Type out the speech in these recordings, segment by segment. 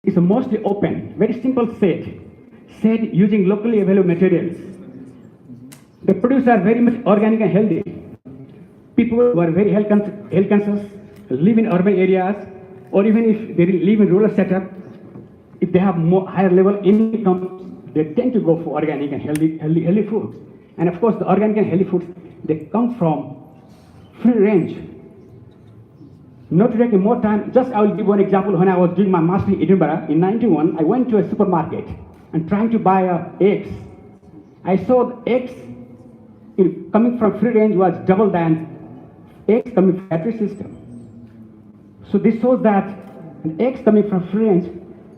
is mostly open, very simple said using locally available materials. The products are very much organic and healthy. People who are very health conscious, live in urban areas, or even if they live in rural setup, if they have more higher level income, they tend to go for organic and healthy foods. And of course, the organic and healthy foods, they come from free range. Not to take more time, just I will give one example. When I was doing my master in Edinburgh in 91, I went to a supermarket and trying to buy eggs. I saw the eggs coming from free range was double than eggs coming from factory system. So this shows that eggs coming from free range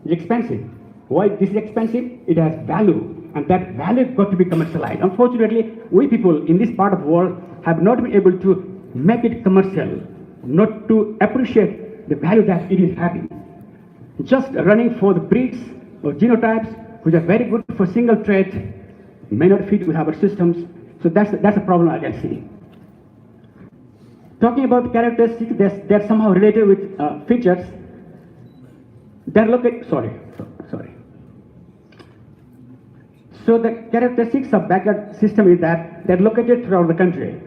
is expensive. Why this is expensive? It has value, and that value has got to be commercialized. Unfortunately, we people in this part of the world have not been able to make it commercial, not to appreciate the value that it is having. Just running for the breeds or genotypes, which are very good for single trait, may not fit with our systems. So that's a problem I can see. Talking about characteristics, they're somehow related with features. They're located. Sorry. So the characteristics of backyard system is that they're located throughout the country.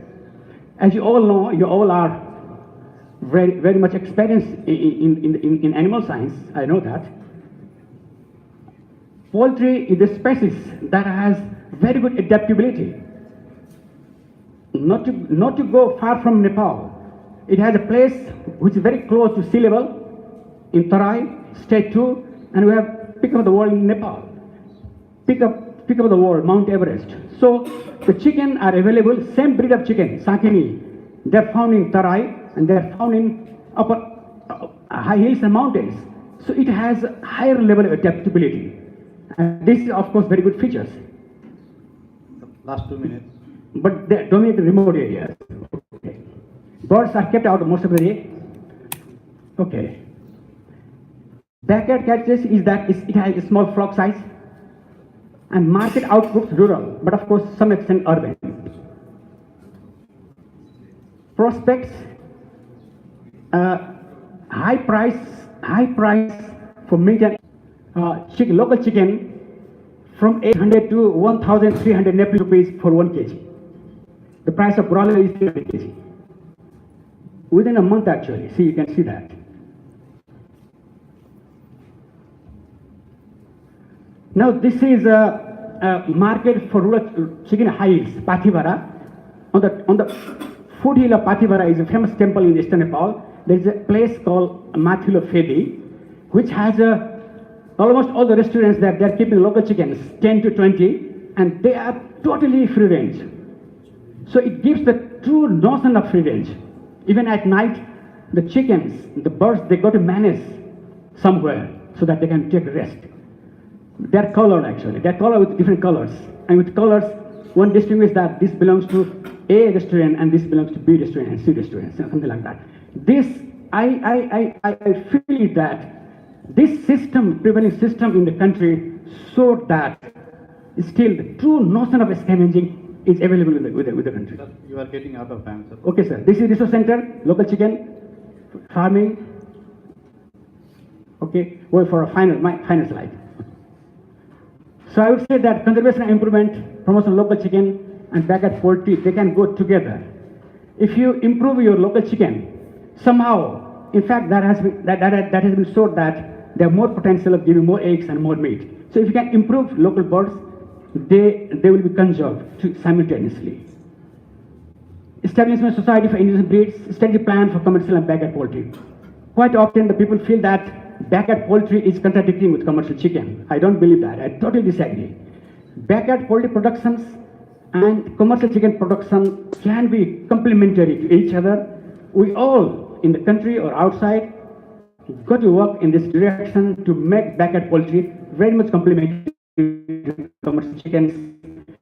As you all know, you all are very much experienced in animal science. I know that. Poultry is a species that has very good adaptability. Not to go far from Nepal. It has a place which is very close to sea level in Tarai, state 2, and we have pick up the world in Nepal. Pick up the world, Mount Everest. So the chicken are available, same breed of chicken, Sakini. They're found in Tarai and they're found in upper high hills and mountains. So it has a higher level of adaptability. And this is of course very good features. Last 2 minutes. But they dominate the remote areas. Okay. Birds are kept out of most of the day. Okay. Backyard characteristic is that it has a small flock size and market outputs rural, but of course some extent urban. Prospects, high price for meat and local chicken from 800 to 1,300 Nepali rupees for 1 kg. The price of broiler is 300 kg. Within a month actually, see, you can see that. Now this is a market for rural chicken hides, Pathivara. On the foothill of Pathivara is a famous temple in eastern Nepal. There is a place called Mathilo Fedi, which has almost all the restaurants that they're keeping local chickens, 10 to 20, and they are totally free range. So it gives the true notion of free range. Even at night, the chickens, the birds, they go to manage somewhere so that they can take rest. They're colored actually. They're colored with different colors. And with colors, one distinguishes that this belongs to A restaurant and this belongs to B restaurant and C restaurant, something like that. This, I feel that this system, prevailing system in the country, showed that still the true notion of scavenging is available with the country. Sir, you are getting out of time, sir. Okay, sir. This is resource center, local chicken, farming. Okay, wait for my final slide. So I would say that conservation and improvement, promotion of local chicken and backyard poultry, they can go together. If you improve your local chicken, somehow, in fact, that has been shown that they have more potential of giving more eggs and more meat. So if you can improve local birds, they will be conserved simultaneously. Establishment society for indigenous breeds, study plan for commercial and backyard poultry. Quite often the people feel that backyard poultry is contradicting with commercial chicken. I don't believe that. I totally disagree. Backyard poultry productions and commercial chicken production can be complementary to each other. We all in the country or outside got to work in this direction to make backyard poultry very much complementary to commercial chickens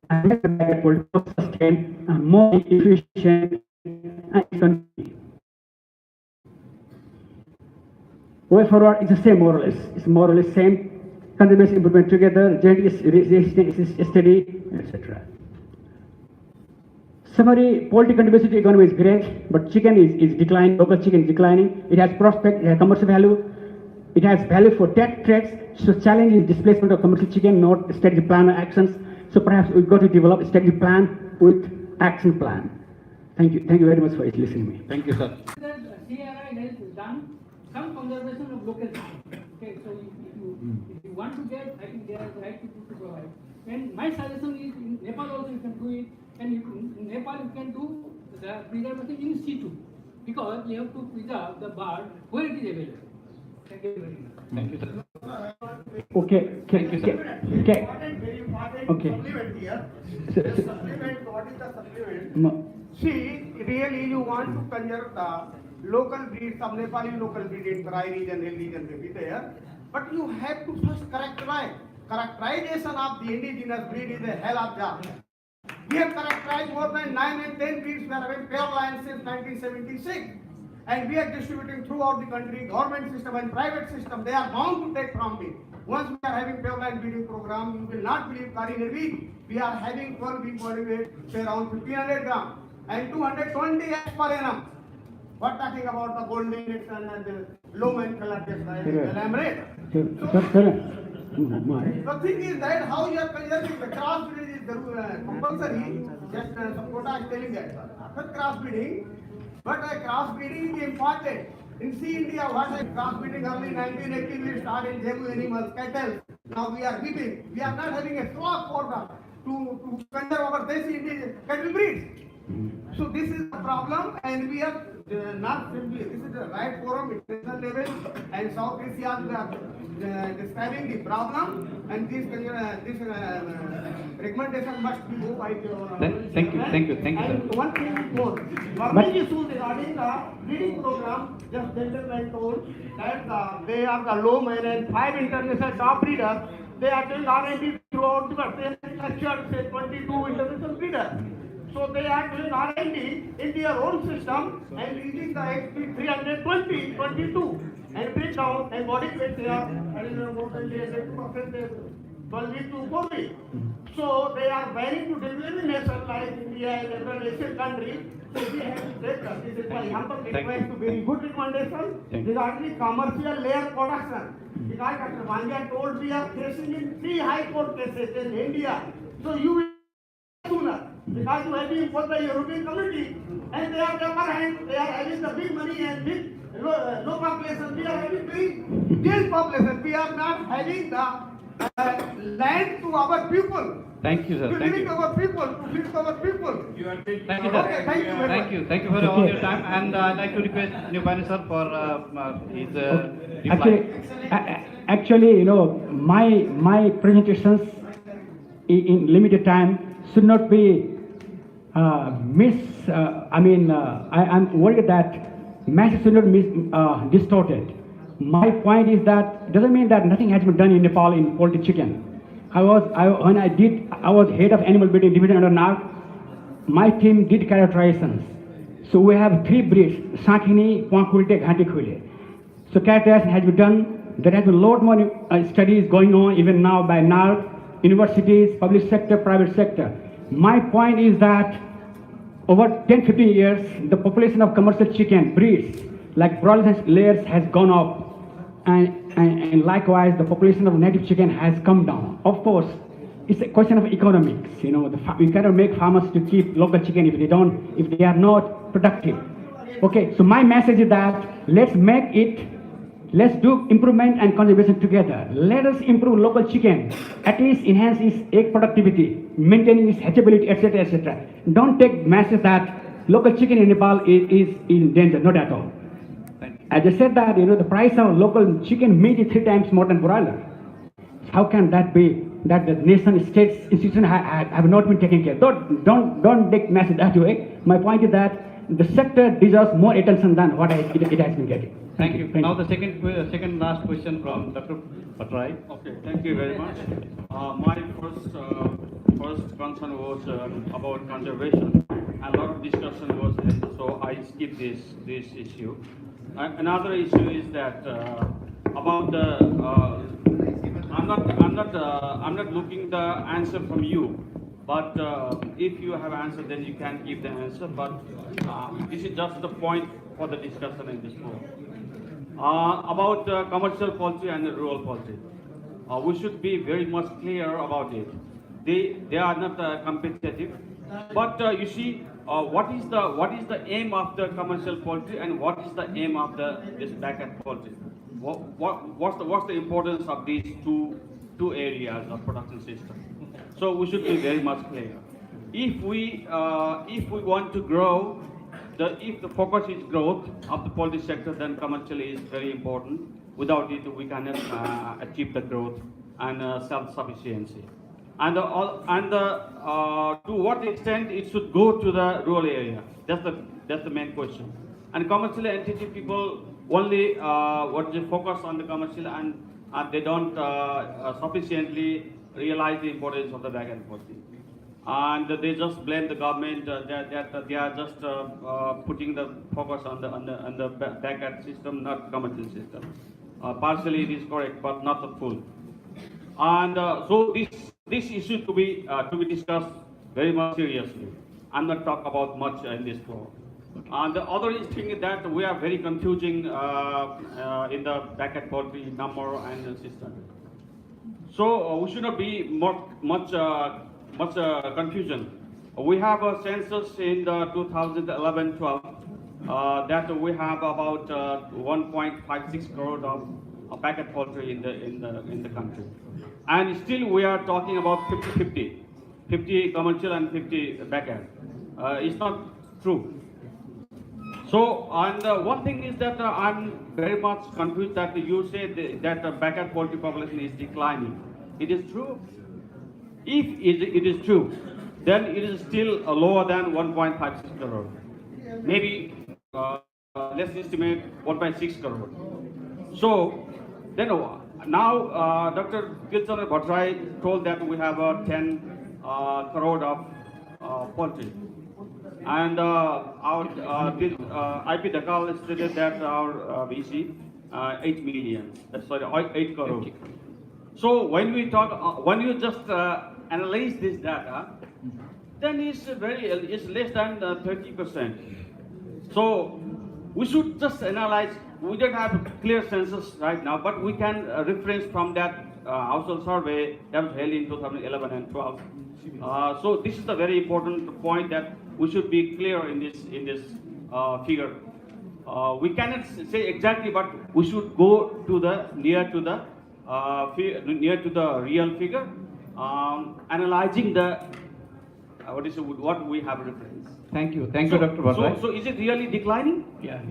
and make the backyard poultry more sustained and more efficient and economic. Way forward, it's the same more or less. It's more or less same. Conservation improvement together, genetic resistance study, etc. Summary: poultry contribution to economy is great, but chicken is declining. Local chicken is declining. It has prospect, it has commercial value. It has value for tech threats, so challenge is displacement of commercial chicken, not strategy plan or actions. So perhaps we've got to develop a strategy plan with action plan. Thank you. Thank you very much for listening to me. Thank you, sir. That CRI has done some conservation of local system. Okay, so if you want to get, I think there are the right people to provide. And my suggestion is in Nepal also you can do it, and in Nepal you can do the preservation in situ, because you have to preserve the bird where it is available. Thank you very much. Thank you, sir. Okay. Thank you, sir. Okay. Very important Okay. supplement here. So- The supplement, what is the supplement? No. See, really you want to conserve the local breeds, some Nepali local breed in dry region, hill region may be there. But you have to first characterize. Characterization of the indigenous breed is a hell of job. We have characterized more than 9 and 10 breeds we are having pure lines since 1976. And we are distributing throughout the country, government system and private system. They are bound to take from me. Once we are having pure line breeding program, you will not believe, in a week, we are having 12 week body weight, say around 1500 grams and 220 eggs per annum. What talking about the golden nixon and the low man color the lamb rate. The thing is that how you are conserving the crossbreeding is compulsory. Just some quota is telling that. After crossbreeding, but crossbreeding is important. In sea India, what is crossbreeding? Early 1980 we started in Jamu animals, cattle. Now we are keeping. We are not having a swap for the to conserve our desi indigenous cattle breeds. So this is the problem, and we are not simply. This is the right forum, international level, and South Asia is describing the problem, and this recommendation must be go by the. Thank you, And sir. one thing is more. Government issues regarding the breeding program, just gentlemen told that they are the low man and 5 international top breeders. They are doing R&D throughout the world. They have structured say 22 international breeders. So they are doing R&D in their own system and using the XP 320, 22 and break down and body weight they are more than 2% 12 weeks to 4 weeks. So they are planning to develop nations like India and other Asian countries. So we have to take that. This is my humble request to very good recommendation regarding commercial layer production. Because Dr. Vanja told we are facing in 3 high court cases in India. So you will sooner. Because you have been for the European community and they are the upper hand, they are having the big money and big low population. We are having big jail population. We are not having the land to our people. Thank you, sir. To Thank living you. our people, to feed our people. Thank you, sir. Okay, thank you very much. Thank you. Thank you for all your time. And I'd like to request Nupani sir for his reply. Actually, my presentations in limited time should not be I'm worried that message should not be distorted. My point is that doesn't mean that nothing has been done in Nepal in poultry chicken. I was head of animal breeding division under NARC. My team did characterizations. So we have 3 breeds: Sankini, Pwankulte, Ghanti. So characterization has been done. There has been a lot more studies going on even now by NARC, universities, public sector, private sector. My point is that over 10-15 years, the population of commercial chicken breeds like broilers layers has gone up, and likewise the population of native chicken has come down. Of course, it's a question of economics. We cannot make farmers to keep local chicken if they are not productive. Okay, so my message is that let's do improvement and conservation together. Let us improve local chicken, at least enhance its egg productivity, maintaining its hatchability, etc., etc. Don't take message that local chicken in Nepal is in danger, not at all. As I said that, the price of local chicken meat is 3 times more than broiler. How can that be? That the nation, states, institutions have not been taken care. Don't take message that way. My point is that the sector deserves more attention than what it has been getting. Thank you. Now the second last question from Dr. Patrai. Okay, thank you very much. My first concern was about conservation. A lot of discussion was there, so I skipped this issue. Another issue is that about the I'm not looking the answer from you, but if you have answer, then you can give the answer. But this is just the point for the discussion in this forum. About commercial poultry and rural poultry. We should be very much clear about it. They are not competitive, but you see, what is the aim of the commercial poultry and what is the aim of this backyard poultry? What's the importance of these two areas of production system? So we should be very much clear. If we want to grow, if the focus is growth of the poultry sector, then commercial is very important. Without it, we cannot achieve the growth and self-sufficiency. And to what extent it should go to the rural area? That's the main question. And commercial entity people only focus on the commercial and they don't sufficiently realize the importance of the backyard poultry. And they just blame the government that they are just putting the focus on the backyard system, not commercial system. Partially it is correct, but not the full. And so this issue to be discussed very much seriously. I'm not talk about much in this floor. And the other thing is that we are very confusing in the backyard poultry number and the system. So we should not be much confusion. We have a census in the 2011-12 that we have about 1.56 crore of backyard poultry in the country, and still we are talking about 50 commercial and 50 backyard. It's not true. So, and one thing is that I'm very much confused that you say that the backyard poultry population is declining. It is true. If it is true, then it is still lower than 1.56 crore. Maybe let's estimate 1.6 crore. So then now Dr. Kilchandra Bhattarai told that we have 10 crore of poultry. And our IP Dakal stated that our VC 8 million, 8 crore. So when we talk, when you just analyze this data, then it's less than 30%. So we should just analyze. We don't have a clear census right now, but we can reference from that household survey that was held in 2011 and 12. So this is a very important point that we should be clear in this figure. We cannot say exactly, but we should go to the near to the real figure, analyzing the what we have reference. Thank you, Dr. Bhattarai. So is it really declining? Yeah.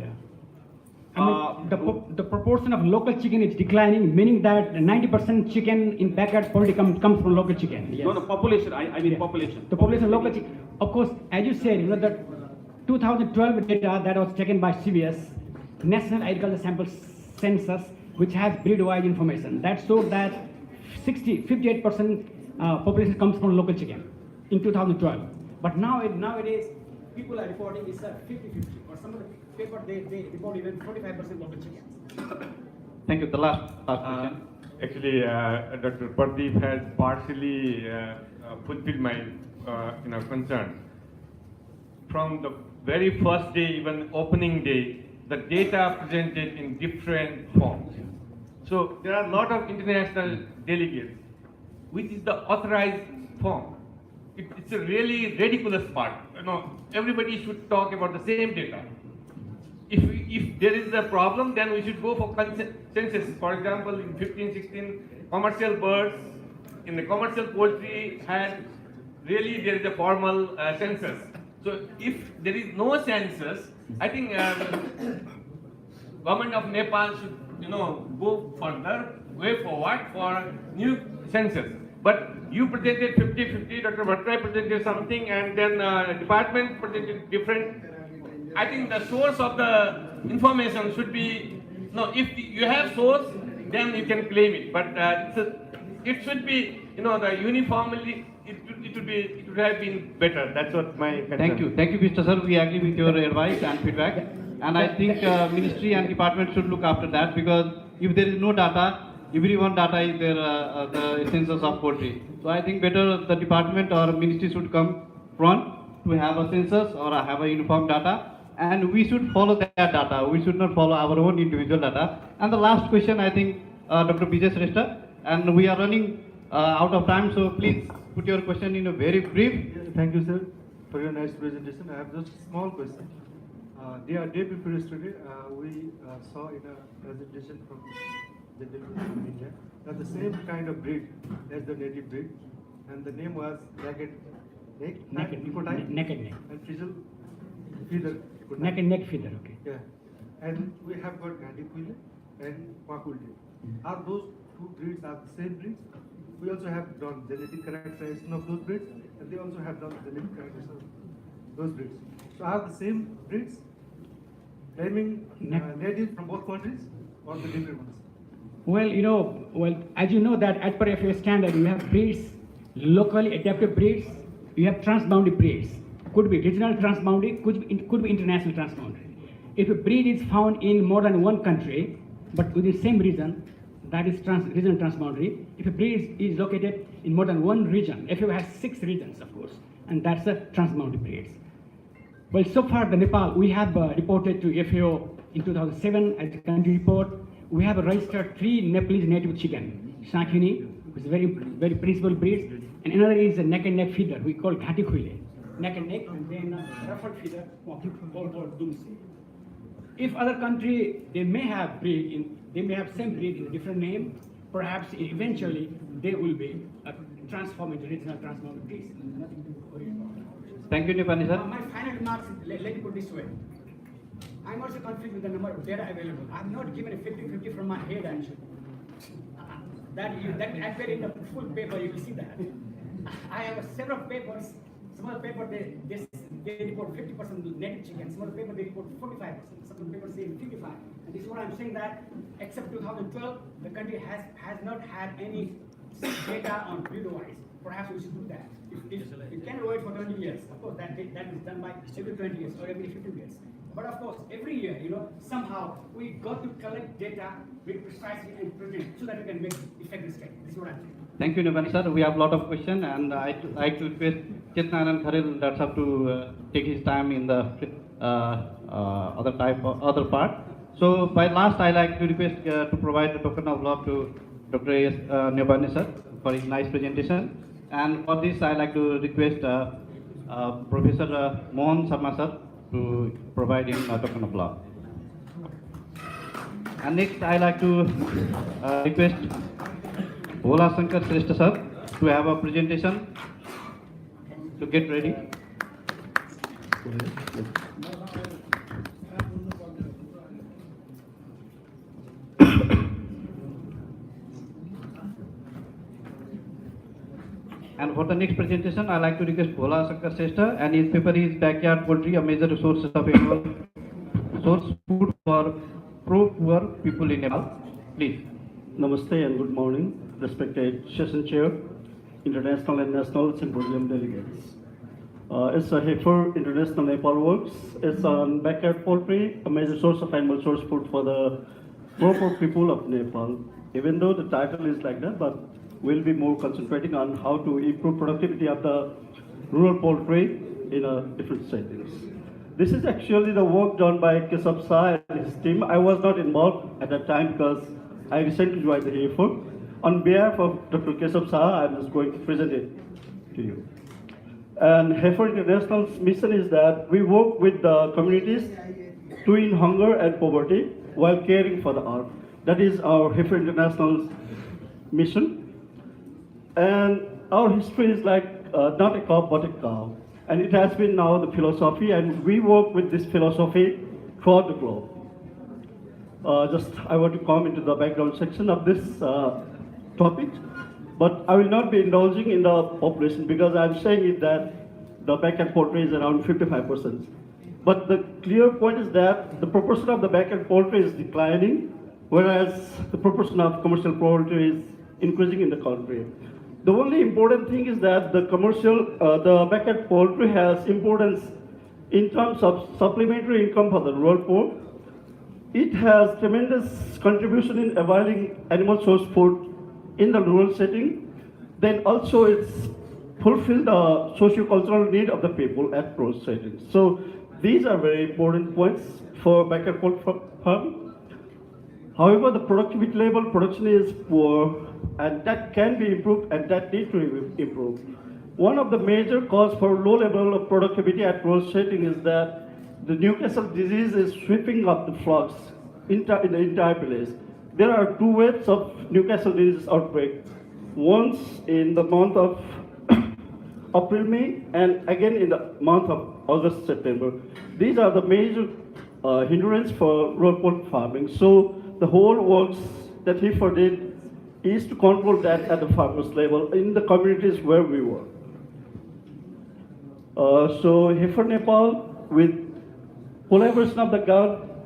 I mean, the proportion of local chicken is declining, meaning that 90% chicken in backyard poultry comes from local chicken. Yes. No, population. I mean population. The population of local chicken. Of course, as you said, the 2012 data that was taken by CBS, National Agriculture Sample Census, which has breed-wise information, that showed that 58% population comes from local chicken in 2012. But nowadays, people are reporting it's 50-50. Or some of the paper they report even 45% local chicken. Thank you. The last question. Actually, Dr. Pradeep has partially fulfilled my concern. From the very first day, even opening day, the data presented in different forms. So there are a lot of international delegates, which is the authorized form. It's a really ridiculous part. Everybody should talk about the same data. If there is a problem, then we should go for census. For example, in 15-16, commercial birds in the commercial poultry had really there is a formal census. So if there is no census, I think government of Nepal should go further, way forward for new census. But you presented 50-50, Dr. Bhattarai presented something, and then department presented different. I think the source of the information should be, if you have source, then you can claim it. But it should be, the uniformly, it would have been better. That's what my concern. Thank you, Mr. Sir. We agree with your advice and feedback. And I think ministry and department should look after that, because if there is no data, everyone data is there, the census of poultry. So I think better the department or ministry should come front to have a census or have a uniform data, and we should follow their data. We should not follow our own individual data. And the last question, I think, Dr. Vijay Shrestha, and we are running out of time, so please put your question in a very brief. Yes, thank you, sir, for your nice presentation. I have just a small question. Day before yesterday, we saw in a presentation from the deputy from India that the same kind of breed as the native breed, and the name was naked neck, Naked neck. and frizzle feather. Naked neck feather, okay. Yeah, and we have got Gandiquile and Quakulde. Are those two breeds are the same breeds? We also have done genetic characterization of those breeds, and they also have done genetic characterization of those breeds. So are the same breeds claiming native from both countries or the different ones? Well, as you know that as per FAO standard, you have breeds, locally adapted breeds, you have transboundary breeds. Could be regional transboundary, could be international transboundary. If a breed is found in more than one country, but within the same region, that is regional transboundary. If a breed is located in more than one region, FAO has 6 regions, of course, and that's a transboundary breeds. Well, so far the Nepal, we have reported to FAO in 2007 as a country report. We have registered 3 Nepalese native chicken, Shankini, which is very principal breeds, and another is a neck and neck feeder, we call Ghatikhule. Neck and neck, and then ruffled feeder, called Dumsi. If other country, they may have same breed in a different name, perhaps eventually they will be transformed into regional transboundary breeds. Nothing to worry about. Thank you, Nipani sir. My final remarks, let me put this way. I'm also confused with the number of data available. I'm not given a 50-50 from my head actually. That appear in the full paper, you will see that. I have several papers. Some of the paper they report 50% native chicken. Some of the paper they report 45%. Some of the papers say 55%. And this is what I'm saying that except 2012, the country has not had any data on breed-wise. Perhaps we should do that. It can wait for 20 years. Of course, that is done by every 20 years or every 15 years. But of course, every year, somehow we got to collect data very precisely and present so that we can make effective statement. This is what I'm saying. Thank you, Nipani sir. We have a lot of questions, and I'd like to request Chetnaran Kharil that's have to take his time in the other part. So by last, I like to request to provide the token of love to Dr. Nipani sir for his nice presentation. And for this, I like to request Professor Mohan Sharma sir to provide him a token of love. And next, I like to request Bhola Shankar Shrestha sir to have a presentation to get ready. And for the next presentation, I like to request Bhola Shankar Shrestha, and his paper is Backyard Poultry, a major resource of animal source food for poor people in Nepal. Please. Namaste and good morning, respected session chair, international and national symposium delegates. It's a heifer International Nepal Works. It's on backyard poultry, a major source of animal source food for the poor people of Nepal. Even though the title is like that, but we'll be more concentrating on how to improve productivity of the rural poultry in different settings. This is actually the work done by Keshav Shah and his team. I was not involved at that time because I recently joined the heifer. On behalf of Dr. Keshav Shah, I'm just going to present it to you. And Heifer International's mission is that we work with the communities to end hunger and poverty while caring for the earth. That is our Heifer International's mission. And our history is like not a cow but a cow. And it has been now the philosophy, and we work with this philosophy throughout the globe. I want to come into the background section of this topic, but I will not be indulging in the population because I'm saying it that the backyard poultry is around 55%. But the clear point is that the proportion of the backyard poultry is declining, whereas the proportion of commercial poultry is increasing in the country. The only important thing is that the backyard poultry has importance in terms of supplementary income for the rural poor. It has tremendous contribution in availing animal source food in the rural setting. Then also it's fulfill the socio-cultural need of the people at rural settings. So These are very important points for backyard poultry farming. However, the productivity level production is poor, and that can be improved, and that needs to be improved. One of the major causes for low level of productivity at rural setting is that the Newcastle disease is sweeping up the flocks in the entire village. There are 2 waves of Newcastle disease outbreak. Once in the month of April, May, and again in the month of August, September. These are the major hindrance for rural poultry farming. So the whole works that HIFA did is to control that at the farmers level in the communities where we were. So HIFA Nepal, with collaboration of the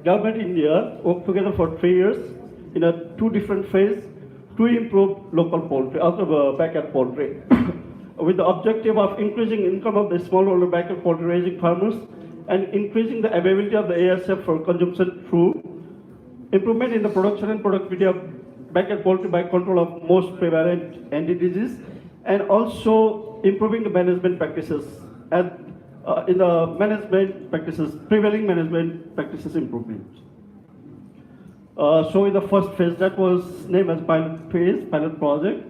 government India, worked together for 3 years in 2 different phases to improve local poultry, also backyard poultry, with the objective of increasing income of the smallholder backyard poultry raising farmers and increasing the availability of the ASF for consumption through improvement in the production and productivity of backyard poultry by control of most prevalent anti-disease, and also improving the management practices and in the management practices, prevailing management practices improvement. So in the first phase, that was named as pilot phase, pilot project,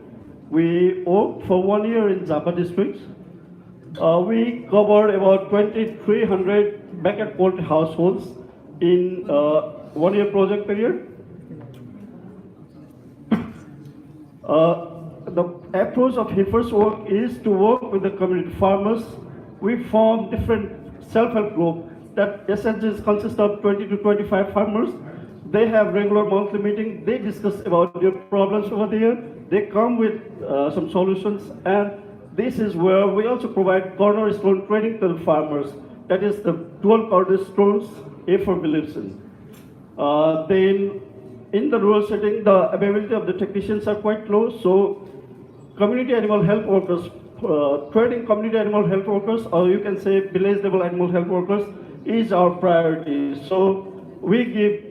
we worked for 1 year in Java district. We covered about 2,300 backyard poultry households in 1 year project period. The approach of HIFA's work is to work with the community farmers. We form different self-help groups that essentially consist of 20 to 25 farmers. They have regular monthly meetings. They discuss about their problems over there. They come with some solutions, and this is where we also provide cornerstone training to the farmers. That is the 12 cornerstones A4 believes in. Then in the rural setting, the availability of the technicians are quite low, so community animal health workers, training community animal health workers, or you can say village level animal health workers, is our priority. So we give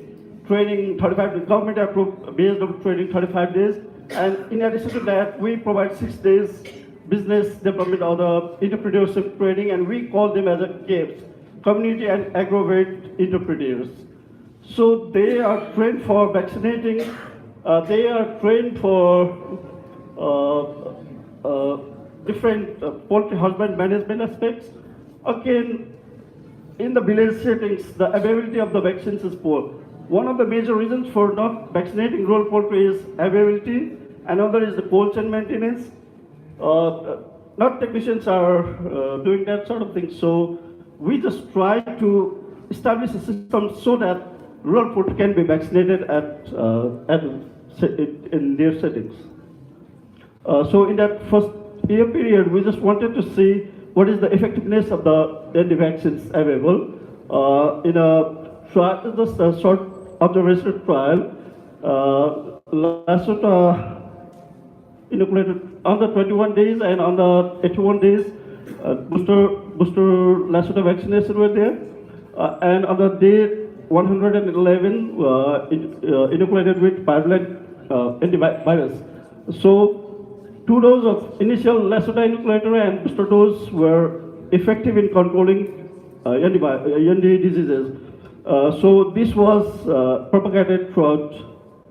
training 35, government approved BSW training 35 days, and in addition to that, we provide 6 days business development or the entrepreneurship training, and we call them as a CAPS, community and agrovet entrepreneurs. So they are trained for vaccinating, they are trained for different poultry husband management aspects. Again, in the village settings, the availability of the vaccines is poor. One of the major reasons for not vaccinating rural poultry is availability. Another is the cold chain maintenance. Not technicians are doing that sort of thing. So we just try to establish a system so that rural poultry can be vaccinated in their settings. So in that first year period, we just wanted to see what is the effectiveness of the anti-vaccines available. In a trial, just a short observational trial, Lasota inoculated on the 21 days and on the 81 days, booster Lasota vaccination were there. And on the day 111, inoculated with bivalent antivirus. So 2 doses of initial Lasota inoculator and booster dose were effective in controlling ND diseases. So this was propagated throughout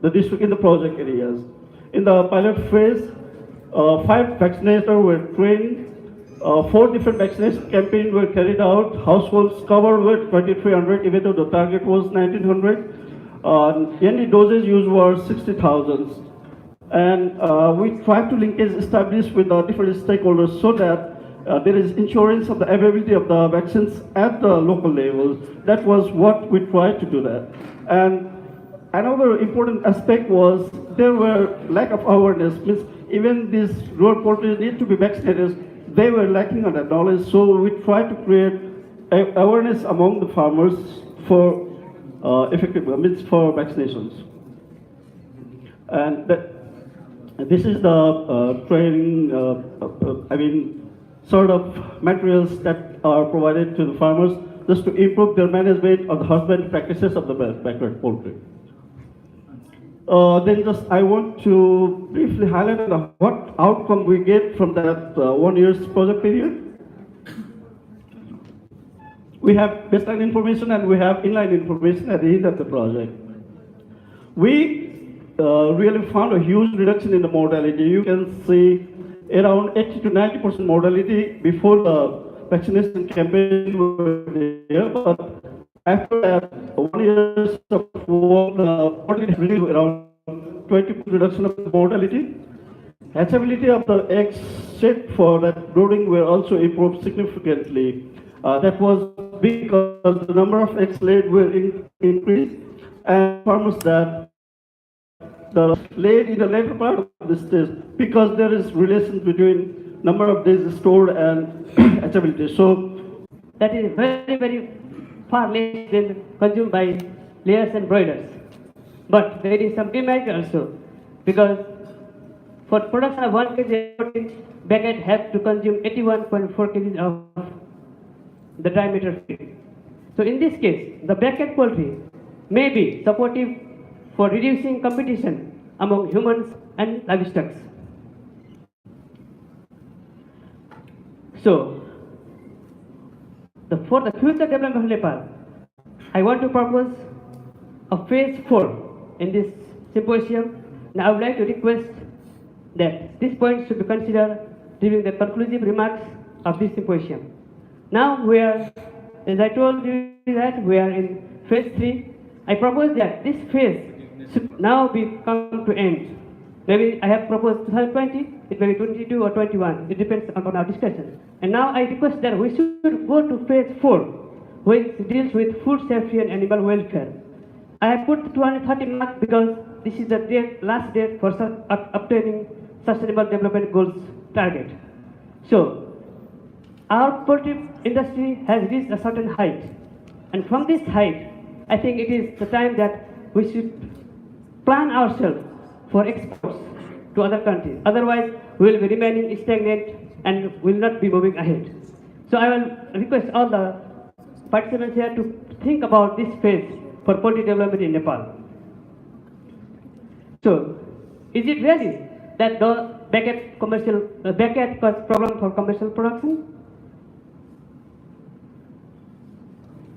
the district in the project areas. In the pilot phase, 5 vaccinators were trained. 4 different vaccination campaigns were carried out. Households covered with 2,300, even though the target was 1,900. ND doses used were 60,000. And we tried to linkage establish with the different stakeholders so that there is insurance of the availability of the vaccines at the local level. That was what we tried to do that. And another important aspect was there were lack of awareness. Means even these rural poultry need to be vaccinated. They were lacking on that knowledge. So we tried to create awareness among the farmers for effective means for vaccinations. And this is the training. Sort of materials that are provided to the farmers just to improve their management of the husband practices of the backyard poultry. Then just I want to briefly highlight what outcome we get from that 1 year's project period. We have baseline information and we have inline information at the end of the project. We really found a huge reduction in the mortality. You can see around 80 to 90% mortality before the vaccination campaign were there, but after that, 1 year of work, mortality reduced around 20% reduction of mortality. Hatchability of the eggs set for that brooding were also improved significantly. That was because the number of eggs laid were increased, and farmers that the laid in the later part of the stage because there is relation between number of days stored and hatchability. So that is very far less than consumed by layers and broilers. But there is some demerit also, because for production of 1 kg protein, bucket have to consume 81.4 kg of the dry matter feed. So in this case, the bucket poultry may be supportive for reducing competition among humans and livestock. So, for the future development of Nepal, I want to propose a phase 4 in this symposium. Now I would like to request that this point should be considered during the conclusive remarks of this symposium. Now we are, as I told you that we are in phase 3. I propose that this phase should now be come to end. Maybe I have proposed 2020, it may be 22 or 21, it depends upon our discussion. And now I request that we should go to phase 4, which deals with food safety and animal welfare. I have put 230 marks because this is the last date for obtaining Sustainable Development Goals target. So, our poultry industry has reached a certain height. And from this height, I think it is the time that we should plan ourselves for exports to other countries. Otherwise, we will be remaining stagnant and will not be moving ahead. So I will request all the participants here to think about this phase for poultry development in Nepal. So, is it really that the bucket cause problem for commercial production?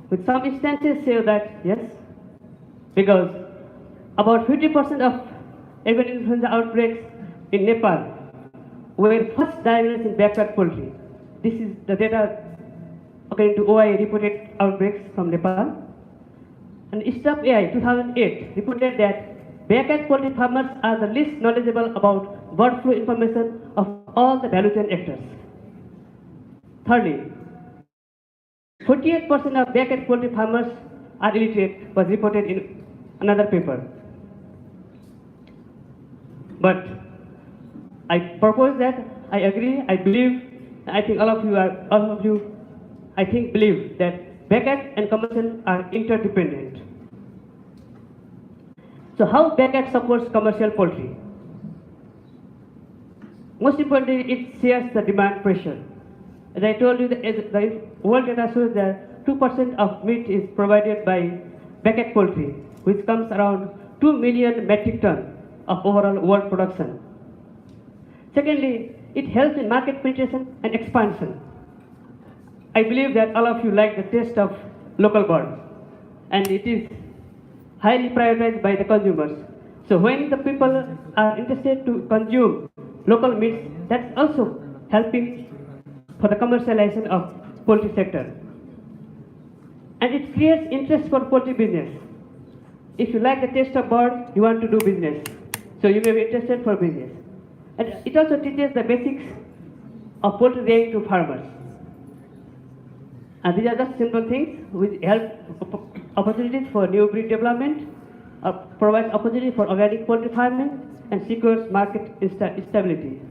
With some instances say that yes, because about 50% of avian influenza outbreaks in Nepal were first diagnosed in backyard poultry. This is the data according to OIE reported outbreaks from Nepal. And Stop AI 2008 reported that backyard poultry farmers are the least knowledgeable about bird flu information of all the value chain actors. Thirdly, 48% of backyard poultry farmers are illiterate was reported in another paper. But I propose that, I agree, I believe, I think all of you, I think believe that backyard and commercial are interdependent. So how backyard supports commercial poultry? Most importantly, it shares the demand pressure. As I told you, the world data shows that 2% of meat is provided by backyard poultry, which comes around 2 million metric tons of overall world production. Secondly, it helps in market penetration and expansion. I believe that all of you like the taste of local bird, and it is highly prioritized by the consumers. So when the people are interested to consume local meats, that's also helping for the commercialization of poultry sector. And it creates interest for poultry business. If you like the taste of bird, you want to do business. So you may be interested for business. And it also teaches the basics of poultry rearing to farmers. And these are just simple things which help opportunities for new breed development, provides opportunity for organic poultry farming, and secures market stability.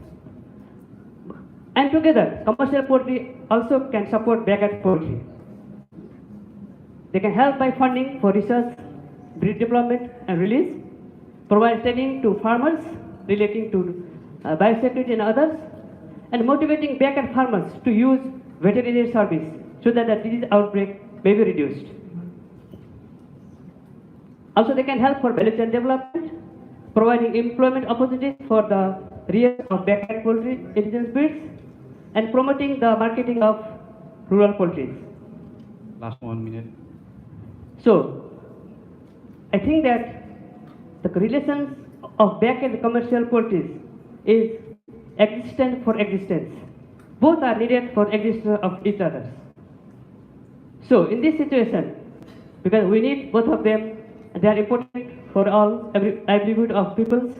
And together, commercial poultry also can support backyard poultry. They can help by funding for research, breed development and release, provide training to farmers relating to biosecurity and others, and motivating backyard farmers to use veterinary service so that the disease outbreak may be reduced. Also, they can help for value chain development, providing employment opportunities for the rear of backyard poultry indigenous breeds, and promoting the marketing of rural poultry. Last 1 minute. So, I think that the relations of back and commercial poultry is existent for existence. Both are needed for existence of each other. So, in this situation, because we need both of them, they are important for all every livelihood of peoples.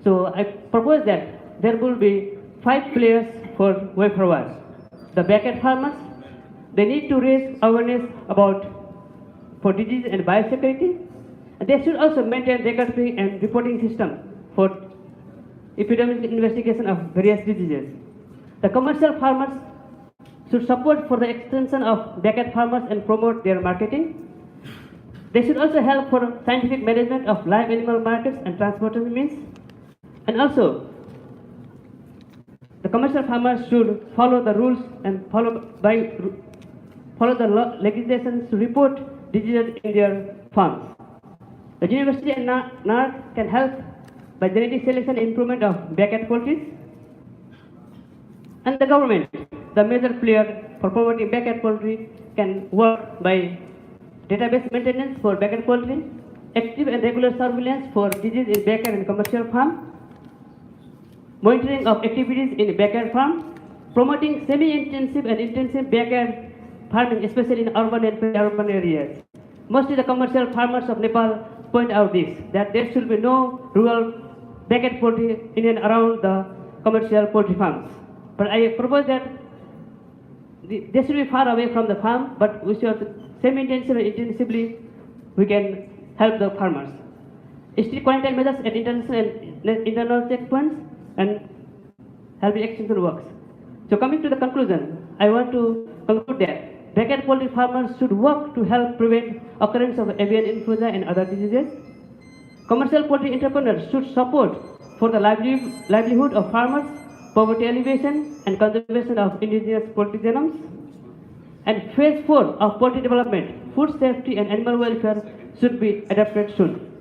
So, I propose that there will be 5 players for way forward. The back-end farmers, they need to raise awareness about for disease and biosecurity. And they should also maintain recording and reporting system for epidemic investigation of various diseases. The commercial farmers should support for the extension of backyard farmers and promote their marketing. They should also help for scientific management of live animal markets and transportation means. And also, the commercial farmers should follow the rules and follow the legislation to report diseases in their farms. The university and NARC can help by genetic selection and improvement of backyard poultry. And the government, the major player for promoting backyard poultry, can work by database maintenance for backyard poultry, active and regular surveillance for disease in backyard and commercial farm, monitoring of activities in backyard farm, promoting semi-intensive and intensive backyard farming, especially in urban and peri-urban areas. Mostly the commercial farmers of Nepal point out this, that there should be no rural backyard poultry in and around the commercial poultry farms. But I propose that they should be far away from the farm, but we should semi-intensive and intensively we can help the farmers. Strict quarantine measures at internal checkpoints and help extension works. So coming to the conclusion, I want to conclude that backyard poultry farmers should work to help prevent occurrence of avian influenza and other diseases. Commercial poultry entrepreneurs should support for the livelihood of farmers, poverty alleviation and conservation of indigenous poultry genomes. And phase 4 of poultry development, food safety and animal welfare should be adapted soon.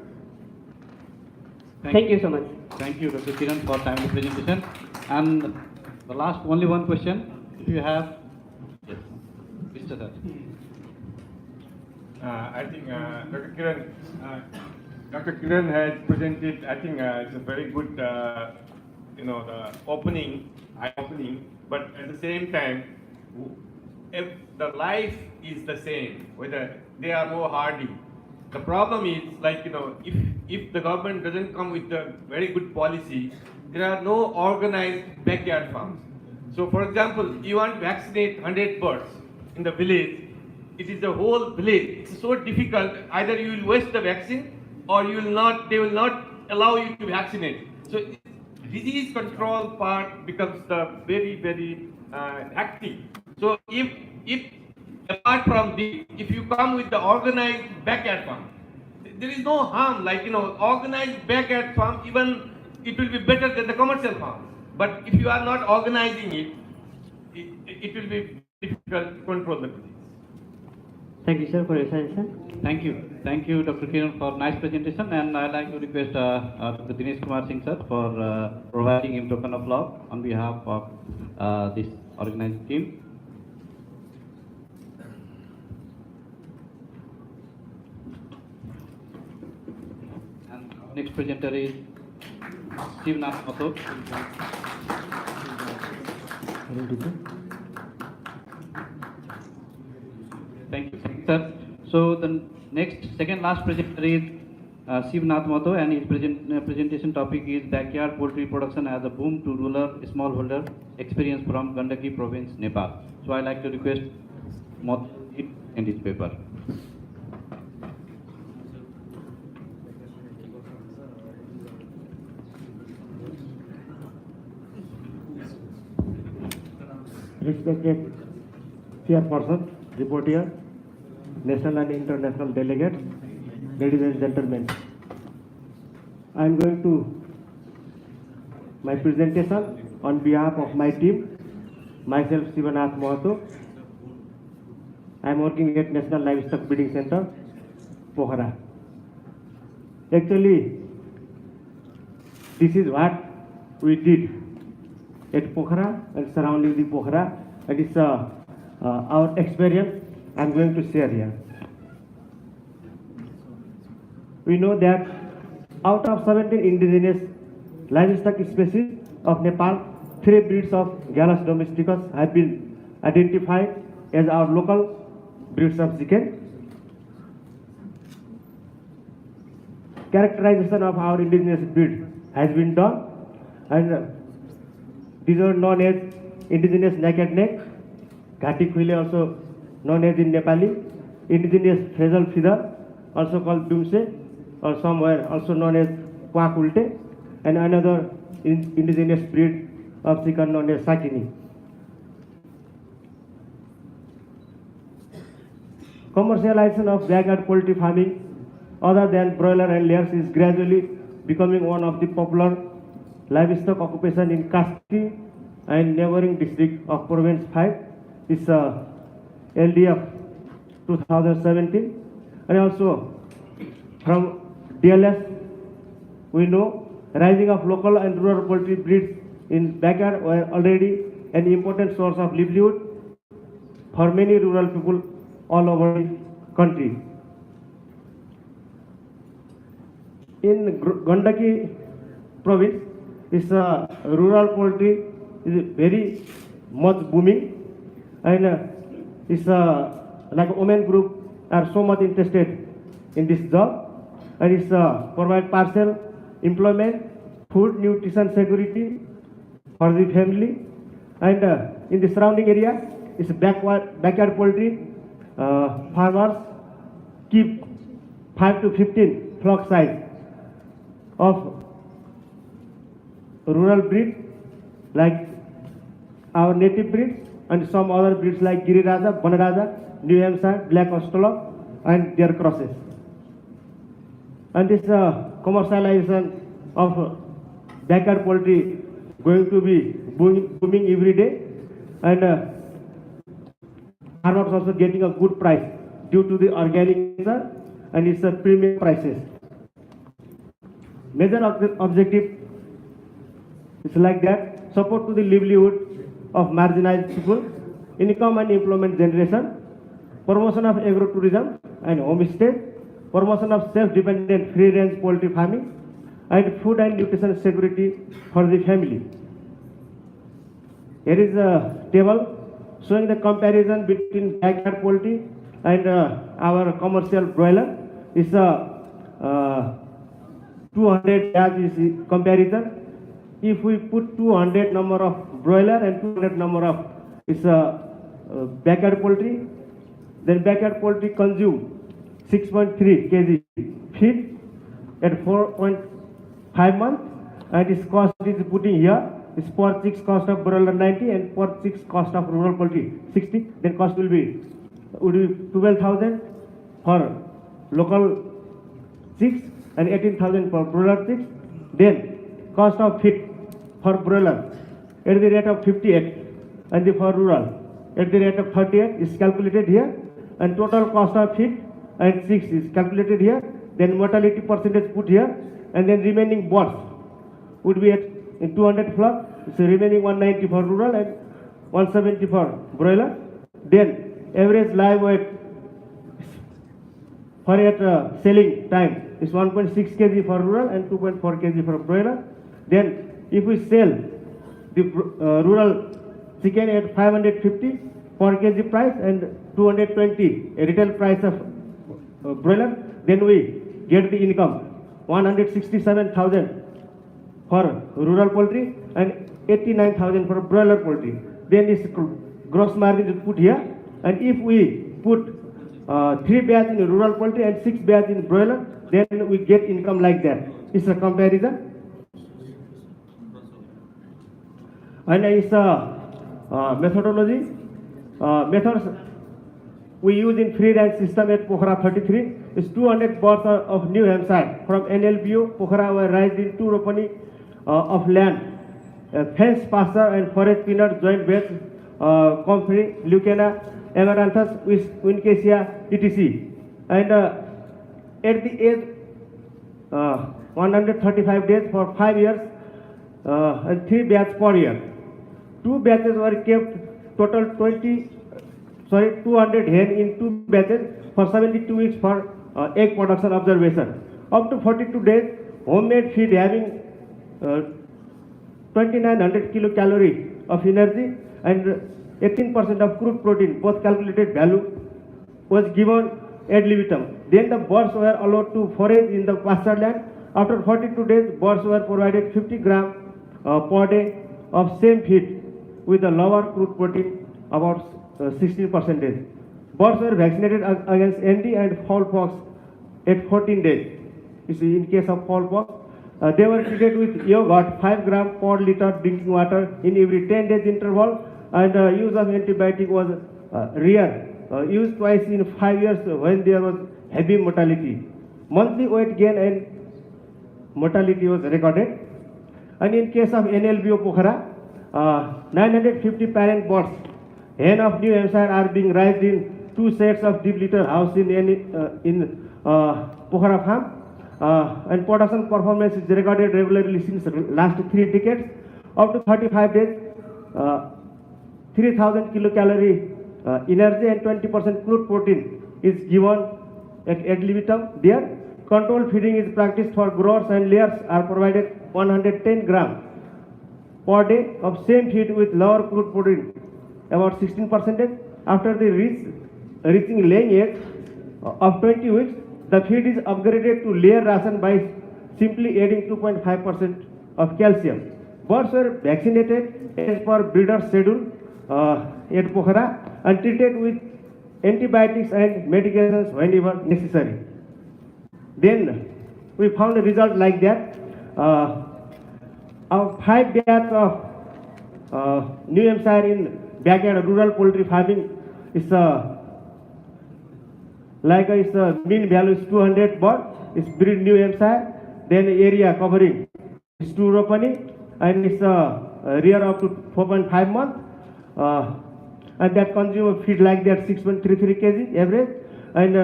Thank you so much. Thank you, Dr. Kiran, for timely presentation. And the last, only one question. If you have, yes, Mr. Sir. I think Dr. Kiran has presented, I think it's a very good, the eye-opening, but at the same time, if the life is the same, whether they are more hardy, the problem is if the government doesn't come with a very good policy, there are no organized backyard farms. So for example, you want to vaccinate 100 birds in the village, it is the whole village. It's so difficult, either you will waste the vaccine or they will not allow you to vaccinate. So disease control part becomes the very, very active. So if apart from this, if you come with the organized backyard farm, there is no harm, organized backyard farm, even it will be better than the commercial farm. But if you are not organizing it will be difficult to control the disease. Thank you, sir, for your suggestion. Thank you. Thank you, Dr. Kiran, for nice presentation. And I'd like to request Dr. Dinesh Kumar Singh, sir, for providing him token of love on behalf of this organizing team. And next presenter is Shivnath Mathur. Thank you, sir. So the second last presenter is Shivnath Mathur, and his presentation topic is Backyard Poultry Production as a Boom to Rural Smallholder Experience from Gandaki Province, Nepal. So I'd like to request Mathur and his paper. Respected chairperson, reporter, national and international delegates, ladies and gentlemen, I am going to my presentation on behalf of my team, myself Shivnath Mathur. I am working at National Livestock Breeding Center, Pokhara. Actually, this is what we did at Pokhara and surrounding the Pokhara. It is our experience I'm going to share here. We know that out of 17 indigenous livestock species of Nepal, 3 breeds of Gallus domesticus have been identified as our local breeds of chicken. Characterization of our indigenous breed has been done, and these are known as indigenous naked neck, Ghati Khule, also known as in Nepali, indigenous hazel feather, also called Dumse, or somewhere also known as Kwak Ulte, and another indigenous breed of chicken known as Sakini. Commercialization of backyard poultry farming other than broiler and layers is gradually becoming one of the popular livestock occupation in Kasti and neighboring district of Province 5. It's LDF 2017, and also from DLS we know rising of local and rural poultry breeds in backyard were already an important source of livelihood for many rural people all over the country. In Gandaki province, this rural poultry is very much booming, and it's like women group are so much interested in this job, and it's provide partial employment, food, nutrition security for the family, and in the surrounding area, it's backyard poultry. Farmers keep 5 to 15 flock size of rural breed like our native breeds, and some other breeds like Giriraja, Banaraja, New Hampshire, Black Australorp, and their crosses. And this commercialization of backyard poultry going to be booming every day, and farmers also getting a good price due to the organic nature and its premium prices. Major objective is like that: support to the livelihood of marginalized people, income and employment generation, promotion of agro-tourism and homestay, promotion of self-dependent free-range poultry farming, and food and nutrition security for the family. Here is a table showing the comparison between backyard poultry and our commercial broiler. It's 200 as is comparison. If we put 200 number of broiler and 200 number of backyard poultry, then backyard poultry consume 6.3 kg feed at 4.5 months, and its cost is putting here. Its per chicks cost of broiler 90 and per chicks cost of rural poultry 60. Then cost would be 12,000 for local chicks and 18,000 for broiler chicks. Then cost of feed for broiler at the rate of 58, and the for rural at the rate of 38 is calculated here, and total cost of feed and chicks is calculated here. Then mortality percentage put here, and then remaining birds would be at in 200 flock, so remaining 190 for rural and 170 for broiler. Then average live weight for at selling time is 1.6 kg for rural and 2.4 kg for broiler. Then if we sell the rural chicken at 550 per kg price and 220 retail price of broiler, then we get the income 167,000 for rural poultry and 89,000 for broiler poultry. Then this gross margin is put here, and if we put 3 batch in rural poultry and 6 batch in broiler, then we get income like that. It's a comparison. And it's a methodology. Methods we use in free range system at Pokhara 33 is 200 birds of New Hampshire from NLBO. Pokhara were raised in 2 ropani of land, fence pasture and forest peanut joint beds, comfrey, leucena, amaranthus, wincasia, etc. And at the age 135 days for 5 years and 3 batches per year. 2 batches were kept, total 200 hen in 2 batches for 72 weeks for egg production observation. Up to 42 days, homemade feed having 2900 kilocalorie of energy and 18% of crude protein, both calculated value, was given ad libitum. Then the birds were allowed to forage in the pasture land. After 42 days, birds were provided 50 grams per day of same feed with a lower crude protein, about 16%. Birds were vaccinated against ND and fowl pox at 14 days. You see, in case of fowl pox, they were treated with yogurt, 5 grams per liter drinking water in every 10 days interval, and use of antibiotic was rare. Used twice in 5 years when there was heavy mortality. Monthly weight gain and mortality was recorded. And in case of NLBO Pokhara, 950 parent birds, hen of New Hampshire, are being raised in 2 sets of deep litter house in Pokhara farm. And production performance is recorded regularly since last 3 decades. Up to 35 days, 3000 kilocalorie energy and 20% crude protein is given at ad libitum. There, controlled feeding is practiced for growers, and layers are provided 110 grams per day of same feed with lower crude protein, about 16%. After the reaching laying age of 20 weeks, the feed is upgraded to layer ration by simply adding 2.5% of calcium. Birds were vaccinated as per breeder's schedule at Pokhara and treated with antibiotics and medications whenever necessary. Then we found a result like that. Our 5 batch of New Hampshire in backyard rural poultry farming is mean value is 200 bird. It's breed New Hampshire. Then area covering is 2 ropani, and it's rear up to 4.5 months. And that consume feed like that 6.33 kg average. And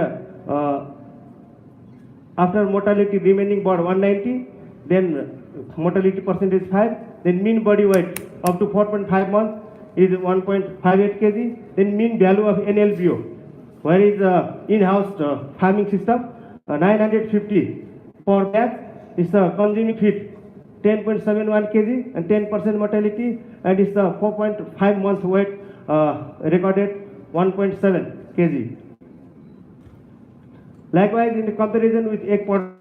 after mortality remaining bird 190, then mortality percentage 5, then mean body weight up to 4.5 months is 1.58 kg. Then mean value of NLBO, where is in-house farming system, 950 per batch is consuming feed 10.71 kg and 10% mortality, and is 4.5 months weight recorded 1.7 kg. Likewise, in the comparison with egg production,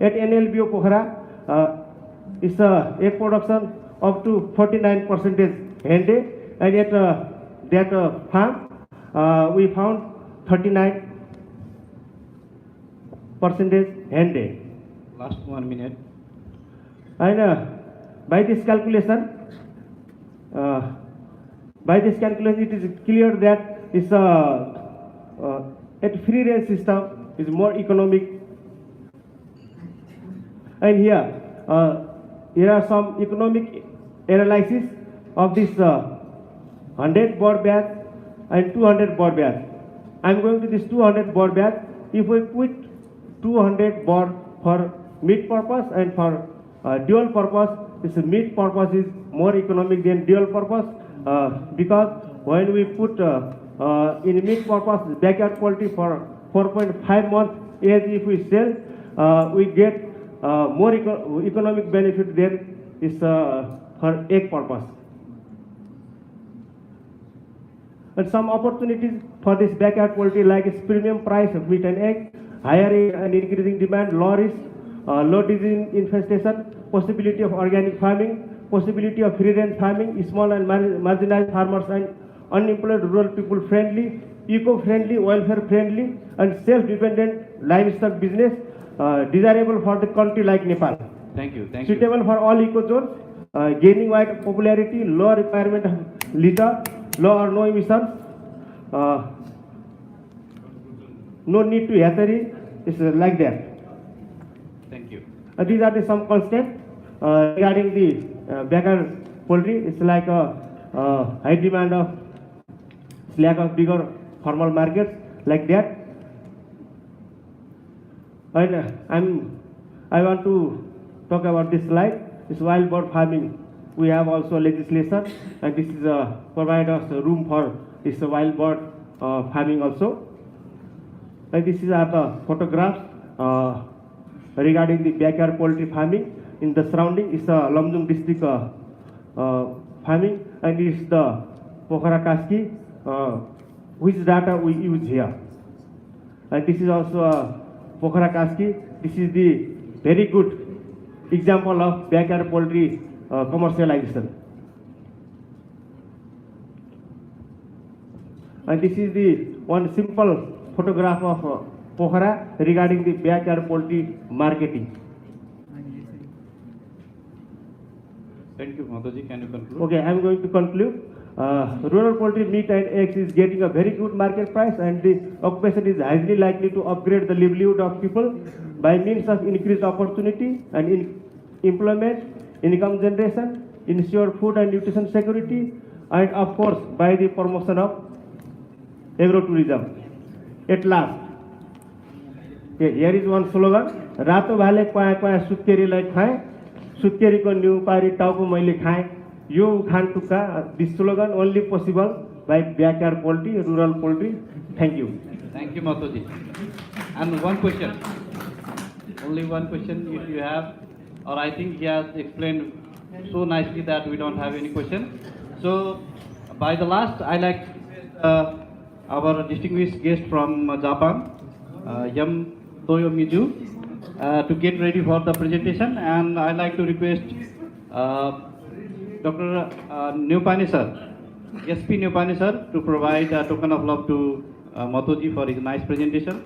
at NLBO Pokhara, is egg production up to 49% hen day, and at that farm we found 39% hen day. Last 1 minute. And by this calculation, it is clear that it's at free range system is more economic. And here are some economic analysis of this 100 bird batch and 200 bird batch. I'm going to this 200 bird batch. If we put 200 bird for meat purpose and for dual purpose, this meat purpose is more economic than dual purpose, because when we put in meat purpose backyard poultry for 4.5 months, as if we sell, we get more economic benefit than is for egg purpose. And some opportunities for this backyard poultry, like its premium price of meat and egg, higher and increasing demand, low risk, low disease infestation, possibility of organic farming, possibility of free range farming, small and marginalized farmers and unemployed rural people friendly, eco-friendly, welfare-friendly, and self-dependent livestock business, desirable for the country like Nepal. Thank you. Suitable for all ecozones, gaining wide popularity, low requirement of litter, low or no emissions, no need to hatchery, it's like that. Thank you. These are the some concepts regarding the backyard poultry. It's like a high demand of lack of bigger formal markets, like that. And I want to talk about this slide. It's wild bird farming we have also legislation, and this is provide us a room for this wild bird farming also. And this is a photograph regarding the backyard poultry farming in the surrounding. It's a Lamjung district farming, and it's the Pokhara Kaski, which data we use here. And this is also Pokhara Kaski. This is the very good example of backyard poultry commercialization. And this is the one simple photograph of Pokhara regarding the backyard poultry marketing. Thank you, Mataji. Can you conclude? Okay, I am going to conclude. Rural poultry meat and eggs is getting a very good market price, and the occupation is highly likely to upgrade the livelihood of people by means of increased opportunity and employment, income generation, ensure food and nutrition security, and of course by the promotion of agro-tourism. At last, here is one slogan: रातो भाले क्वाँ क्वाँ सुत्केरीलाई खाएँ, सुत्केरीको new पारी टाउको मैले खाएँ. यो उखान टुक्का, this slogan only possible by backyard poultry, rural poultry. Thank you. Thank you, Mataji. And one question. Only one question if you have, or I think he has explained so nicely that we don't have any question. So, by the last, I like our distinguished guest from Japan, Yam Toyo Miju, to get ready for the presentation, and I like to request Dr. Newpani sir, SP Newpani sir, to provide a token of love to Mataji for his nice presentation.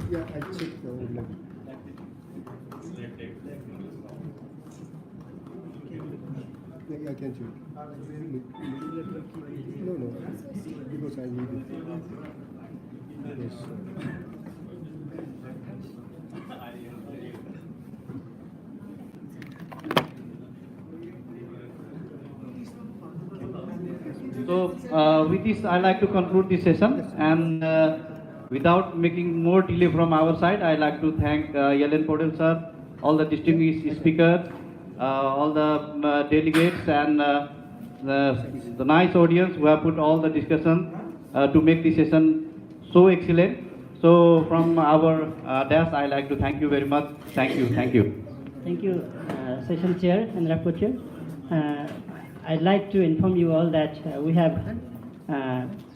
Yeah, I checked the old letter. Yeah, I can check. No, because I need it. Yes. So, with this, I like to conclude this session, and without making more delay from our side, I like to thank Yellen Podel sir, all the distinguished speakers, all the delegates, and the nice audience who have put all the discussion to make this session so excellent. So, from our desk, I like to thank you very much. Thank you. Thank you. Thank you, Session Chair and Rapporteur. I'd like to inform you all that we have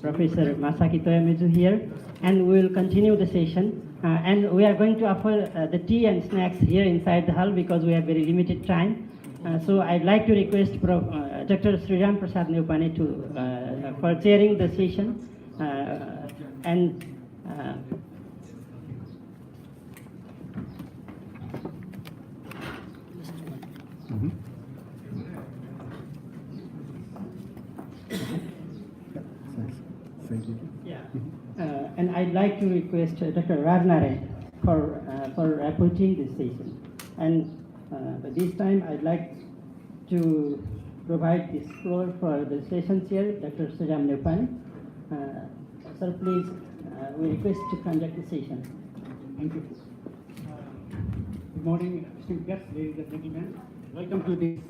Professor Masaki Toyomizu here, and we will continue the session. And we are going to offer the tea and snacks here inside the hall because we have very limited time. So I'd like to request Dr. Sriram Prasad Newpani for chairing the session. Thank you. And I'd like to request Dr. Rajnarayan for approaching this session. And this time I'd like to provide this floor for the session chair, Dr. Sriram Newpani. Sir, please, we request to conduct the session. Thank you. Good morning, esteemed guests, ladies and gentlemen. Welcome to this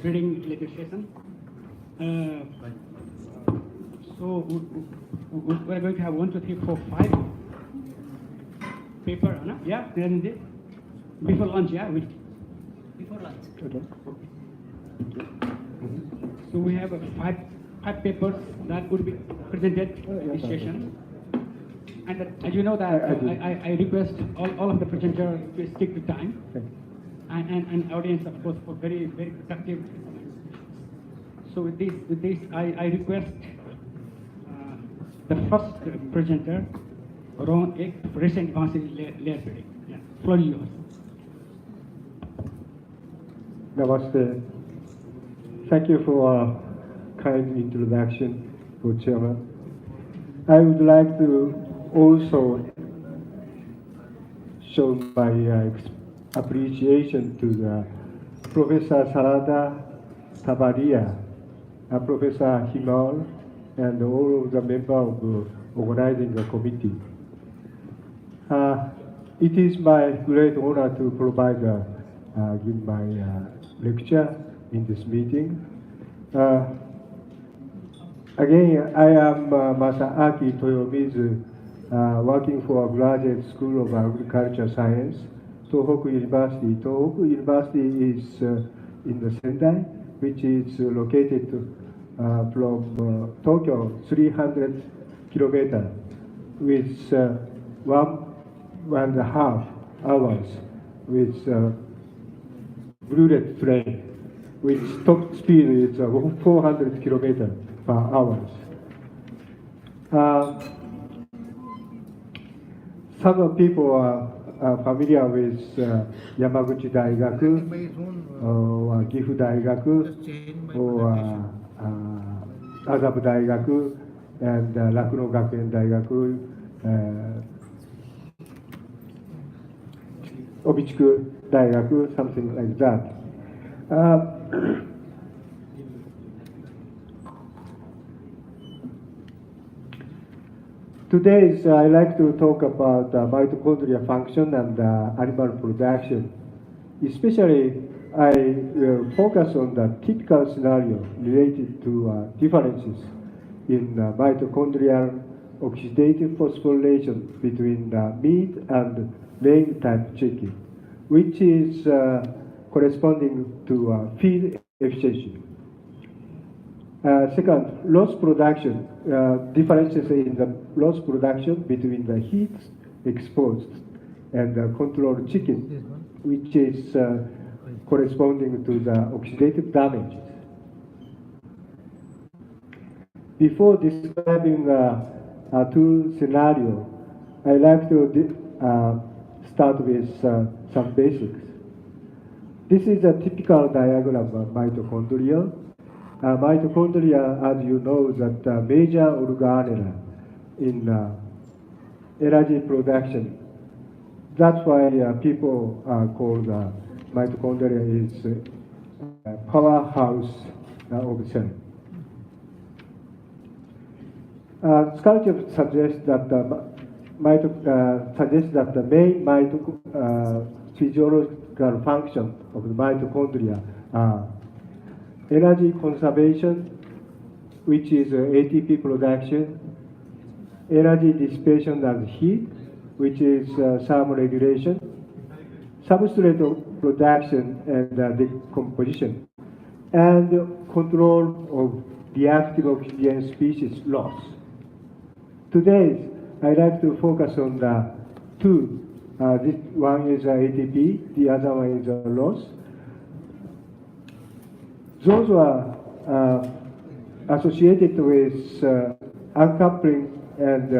breeding related session. So we're going to have 1, 2, 3, 4, 5 paper, no? Yeah, before lunch, yeah? Before lunch. Okay. So we have five papers that would be presented in this session. And as you know that I request all of the presenters to stick to time. Okay. And audience, of course, for very, very productive. So with this, I request the first presenter, Ron Ek, recent advances in layer breeding. Yeah, floor is yours. Namaste. Thank you for a kind introduction, good Chairman. I would like to also show my appreciation to the Professor Sarada Tabaria, Professor Himal, and all of the members of the organizing the committee. It is my great honor to provide, give my lecture in this meeting. Again, I am Masaaki Toyomizu, working for Graduate School of Agriculture Science, Tohoku University. Tohoku University is in the Sendai, which is located from Tokyo 300 kilometers with 1.5 hours with bullet train, which top speed is 400 kilometers per hour. Some people are familiar with Yamaguchi Daigaku, or Gifu Daigaku, or Azabu Daigaku, and Rakuno Gakuen Daigaku, Obichiku Daigaku, something like that. Today, I like to talk about mitochondria function and animal production. Especially, I will focus on the typical scenario related to differences in mitochondrial oxidative phosphorylation between meat and laying-type chicken, which is corresponding to feed efficiency. Second, loss production, differences in the loss production between the heat exposed and the controlled chicken, which is corresponding to the oxidative damage. Before describing two scenarios, I like to start with some basics. This is a typical diagram of mitochondria. Mitochondria, as you know, that major organelle in energy production. That's why people call the mitochondria is powerhouse of cell. Sculpture suggests that the main physiological function of the mitochondria are energy conservation, which is ATP production, energy dissipation as heat, which is thermoregulation, substrate production and decomposition, and control of reactive oxygen species loss. Today, I like to focus on the two. This one is ATP, the other one is loss. Those are associated with uncoupling and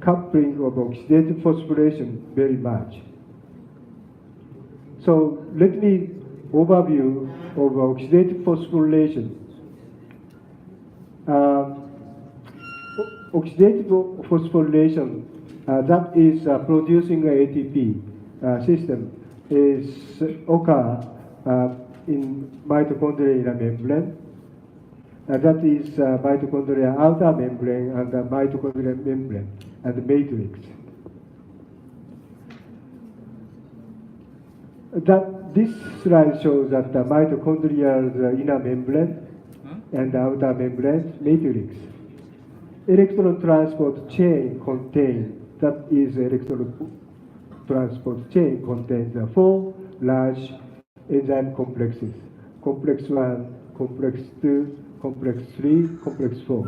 coupling of oxidative phosphorylation very much. So let me overview of oxidative phosphorylation. Oxidative phosphorylation that is producing ATP system is occur in mitochondrial membrane. That is mitochondrial outer membrane and the mitochondrial membrane and the matrix. This slide shows that the mitochondrial inner membrane and the outer membrane matrix. Electron transport chain contains, that is electron transport chain contains 4 large enzyme complexes. Complex 1, complex 2, complex 3, complex 4.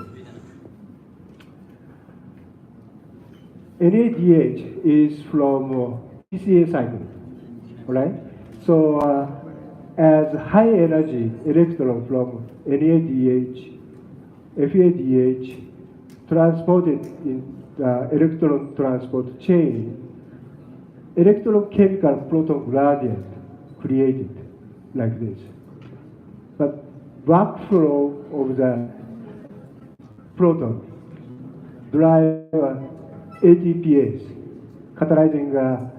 NADH is from PCA cycle, all right? So as high energy electron from NADH, FADH transported in the electron transport chain, electrochemical proton gradient created like this. But backflow of the proton drive ATPase, catalyzing the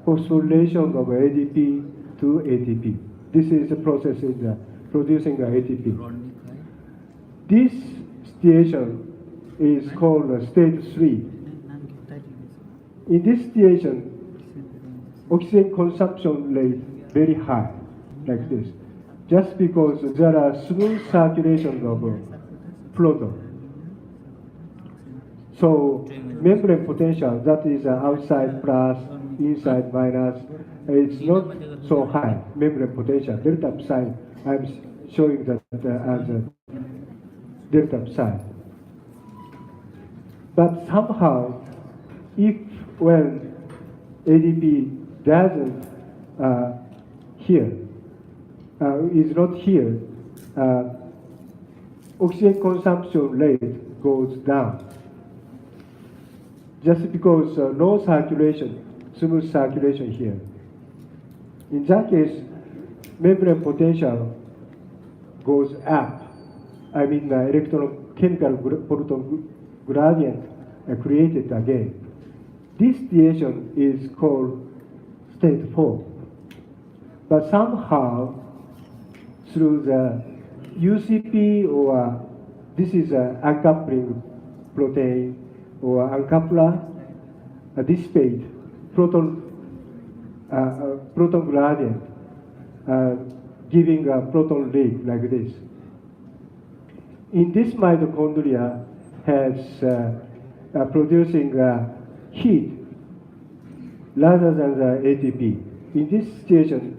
phosphorylation of ADP to ATP. This is a process in the producing ATP. This situation is called state 3. In this situation, oxygen consumption rate very high, like this, just because there are smooth circulation of proton. So membrane potential, that is outside plus, inside minus, it's not so high, membrane potential. Delta psi, I'm showing that as a delta psi. But somehow, if when ADP doesn't is not here, oxygen consumption rate goes down. Just because no circulation, smooth circulation here. In that case, membrane potential goes up. I mean, the electrochemical proton gradient created again. This situation is called state 4. But somehow, through the UCP or this is an uncoupling protein or uncoupler dissipate proton gradient, giving a proton leak like this. In this mitochondria has producing heat rather than the ATP. In this situation,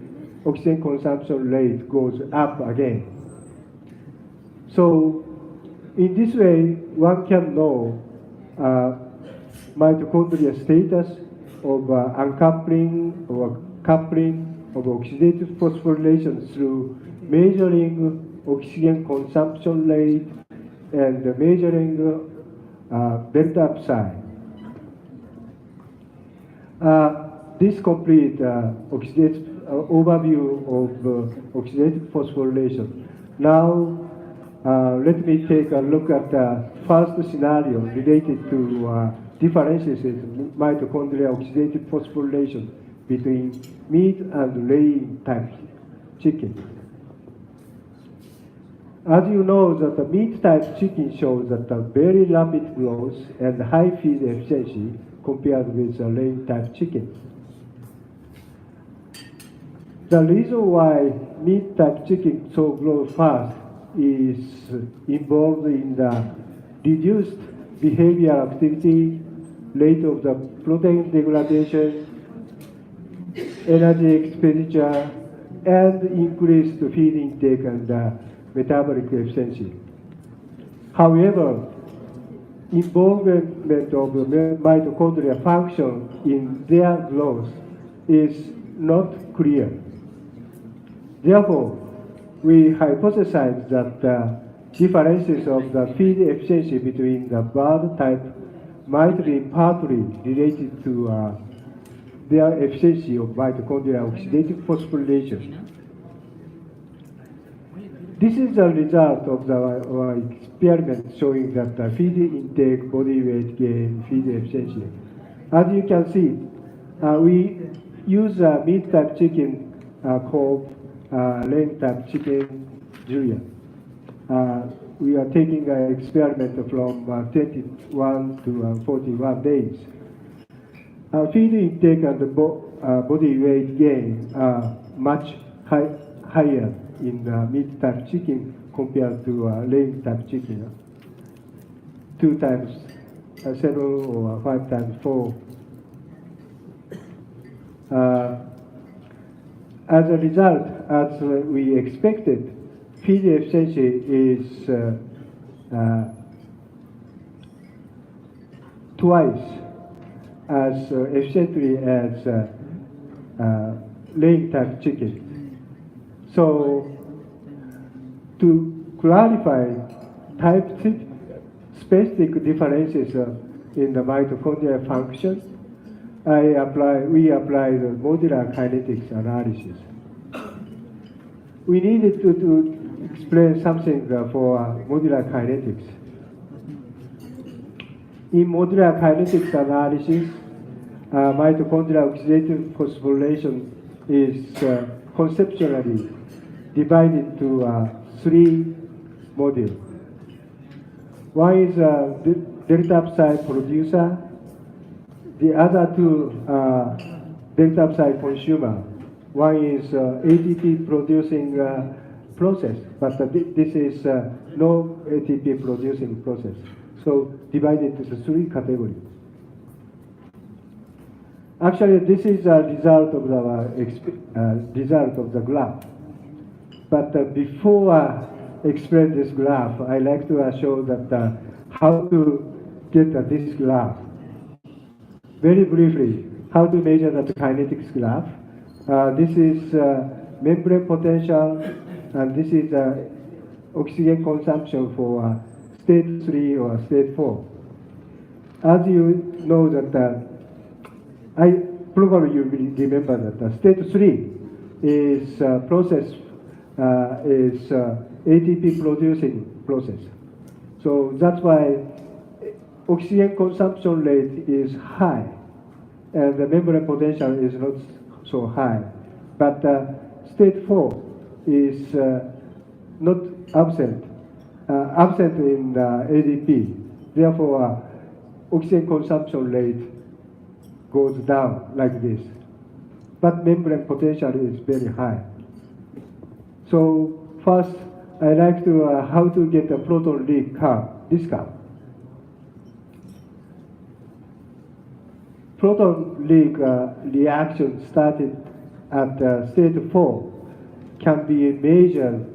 oxygen consumption rate goes up again. So in this way, one can know mitochondria status of uncoupling or coupling of oxidative phosphorylation through measuring oxygen consumption rate and measuring delta psi. This complete overview of oxidative phosphorylation. Now, let me take a look at the first scenario related to differences in mitochondrial oxidative phosphorylation between meat and laying type chicken. As you know, that the meat type chicken shows that a very rapid growth and high feed efficiency compared with the laying type chicken. The reason why meat type chicken so grows fast is involved in the reduced behavioral activity, rate of the protein degradation, energy expenditure, and increased feed intake and metabolic efficiency. However, involvement of mitochondria function in their growth is not clear. Therefore, we hypothesize that differences of the feed efficiency between the bird type might be partly related to their efficiency of mitochondrial oxidative phosphorylation. This is the result of our experiment showing that the feed intake, body weight gain, feed efficiency. As you can see, we use a meat type chicken called laying type chicken Julia. We are taking an experiment from 21 to 41 days. Feed intake and the body weight gain are much higher in meat type chicken compared to laying type chicken. 2 times 7 or 5 times 4. As a result, as we expected, feed efficiency is twice as efficiently as laying type chicken. So, to clarify type specific differences in the mitochondrial function, we applied the modular kinetics analysis. We needed to explain something for modular kinetics. In modular kinetics analysis, mitochondrial oxidative phosphorylation is conceptually divided into three modules. One is delta upside producer, the other two delta upside consumer. One is ATP producing process, but this is no ATP producing process. So divided into three categories. Actually, this is a result of the graph. But before I explain this graph, I like to show that how to get this graph. Very briefly, how to measure the kinetics graph. This is membrane potential, and this is oxygen consumption for state 3 or state 4. As you know that, probably you will remember that state 3 is process is ATP producing process. So that's why oxygen consumption rate is high, and the membrane potential is not so high. But state 4 is not absent in ADP. Therefore, oxygen consumption rate goes down like this. But membrane potential is very high. So first, I like to how to get a proton leak curve, this curve. Proton leak reaction started at state 4 can be measured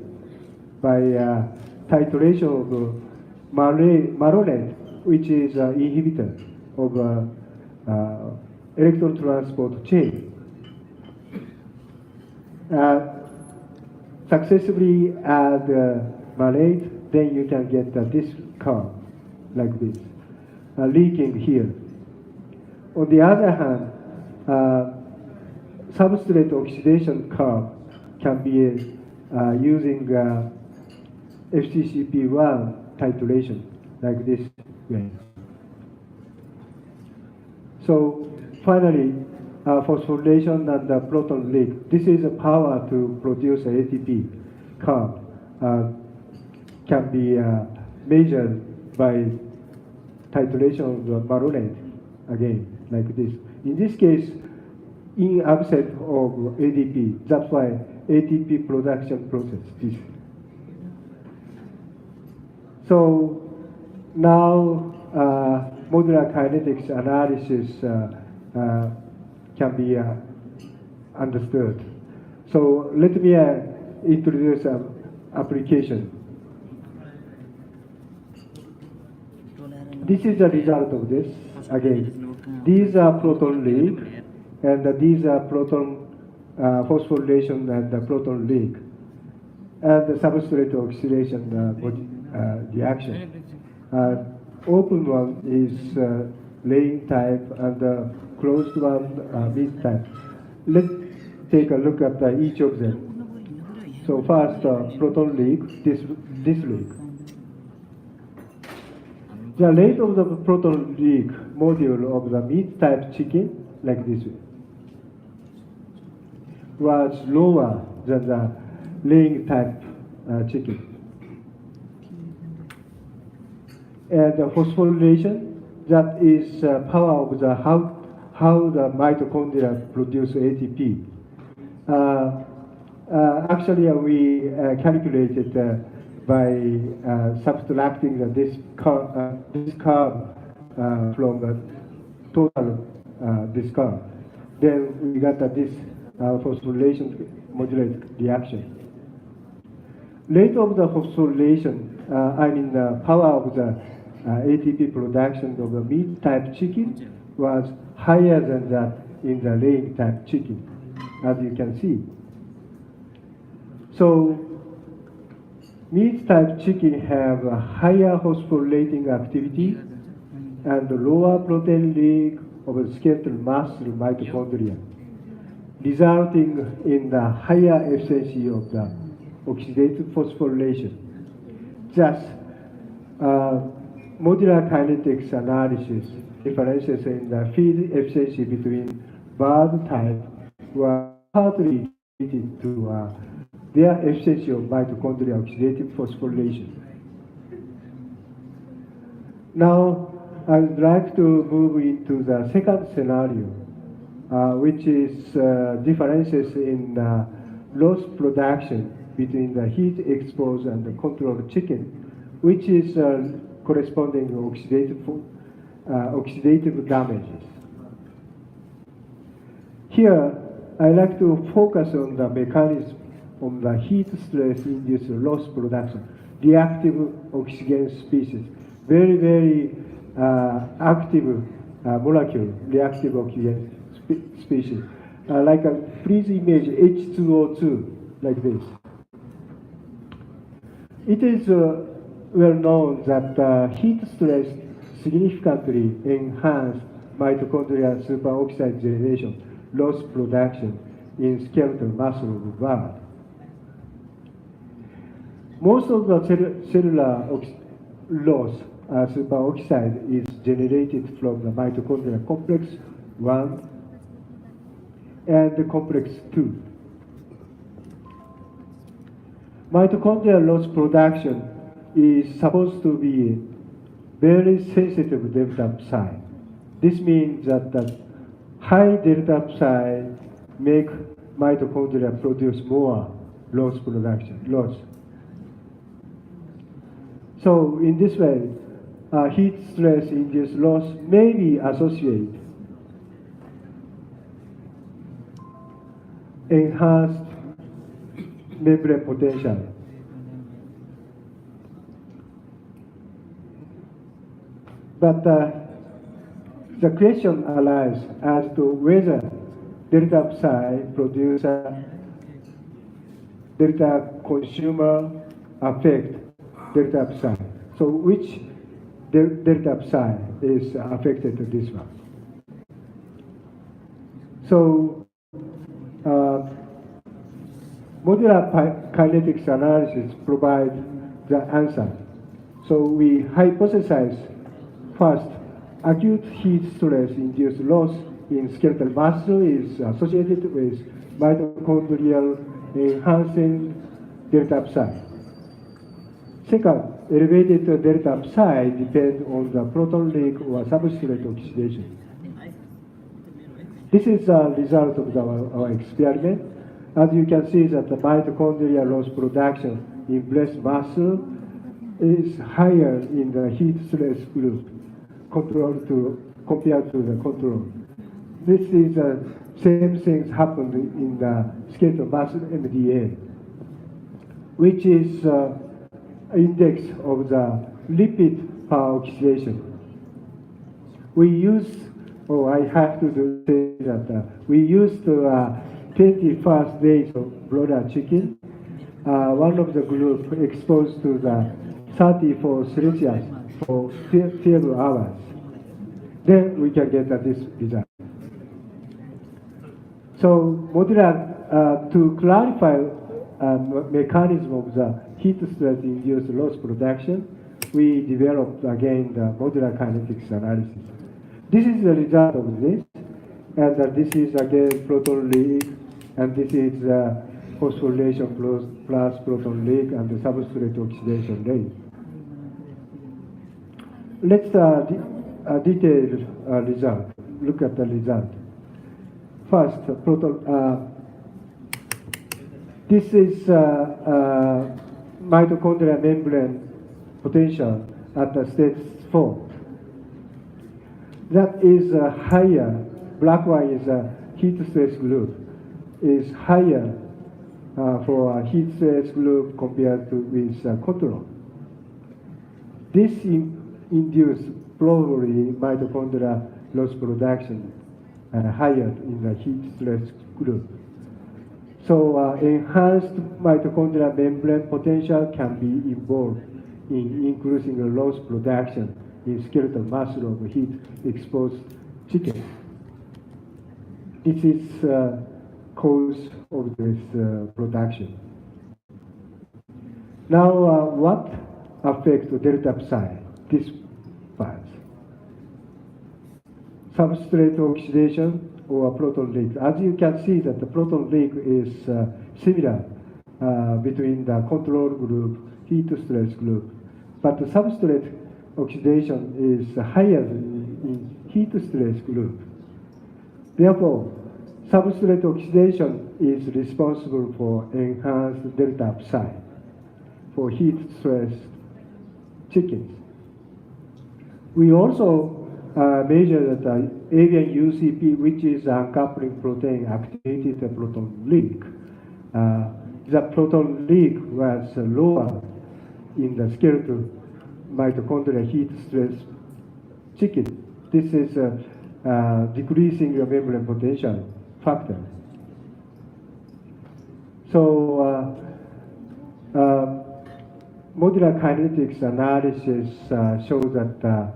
by titration of malonate, which is an inhibitor of electron transport chain. Successfully add malate, then you can get this curve like this, leaking here. On the other hand, substrate oxidation curve can be using FCCP1 titration like this way. So finally, phosphorylation and the proton leak. This is a power to produce ATP curve can be measured by titration of the malonate again, like this. In this case, in absence of ADP, that's why ATP production process this. So now modular kinetics analysis can be understood. So let me introduce an application. This is the result of this. Again, these are proton leak, and these are proton phosphorylation and the proton leak, and the substrate oxidation reaction. Open one is laying type, and the closed one mid type. Let's take a look at each of them. So first, proton leak, this leak. The rate of the proton leak module of the mid-type chicken, like this way, was lower than the laying type chicken. And the phosphorylation, that is power of the how the mitochondria produce ATP. Actually, we calculated by subtracting this curve from the total this curve. Then we got this phosphorylation modulate reaction. Rate of the phosphorylation, power of the ATP production of the meat-type chicken was higher than that in the laying-type chicken, as you can see. So meat-type chicken have a higher phosphorylating activity and lower protein leak of the skeletal muscle mitochondria, resulting in the higher efficiency of the oxidative phosphorylation. Thus, modular kinetics analysis differences in the feed efficiency between bird type were partly related to their efficiency of mitochondrial oxidative phosphorylation. Now, I would like to move into the second scenario, which is differences in loss production between the heat exposed and the controlled chicken, which is corresponding oxidative damages. Here, I like to focus on the mechanism of the heat stress-induced loss production, reactive oxygen species, very, very active molecule, reactive oxygen species. Please image H2O2 like this. It is well known that heat stress significantly enhanced mitochondrial superoxide generation, loss production in skeletal muscle of bird. Most of the cellular loss superoxide is generated from the mitochondrial complex 1 and the complex 2. Mitochondrial loss production is supposed to be very sensitive delta psi. This means that the high delta psi make mitochondria produce more loss. So in this way, heat stress induced loss may be associated enhanced membrane potential. But the question arises as to whether delta psi producer, delta consumer affect delta psi. So which delta psi is affected to this one? So modular kinetics analysis provides the answer. So we hypothesize first, acute heat stress induced loss in skeletal muscle is associated with mitochondrial enhancing delta psi. Second, elevated delta psi depends on the proton leak or substrate oxidation. This is a result of our experiment. As you can see that the mitochondrial loss production in breast muscle is higher in the heat stress group compared to the control. This is the same things happened in the skeletal muscle MDA, which is index of the lipid peroxidation. We use, I have to say that we used 21st days of broiler chicken. One of the group exposed to the 34 Celsius for 12 hours. Then we can get this result. So modular, to clarify mechanism of the heat stress induced loss production, we developed again the modular kinetics analysis. This is the result of this, and this is again proton leak, and this is phosphorylation plus proton leak and the substrate oxidation rate. Let's detail result. Look at the result. First, this is mitochondrial membrane potential at the stage 4. That is higher. Black one is a heat stress group. Is higher for a heat stress group compared to with control. This induced probably mitochondrial loss production higher in the heat stress group. So enhanced mitochondrial membrane potential can be involved in increasing the loss production in skeletal muscle of heat exposed chicken. This is cause of this production. Now, what affects delta psi? This part. Substrate oxidation or proton leak. As you can see that the proton leak is similar between the control group, heat stress group. But the substrate oxidation is higher in heat stress group. Therefore, substrate oxidation is responsible for enhanced delta upside for heat stressed chickens. We also measure that avian UCP, which is uncoupling protein activated proton leak. The proton leak was lower in the skeletal mitochondrial heat stress chicken. This is decreasing your membrane potential factor. So modular kinetics analysis shows that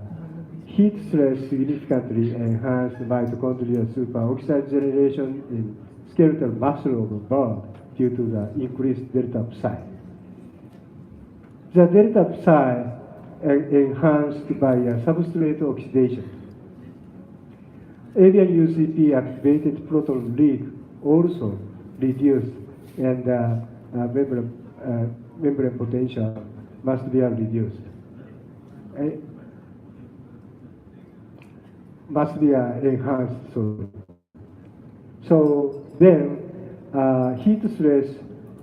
heat stress significantly enhanced mitochondrial superoxide generation in skeletal muscle of the bird due to the increased delta psi. The delta psi enhanced by substrate oxidation. Avian UCP activated proton leak also reduced, and membrane potential must be reduced. Must be enhanced. So then, heat stress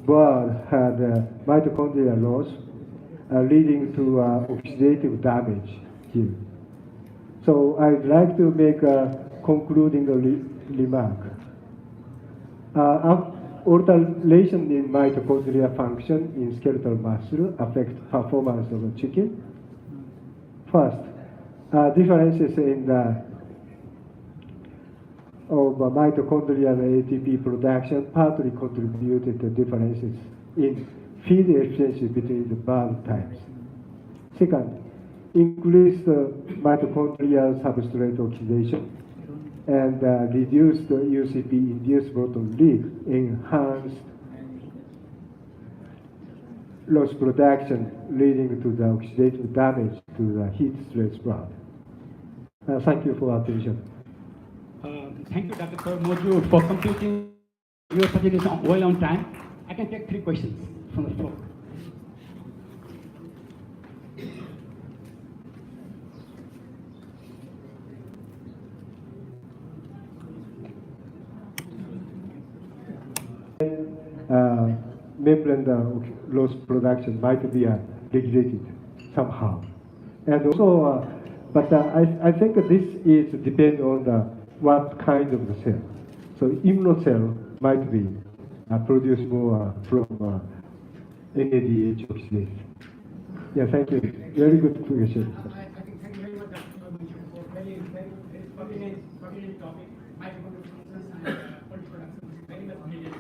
bird had mitochondrial loss, leading to oxidative damage here. So I'd like to make a concluding remark. Alteration in mitochondrial function in skeletal muscle affect performance of the chicken. First, differences in the of mitochondrial ATP production partly contributed to differences in feed efficiency between the bird types. Second, increased mitochondrial substrate oxidation and reduced UCP-induced proton leak enhanced loss production, leading to the oxidative damage to the heat stress bird. Thank you for attention. Thank you, Dr. Moju, for completing your presentation well on time. I can take 3 questions from the floor. Membrane loss production might be regulated somehow. And also, but I think this is depend on what kind of the cell. So immunocell might be produce more from NADH oxidation. Yeah, thank you. Very good question. I think thank you very much, Dr. Moju, for very pertinent topic. Mitochondrial functions and protein production is very much needed.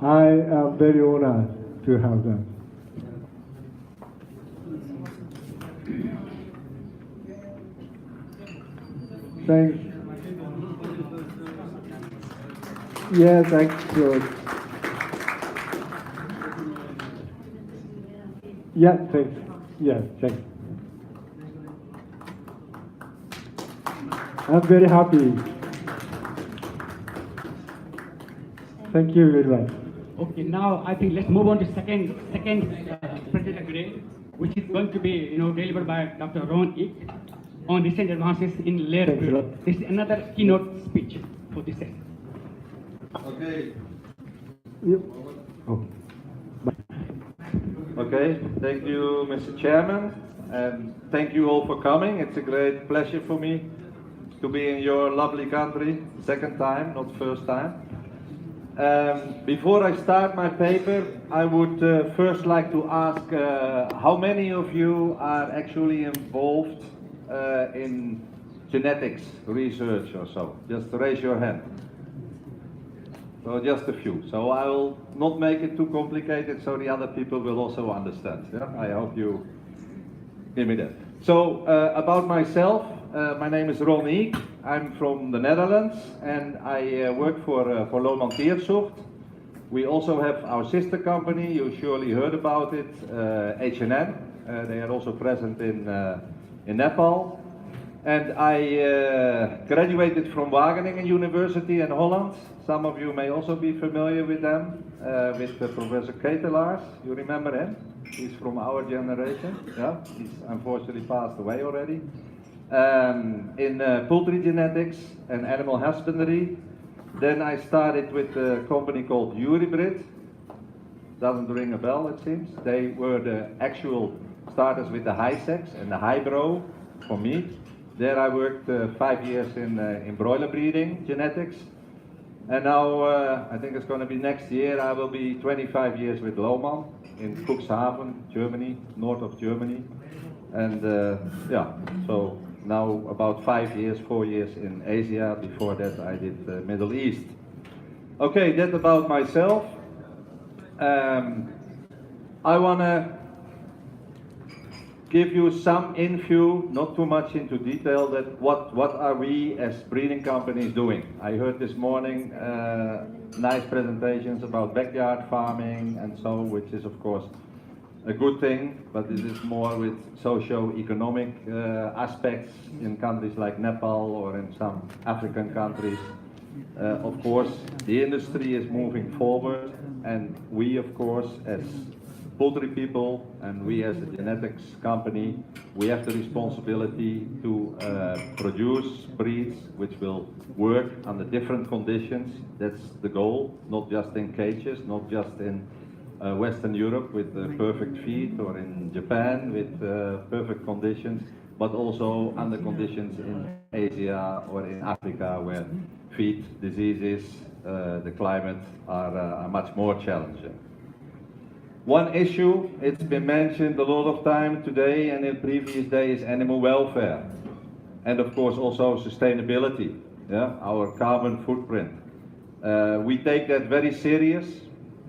I am very honored to have that. Thanks. Yeah, thanks, George. Yeah, thanks. Yeah, thanks. I'm very happy. Thank you very much. Okay, now I think let's move on to second presentation today, which is going to be delivered by Dr. Ron Eek on recent advances in layer Thanks a building. lot. This is another keynote speech for this session. Okay. Yep. Oh. Okay. Thank you, Mr. Chairman, and thank you all for coming. It's a great pleasure for me to be in your lovely country, second time, not first time. Before I start my paper, I would first like to ask how many of you are actually involved in genetics research or so? Just raise your hand. So just a few. So I will not make it too complicated so the other people will also understand. Yeah? I hope you give me that. So about myself, my name is Ron Eek. I'm from the Netherlands and I work for Lohmann Tierzucht. We also have our sister company, you surely heard about it, H&N. They are also present in Nepal. And I graduated from Wageningen University in Holland. Some of you may also be familiar with them, with Professor Ketelaars. You remember him? He's from our generation. Yeah, he's unfortunately passed away already. In poultry genetics and animal husbandry. Then I started with a company called Uribrid. Doesn't ring a bell, it seems. They were the actual starters with the high sex and the high brow for meat. There I worked 5 years in broiler breeding genetics. And now, I think it's going to be next year, I will be 25 years with Lohmann in Cuxhaven, Germany, north of Germany. And yeah, so now about 5 years, 4 years in Asia. Before that I did the Middle East. Okay, that about myself. I want to give you some info, not too much into detail, that what are we as breeding companies doing. I heard this morning nice presentations about backyard farming and so, which is of course a good thing, but this is more with socio-economic aspects in countries like Nepal or in some African countries. Of course, the industry is moving forward, and we, of course, as poultry people and we as a genetics company, we have the responsibility to produce breeds which will work under different conditions. That's the goal, not just in cages, not just in Western Europe with perfect feed, or in Japan with perfect conditions, but also under conditions in Asia or in Africa where feed diseases, the climate are much more challenging. One issue, it's been mentioned a lot of time today and in previous days, animal welfare. And of course also sustainability, yeah, our carbon footprint. We take that very serious,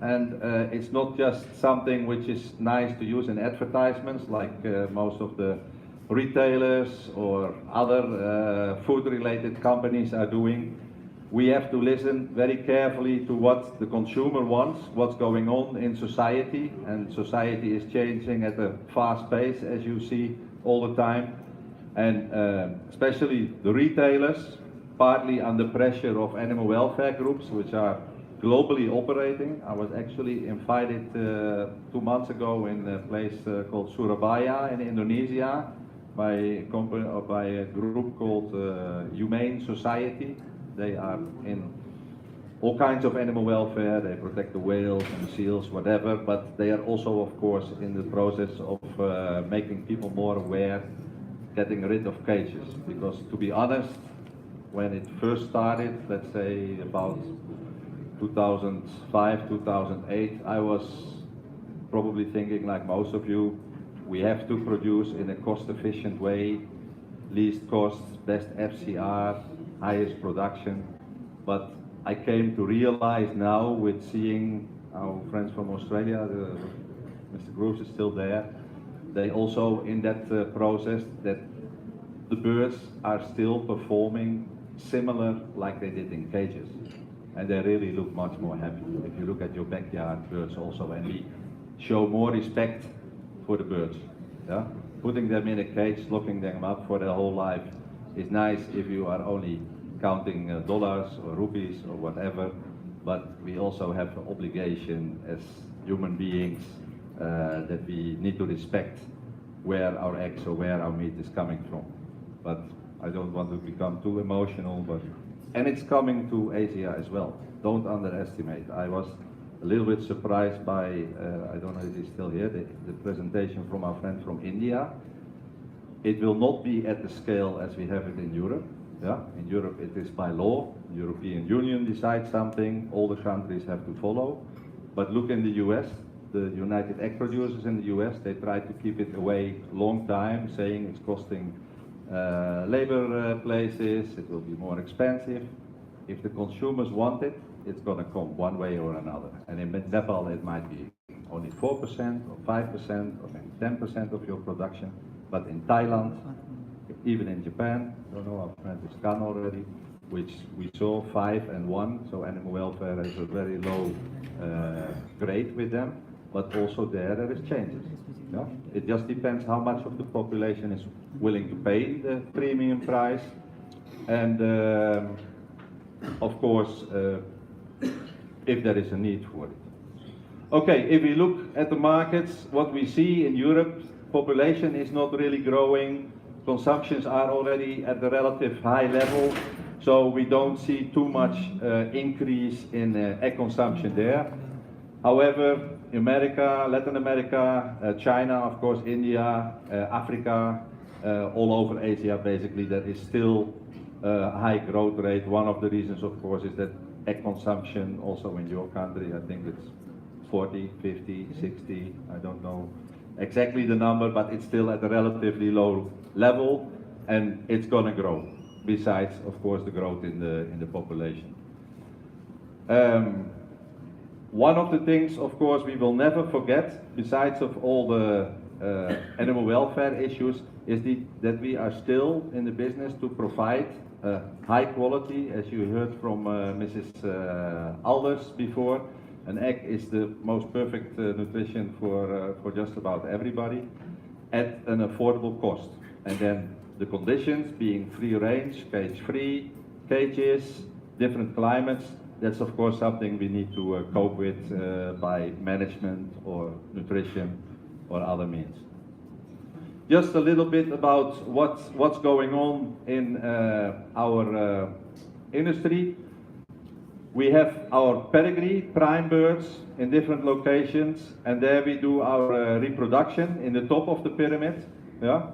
and it's not just something which is nice to use in advertisements like most of the retailers or other food-related companies are doing. We have to listen very carefully to what the consumer wants, what's going on in society, and society is changing at a fast pace, as you see all the time. And especially the retailers, partly under pressure of animal welfare groups, which are globally operating. I was actually invited 2 months ago in a place called Surabaya in Indonesia by a group called Humane Society. They are in all kinds of animal welfare, they protect the whales and seals, whatever, but they are also, of course, in the process of making people more aware, getting rid of cages. Because to be honest, when it first started, let's say about 2005, 2008, I was probably thinking like most of you, we have to produce in a cost-efficient way, least costs, best FCR, highest production. But I came to realize now with seeing our friends from Australia, Mr. Groves is still there, they also in that process that the birds are still performing similar like they did in cages. And they really look much more happy. If you look at your backyard birds also, and we show more respect for the birds. Yeah? Putting them in a cage, locking them up for their whole life is nice if you are only counting dollars or rupees or whatever, but we also have an obligation as human beings that we need to respect where our eggs or where our meat is coming from. But I don't want to become too emotional, but and it's coming to Asia as well. Don't underestimate. I was a little bit surprised by, I don't know if he's still here, the presentation from our friend from India. It will not be at the scale as we have it in Europe. Yeah? In Europe it is by law. The European Union decides something, all the countries have to follow. But look in the US, the United Egg Producers in the US, they try to keep it away long time, saying it's costing labor places, it will be more expensive. If the consumers want it, it's going to come one way or another. And in Nepal it might be only 4% or 5% or maybe 10% of your production. But in Thailand, even in Japan, I don't know, our friend is Khan already, which we saw 5 and 1, so animal welfare is a very low grade with them. but also there is changes. Yeah? It just depends how much of the population is willing to pay the premium price, and of course, if there is a need for it. Okay, if we look at the markets, what we see in Europe, population is not really growing, consumptions are already at the relative high level, so we don't see too much increase in egg consumption there. However, America, Latin America, China, of course, India, Africa, all over Asia, basically, there is still a high growth rate. One of the reasons, of course, is that egg consumption also in your country, I think it's 40, 50, 60, I don't know exactly the number, but it's still at a relatively low level, and it's going to grow, besides, of course, the growth in the population. One of the things, of course, we will never forget, besides of all the animal welfare issues, is that we are still in the business to provide high quality, as you heard from Mrs. Alders before. An egg is the most perfect nutrition for just about everybody at an affordable cost. And then the conditions being free range, cage-free, cages, different climates, that's of course something we need to cope with by management or nutrition or other means. Just a little bit about what's going on in our industry. We have our pedigree prime birds in different locations, and there we do our reproduction in the top of the pyramid. Yeah?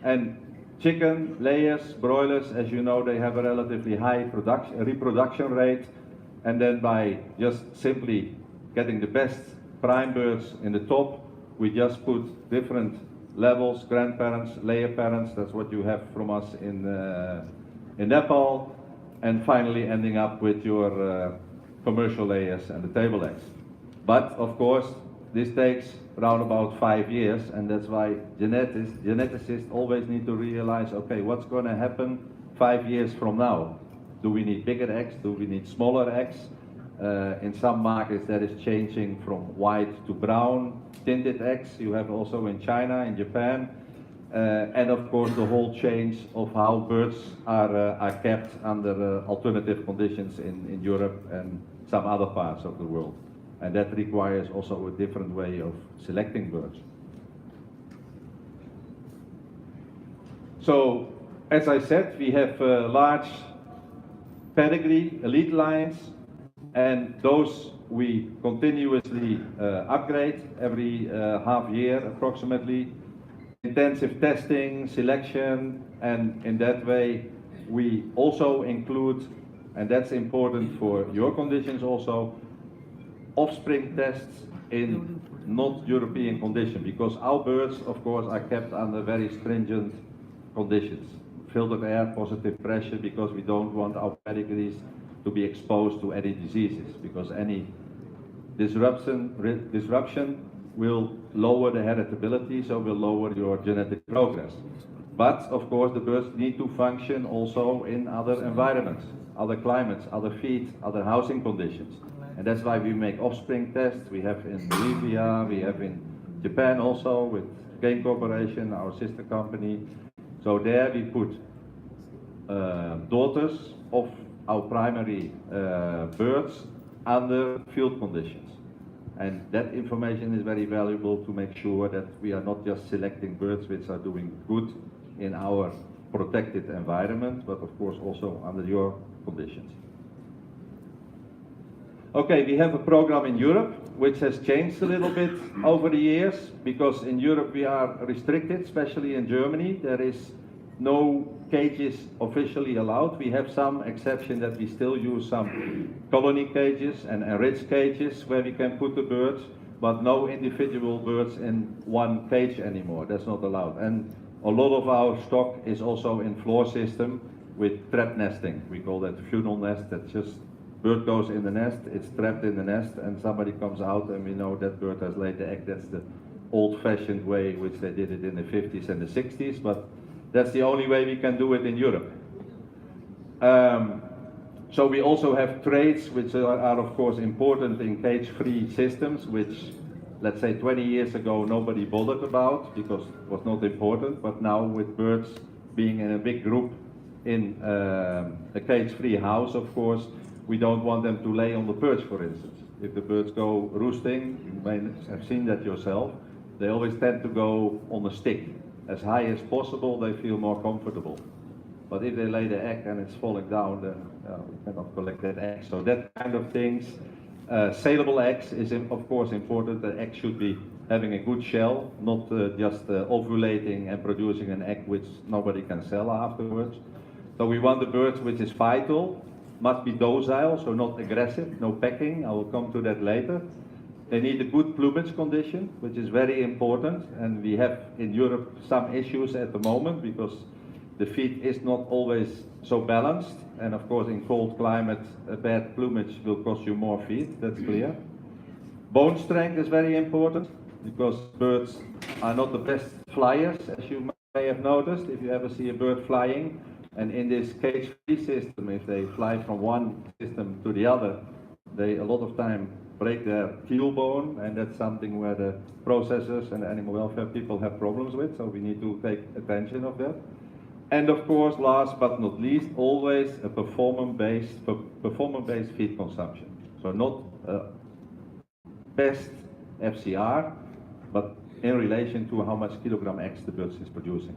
And chicken layers, broilers, as you know, they have a relatively high reproduction rate, and then by just simply getting the best prime birds in the top, we just put different levels, grandparents, layer parents, that's what you have from us in Nepal, and finally ending up with your commercial layers and the table eggs. But of course, this takes around about 5 years, and that's why geneticists always need to realize, okay, what's going to happen 5 years from now? Do we need bigger eggs? Do we need smaller eggs? In some markets that is changing from white to brown tinted eggs. You have also in China, in Japan. And of course the whole change of how birds are kept under alternative conditions in Europe and some other parts of the world. And that requires also a different way of selecting birds. So, as I said, we have large pedigree, elite lines, and those we continuously upgrade every half year approximately. Intensive testing, selection, and in that way we also include, and that's important for your conditions also, offspring tests in not European conditions, because our birds of course are kept under very stringent conditions. Filtered air, positive pressure, because we don't want our pedigrees to be exposed to any diseases, because any disruption will lower the heritability, so will lower your genetic progress. But of course the birds need to function also in other environments, other climates, other feed, other housing conditions. And that's why we make offspring tests. We have in Bolivia, we have in Japan also with Game Corporation, our sister company. So there we put daughters of our primary birds under field conditions. And that information is very valuable to make sure that we are not just selecting birds which are doing good in our protected environment, but of course also under your conditions. Okay, we have a program in Europe which has changed a little bit over the years, because in Europe we are restricted, especially in Germany. There is no cages officially allowed. We have some exception that we still use some colony cages and enriched cages where we can put the birds, but no individual birds in one cage anymore. That's not allowed. And a lot of our stock is also in floor system with trap nesting. We call that funnel nest. That just bird goes in the nest, it's trapped in the nest, and somebody comes out and we know that bird has laid the egg. That's the old-fashioned way which they did it in the 50s and the 60s, but that's the only way we can do it in Europe. So we also have traits which are of course important in cage-free systems, which let's say 20 years ago, nobody bothered about because it was not important, but now with birds being in a big group in a cage-free house, of course, we don't want them to lay on the perch, for instance. If the birds go roosting, you may have seen that yourself, they always tend to go on a stick. As high as possible, they feel more comfortable. But if they lay the egg and it's falling down, then we cannot collect that egg. So that kind of things. Saleable eggs is of course important. The egg should be having a good shell, not just ovulating and producing an egg which nobody can sell afterwards. So we want the birds which is vital, must be docile, so not aggressive, no pecking. I will come to that later. They need a good plumage condition, which is very important, and we have in Europe some issues at the moment because the feed is not always so balanced, and of course in cold climate a bad plumage will cost you more feed, that's clear. Bone strength is very important because birds are not the best flyers, as you may have noticed if you ever see a bird flying. And in this cage-free system, if they fly from one system to the other, they a lot of time break their keel bone, and that's something where the processors and the animal welfare people have problems with, so we need to take attention of that. And of course, last but not least, always a performance-based feed consumption. So not best FCR, but in relation to how much kilogram eggs the bird is producing.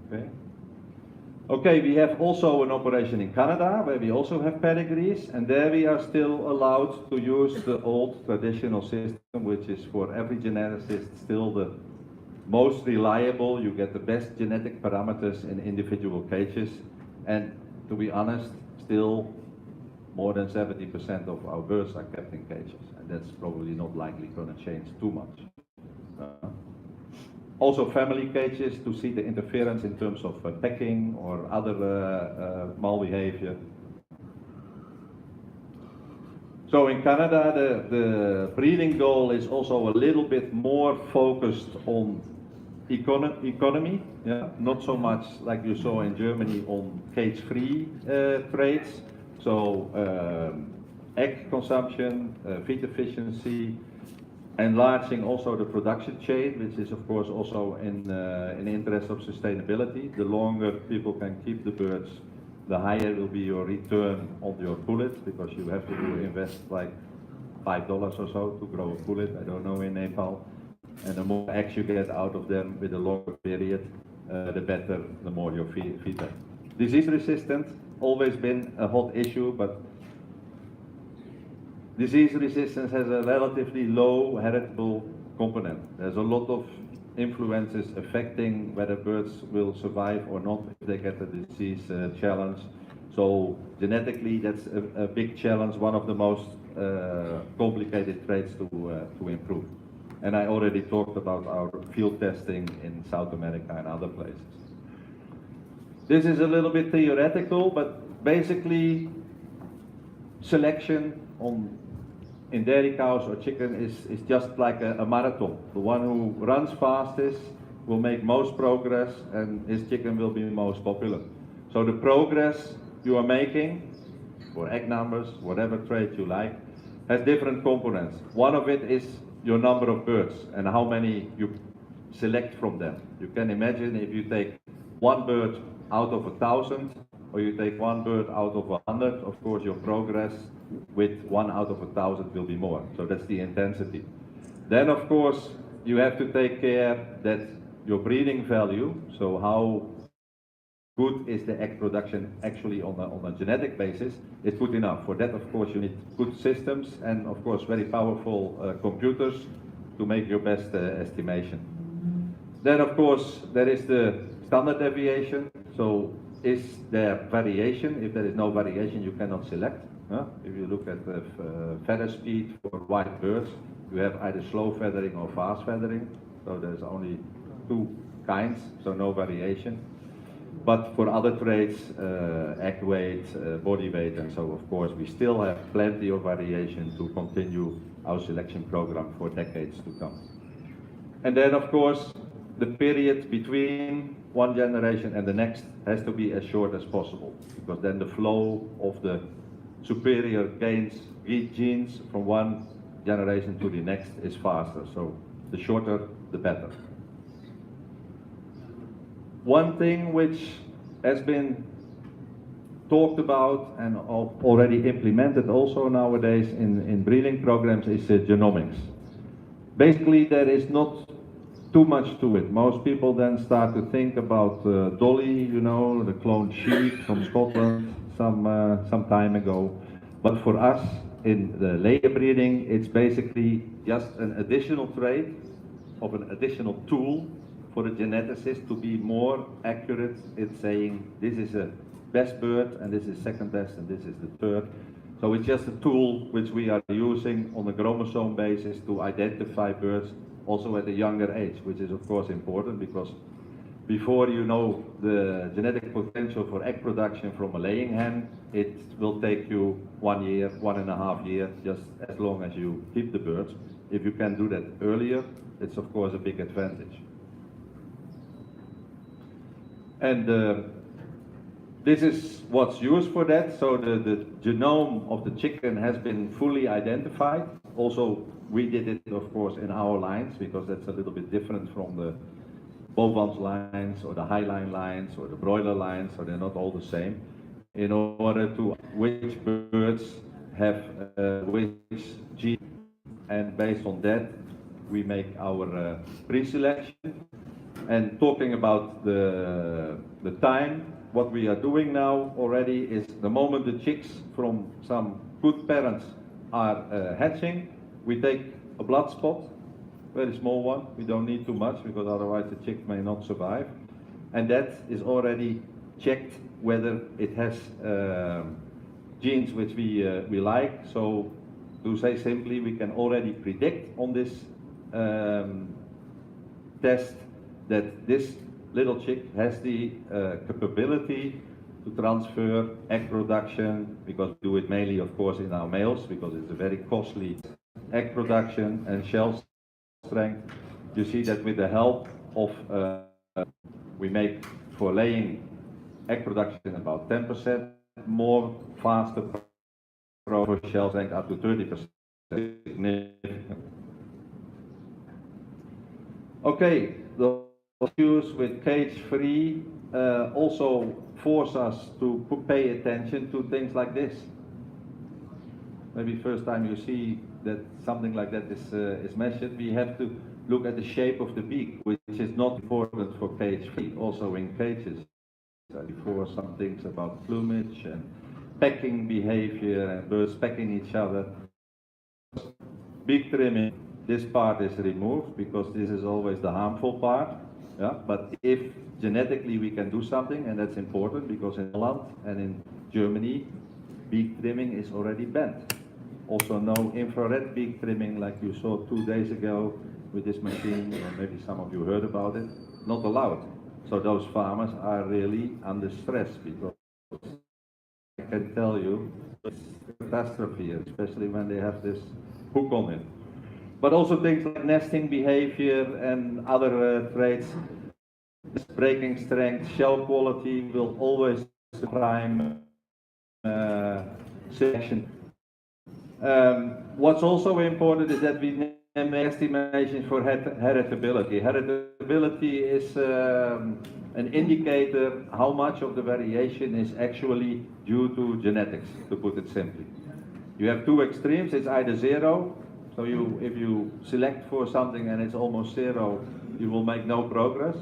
Okay. Okay, we have also an operation in Canada where we also have pedigrees, and there we are still allowed to use the old traditional system, which is for every geneticist still the most reliable. You get the best genetic parameters in individual cages, and to be honest, still more than 70% of our birds are kept in cages, and that's probably not likely going to change too much. Also family cages to see the interference in terms of pecking or other malbehavior. So in Canada, the breeding goal is also a little bit more focused on economy, yeah? Not so much like you saw in Germany on cage-free traits. So egg consumption, feed efficiency, enlarging also the production chain, which is of course also in the interest of sustainability. The longer people can keep the birds, the higher will be your return on your pullet, because you have to invest like $5 or so to grow a pullet, I don't know, in Nepal. And the more eggs you get out of them with a longer period, the better, the more your feedback. Disease resistant, always been a hot issue, but disease resistance has a relatively low heritable component. There's a lot of influences affecting whether birds will survive or not if they get a disease challenge. So genetically, that's a big challenge, one of the most complicated traits to improve. And I already talked about our field testing in South America and other places. This is a little bit theoretical, but basically selection in dairy cows or chicken is just like a marathon. The one who runs fastest will make most progress, and his chicken will be most popular. So the progress you are making for egg numbers, whatever trait you like, has different components. One of it is your number of birds and how many you select from them. You can imagine if you take one bird out of 1,000, or you take one bird out of 100, of course your progress with 1 out of 1,000 will be more. So that's the intensity. Then of course you have to take care that your breeding value, so how good is the egg production actually on a genetic basis, is good enough. For that, of course, you need good systems and of course very powerful computers to make your best estimation. Then of course there is the standard deviation. So is there variation? If there is no variation, you cannot select. If you look at the feather speed for white birds, you have either slow feathering or fast feathering. So there's only 2 kinds, so no variation. But for other traits, egg weight, body weight, and so of course we still have plenty of variation to continue our selection program for decades to come. And then of course the period between one generation and the next has to be as short as possible, because then the flow of the superior genes from one generation to the next is faster. So the shorter, the better. One thing which has been talked about and already implemented also nowadays in breeding programs is genomics. Basically, there is not too much to it. Most people then start to think about Dolly, you know, the cloned sheep from Scotland some time ago. But for us in the layer breeding, it's basically just an additional trait of an additional tool for the geneticist to be more accurate in saying this is a best bird and this is second best and this is the third. So it's just a tool which we are using on a chromosome basis to identify birds also at a younger age, which is of course important because before you know the genetic potential for egg production from a laying hen, it will take you 1 year, 1.5 years, just as long as you keep the birds. If you can do that earlier, it's of course a big advantage. And this is what's used for that. So the genome of the chicken has been fully identified. Also, we did it, of course, in our lines because that's a little bit different from the bovine lines or the highline lines or the broiler lines, so they're not all the same. In order to which birds have which gene, and based on that, we make our pre-selection. And talking about the time, what we are doing now already is the moment the chicks from some good parents are hatching, we take a blood spot, very small one, we don't need too much because otherwise the chick may not survive. And that is already checked whether it has genes which we like. So to say simply, we can already predict on this test that this little chick has the capability to transfer egg production, because we do it mainly of course in our males because it's a very costly egg production and shell strength. You see that with the help of we make for laying egg production about 10% more faster, for shell strength up to 30%. Okay, the issues with cage-free also force us to pay attention to things like this. Maybe first time you see that something like that is measured, we have to look at the shape of the beak, which is not important for cage-free, also in cages. Before some things about plumage and pecking behavior and birds pecking each other. Beak trimming, this part is removed because this is always the harmful part. Yeah? But if genetically we can do something, and that's important because in Holland and in Germany, beak trimming is already banned. Also no infrared beak trimming like you saw 2 days ago with this machine, or maybe some of you heard about it, not allowed. So those farmers are really under stress because I can tell you it's a catastrophe, especially when they have this hook on it. But also things like nesting behavior and other traits, breaking strength, shell quality will always prime selection. What's also important is that we make estimations for heritability. Heritability is an indicator how much of the variation is actually due to genetics, to put it simply. You have two extremes, it's either zero, so if you select for something and it's almost zero, you will make no progress.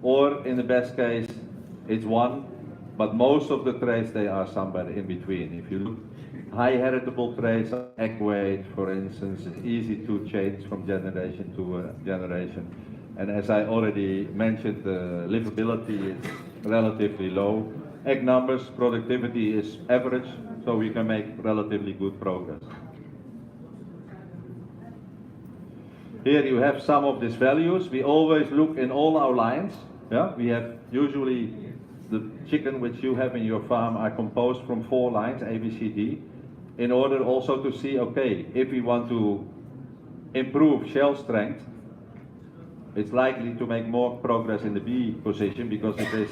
Or in the best case, it's 1, but most of the traits, they are somewhere in between. If you look high heritable traits, egg weight, for instance, it's easy to change from generation to generation. And as I already mentioned, livability is relatively low. Egg numbers, productivity is average, so we can make relatively good progress. Here you have some of these values. We always look in all our lines. Yeah? We have usually the chicken which you have in your farm are composed from 4 lines, A, B, C, D, in order also to see, okay, if we want to improve shell strength, it's likely to make more progress in the B position because it is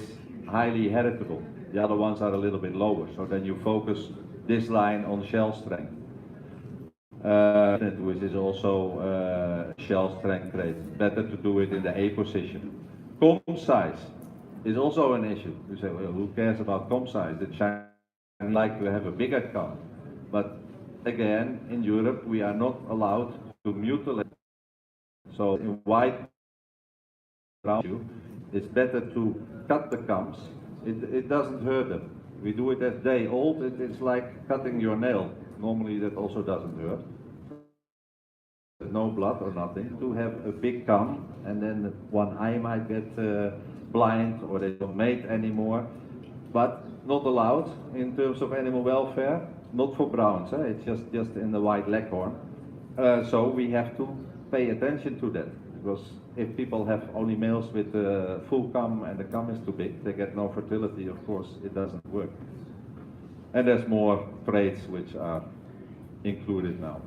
highly heritable. The other ones are a little bit lower, so then you focus this line on shell strength. which is also shell strength trait. Better to do it in the A position. Comb size is also an issue. You say, well, who cares about comb size? The Chinese like to have a bigger comb. But again, in Europe, we are not allowed to mutilate. So in white around you, it's better to cut the combs. It doesn't hurt them. We do it as day old. It's like cutting your nail. Normally that also doesn't hurt. No blood or nothing. To have a big comb, and then one eye might get blind, or they don't mate anymore. But not allowed in terms of animal welfare. Not for browns. It's just in the white leghorn. So we have to pay attention to that, because if people have only males with full comb and the comb is too big, they get no fertility. Of course, it doesn't work. And there's more traits which are included now.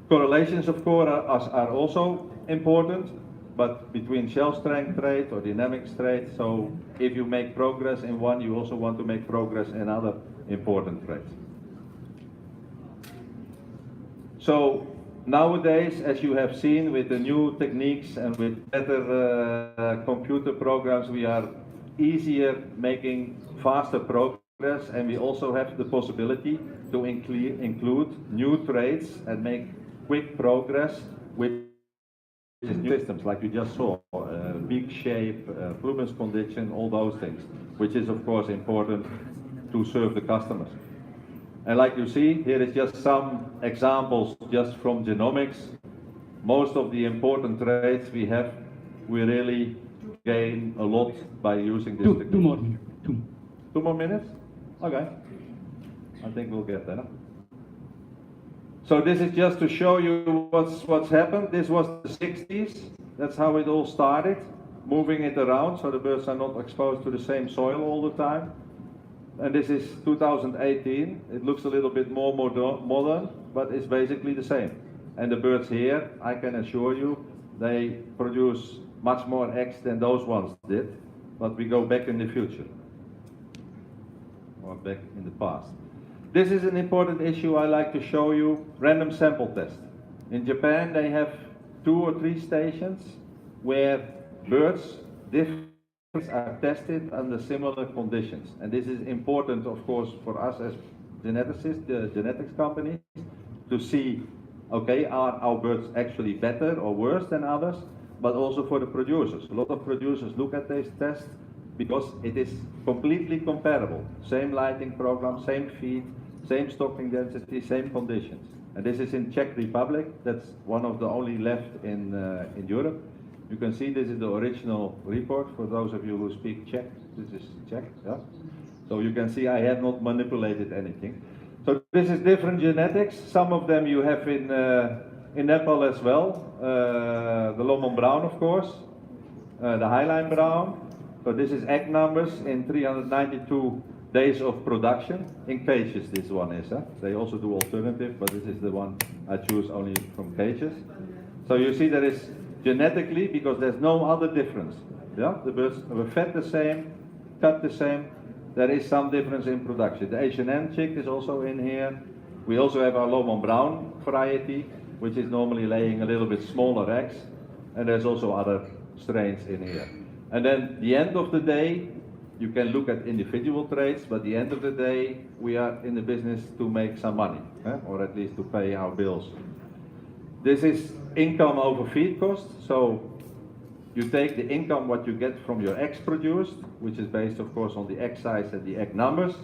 Correlations, of course, are also important, but between shell strength trait or dynamic trait. So if you make progress in one, you also want to make progress in other important traits. So nowadays, as you have seen, with the new techniques and with better computer programs, we are easier making faster progress, and we also have the possibility to include new traits and make quick progress with new systems, like you just saw, beak shape, plumage condition, all those things, which is of course important to serve the customers. And like you see, here is just some examples just from genomics. Most of the important traits we have, we really gain a lot by using this technique. Two more minutes. Two more minutes? Okay. I think we'll get there. So this is just to show you what's happened. This was the 60s. That's how it all started. Moving it around so the birds are not exposed to the same soil all the time. And this is 2018. It looks a little bit more modern, but it's basically the same. And the birds here, I can assure you, they produce much more eggs than those ones did. But we go back in the future, or back in the past. This is an important issue I like to show you, random sample test. In Japan, they have 2 or 3 stations where birds, different are tested under similar conditions. And this is important, of course, for us as geneticists, the genetics companies, to see, okay, are our birds actually better or worse than others, but also for the producers. A lot of producers look at these tests because it is completely comparable. Same lighting program, same feed, same stocking density, same conditions. And this is in Czech Republic. That's one of the only left in Europe. You can see this is the original report for those of you who speak Czech. This is Czech, yeah? So you can see I have not manipulated anything. So this is different genetics. Some of them you have in Nepal as well. The Lomon Brown, of course. The Highline Brown. So this is egg numbers in 392 days of production. In cages this one is. They also do alternative, but this is the one I choose only from cages. So you see there is genetically, because there's no other difference. Yeah? The birds were fed the same, cut the same. There is some difference in production. The H&N chick is also in here. We also have our Lomon Brown variety, which is normally laying a little bit smaller eggs. And there's also other strains in here. And then the end of the day, you can look at individual traits, but the end of the day, we are in the business to make some money, or at least to pay our bills. This is income over feed cost. So you take the income what you get from your eggs produced, which is based of course on the egg size and the egg numbers,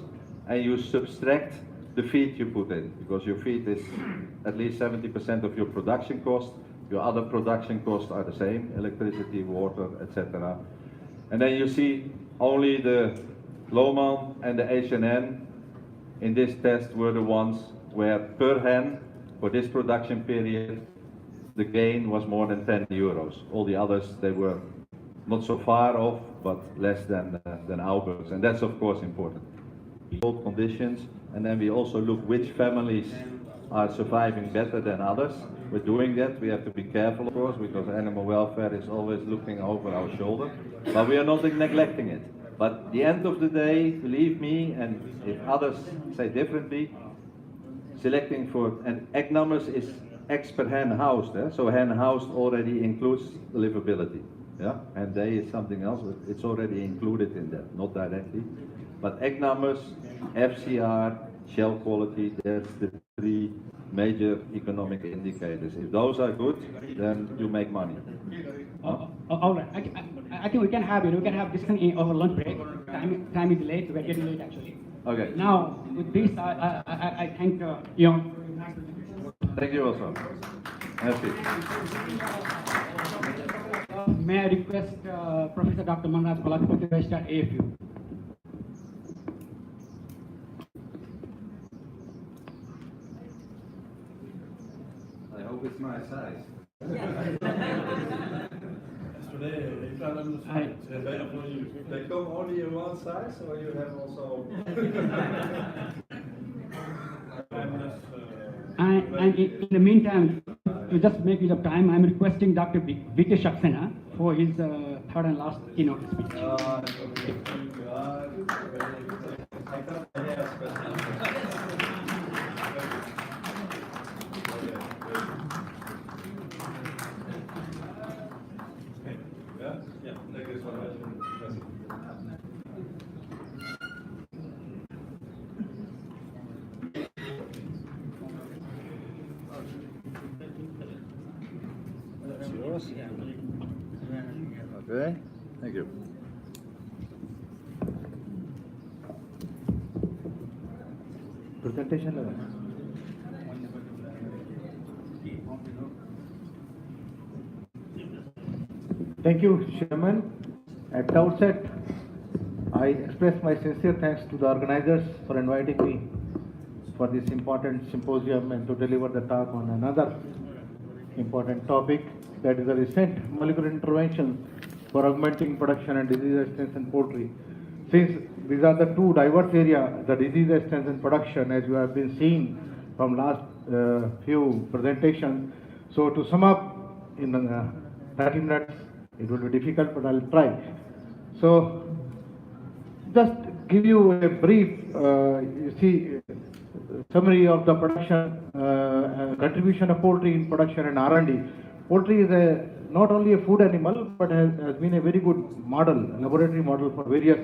and you subtract the feed you put in, because your feed is at least 70% of your production cost. Your other production costs are the same, electricity, water, etc. And then you see only the Lomon and the H&N in this test were the ones where per hen, for this production period, the gain was more than 10 euros. All the others, they were not so far off, but less than our birds. And that's of course important. Cold conditions, and then we also look which families are surviving better than others. We're doing that. We have to be careful, of course, because animal welfare is always looking over our shoulder. But we are not neglecting it. But at the end of the day, believe me, and if others say differently, selecting for, and egg numbers is eggs per hen housed, so hen housed already includes livability, yeah, and day is something else, but it's already included in that, not directly. But egg numbers, FCR, shell quality, that's the three major economic indicators. If those are good, then you make money. All right. I think we can have discussion over lunch break. Time is late. We're getting late actually. Okay. Now with this, I thank Yon. Thank you also. Merci. May I request Professor Dr. Manraj Palakpati, Registrar AFU. I hope it's my size. They come only in one size, or you have also? And in the meantime, to just make use of time, I'm requesting Dr. V.K. Saxena for his third and last keynote speech. Okay, thank you. Presentation. Thank you, Chairman. At the outset, I express my sincere thanks to the organizers for inviting me for this important symposium and to deliver the talk on another important topic, that is the recent molecular interventions for augmenting production and disease resistance in poultry. Since these are the two diverse areas, the disease resistance and production, as you have been seeing from last few presentations. So to sum up in 30 minutes, it will be difficult, but I'll try. So just give you a brief, summary of the production, contribution of poultry in production and R&D. Poultry is not only a food animal, but has been a very good model, laboratory model for various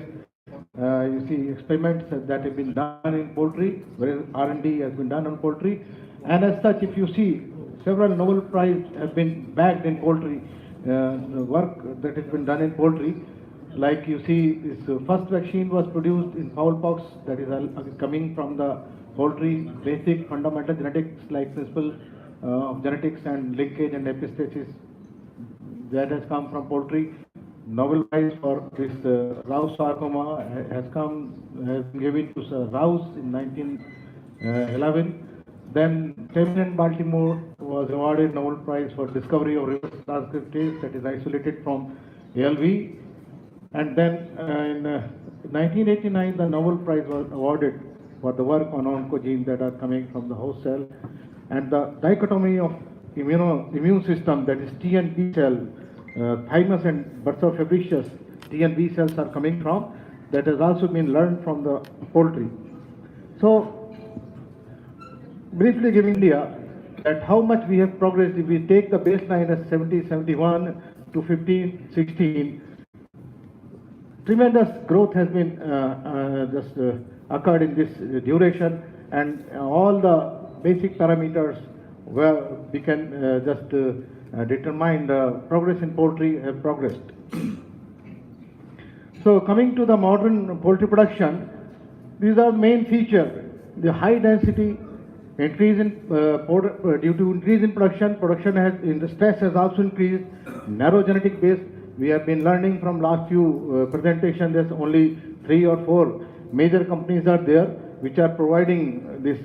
experiments that have been done in poultry, where R&D has been done on poultry. And as such, if you see, several Nobel Prize have been bagged in poultry, the work that has been done in poultry. Like you see, this first vaccine was produced in fowl-pox, that is coming from the poultry, basic fundamental genetics like principle of genetics and linkage and epistasis, that has come from poultry. Nobel Prize for this Rouse sarcoma has been given to Rouse in 1911. Then Tevin Baltimore was awarded Nobel Prize for discovery of reverse transcriptase, that is isolated from ALV. And then in 1989, the Nobel Prize was awarded for the work on oncogenes that are coming from the host cell. And the dichotomy of immune system, that is T and B cell, thymus and bursa fabricius, T and B cells are coming from, that has also been learned from the poultry. So, briefly giving India that how much we have progressed if we take the baseline as 70, 71 to 15, 16, tremendous growth has been occurred in this duration, and all the basic parameters where we can determine the progress in poultry have progressed. So coming to the modern poultry production, these are main features. The high density, increase in due to increase in production the stress has also increased. Narrow genetic base, we have been learning from last few presentations, there's only 3 or 4 major companies are there which are providing these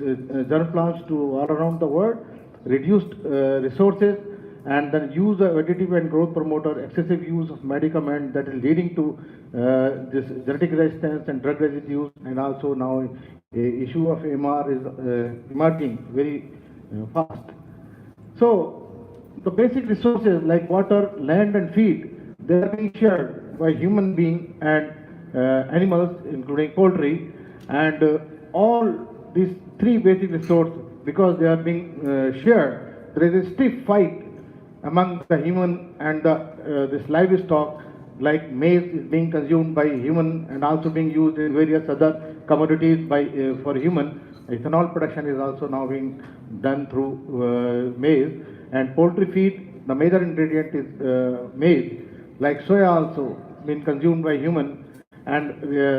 germ plants to all around the world, reduced resources, and then use of additive and growth promoter, excessive use of medicament that is leading to this genetic resistance and drug residues, and also now a issue of MR is emerging very fast. So the basic resources like water, land and feed, they are being shared by human beings and animals, including poultry, and all these 3 basic resources because they are being shared, there is a stiff fight among the human and this livestock, like maize is being consumed by human and also being used in various other commodities by for human. Ethanol production is also now being done through maize, and poultry feed, the major ingredient is maize, like soya also being consumed by human, and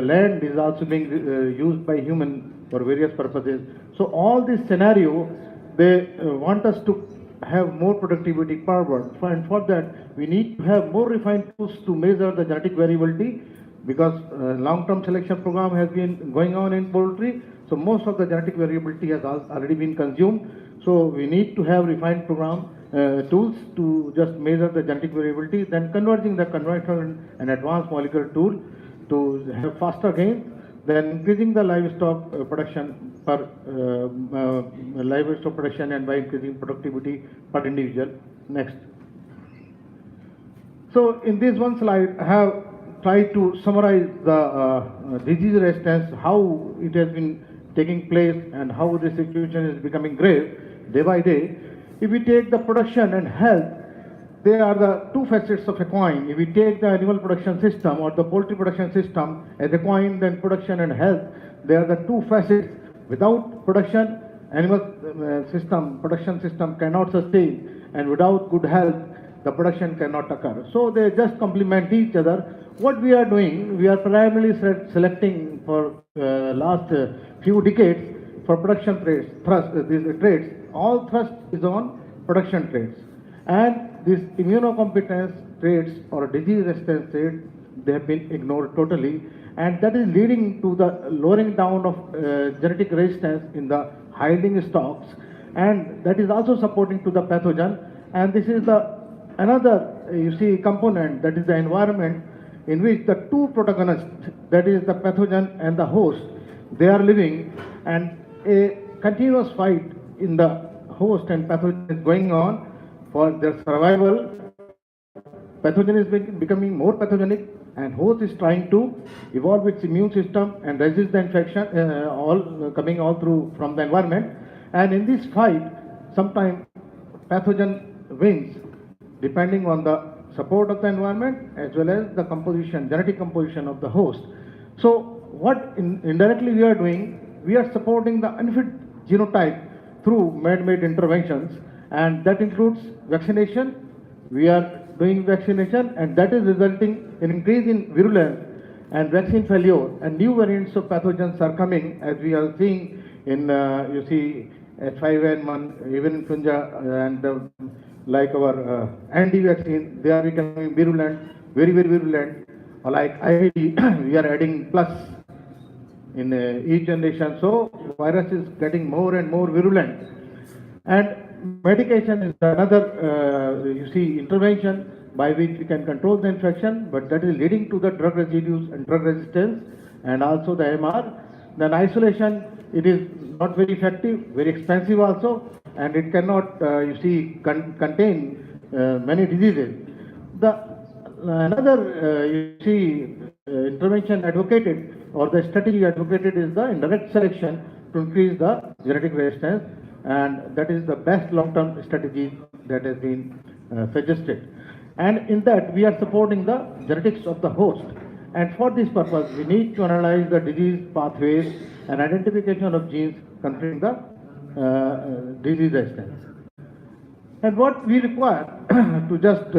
land is also being used by human for various purposes. So all this scenario, they want us to have more productivity forward, and for that we need to have more refined tools to measure the genetic variability, because long-term selection program has been going on in poultry, so most of the genetic variability has already been consumed. So we need to have refined program tools to just measure the genetic variability, then converging the conventional and advanced molecular tool to have faster gains, then increasing the livestock production per livestock production, and by increasing productivity per individual. Next. So in this one slide, I have tried to summarize the disease resistance, how it has been taking place, and how the situation is becoming grave day by day. If we take the production and health, they are the two facets of a coin. If we take the animal production system or the poultry production system as a coin, then production and health, they are the two facets. Without production, animal production system cannot sustain, and without good health, the production cannot occur. So they just complement each other. What we are doing, we are primarily selecting for last few decades for production traits, these traits. All thrust is on production traits. And these immunocompetence traits or disease resistance traits, they have been ignored totally, and that is leading to the lowering down of genetic resistance in the hiding stocks, and that is also supporting to the pathogen. And this is the another component, that is the environment in which the two protagonists, that is the pathogen and the host, they are living, and a continuous fight in the host and pathogen is going on for their survival. Pathogen is becoming more pathogenic, and host is trying to evolve its immune system and resist the infection, coming all through from the environment. And in this fight, sometimes pathogen wins, depending on the support of the environment as well as the composition, genetic composition of the host. So what indirectly we are doing, we are supporting the unfit genotype through man-made interventions, and that includes vaccination. We are doing vaccination, and that is resulting in increase in virulence and vaccine failure, and new variants of pathogens are coming, as we are seeing in H5N1, even influenza, and like our anti vaccine, they are becoming virulent, very virulent. Like IID, we are adding plus in each generation, so virus is getting more and more virulent. And medication is another intervention by which we can control the infection, but that is leading to the drug residues and drug resistance, and also the MR. Then isolation, it is not very effective, very expensive also, and it cannot contain many diseases. Another intervention advocated, or the strategy advocated, is the indirect selection to increase the genetic resistance, and that is the best long-term strategy that has been suggested. And in that, we are supporting the genetics of the host. And for this purpose, we need to analyze the disease pathways and identification of genes conferring the disease resistance. And what we require to just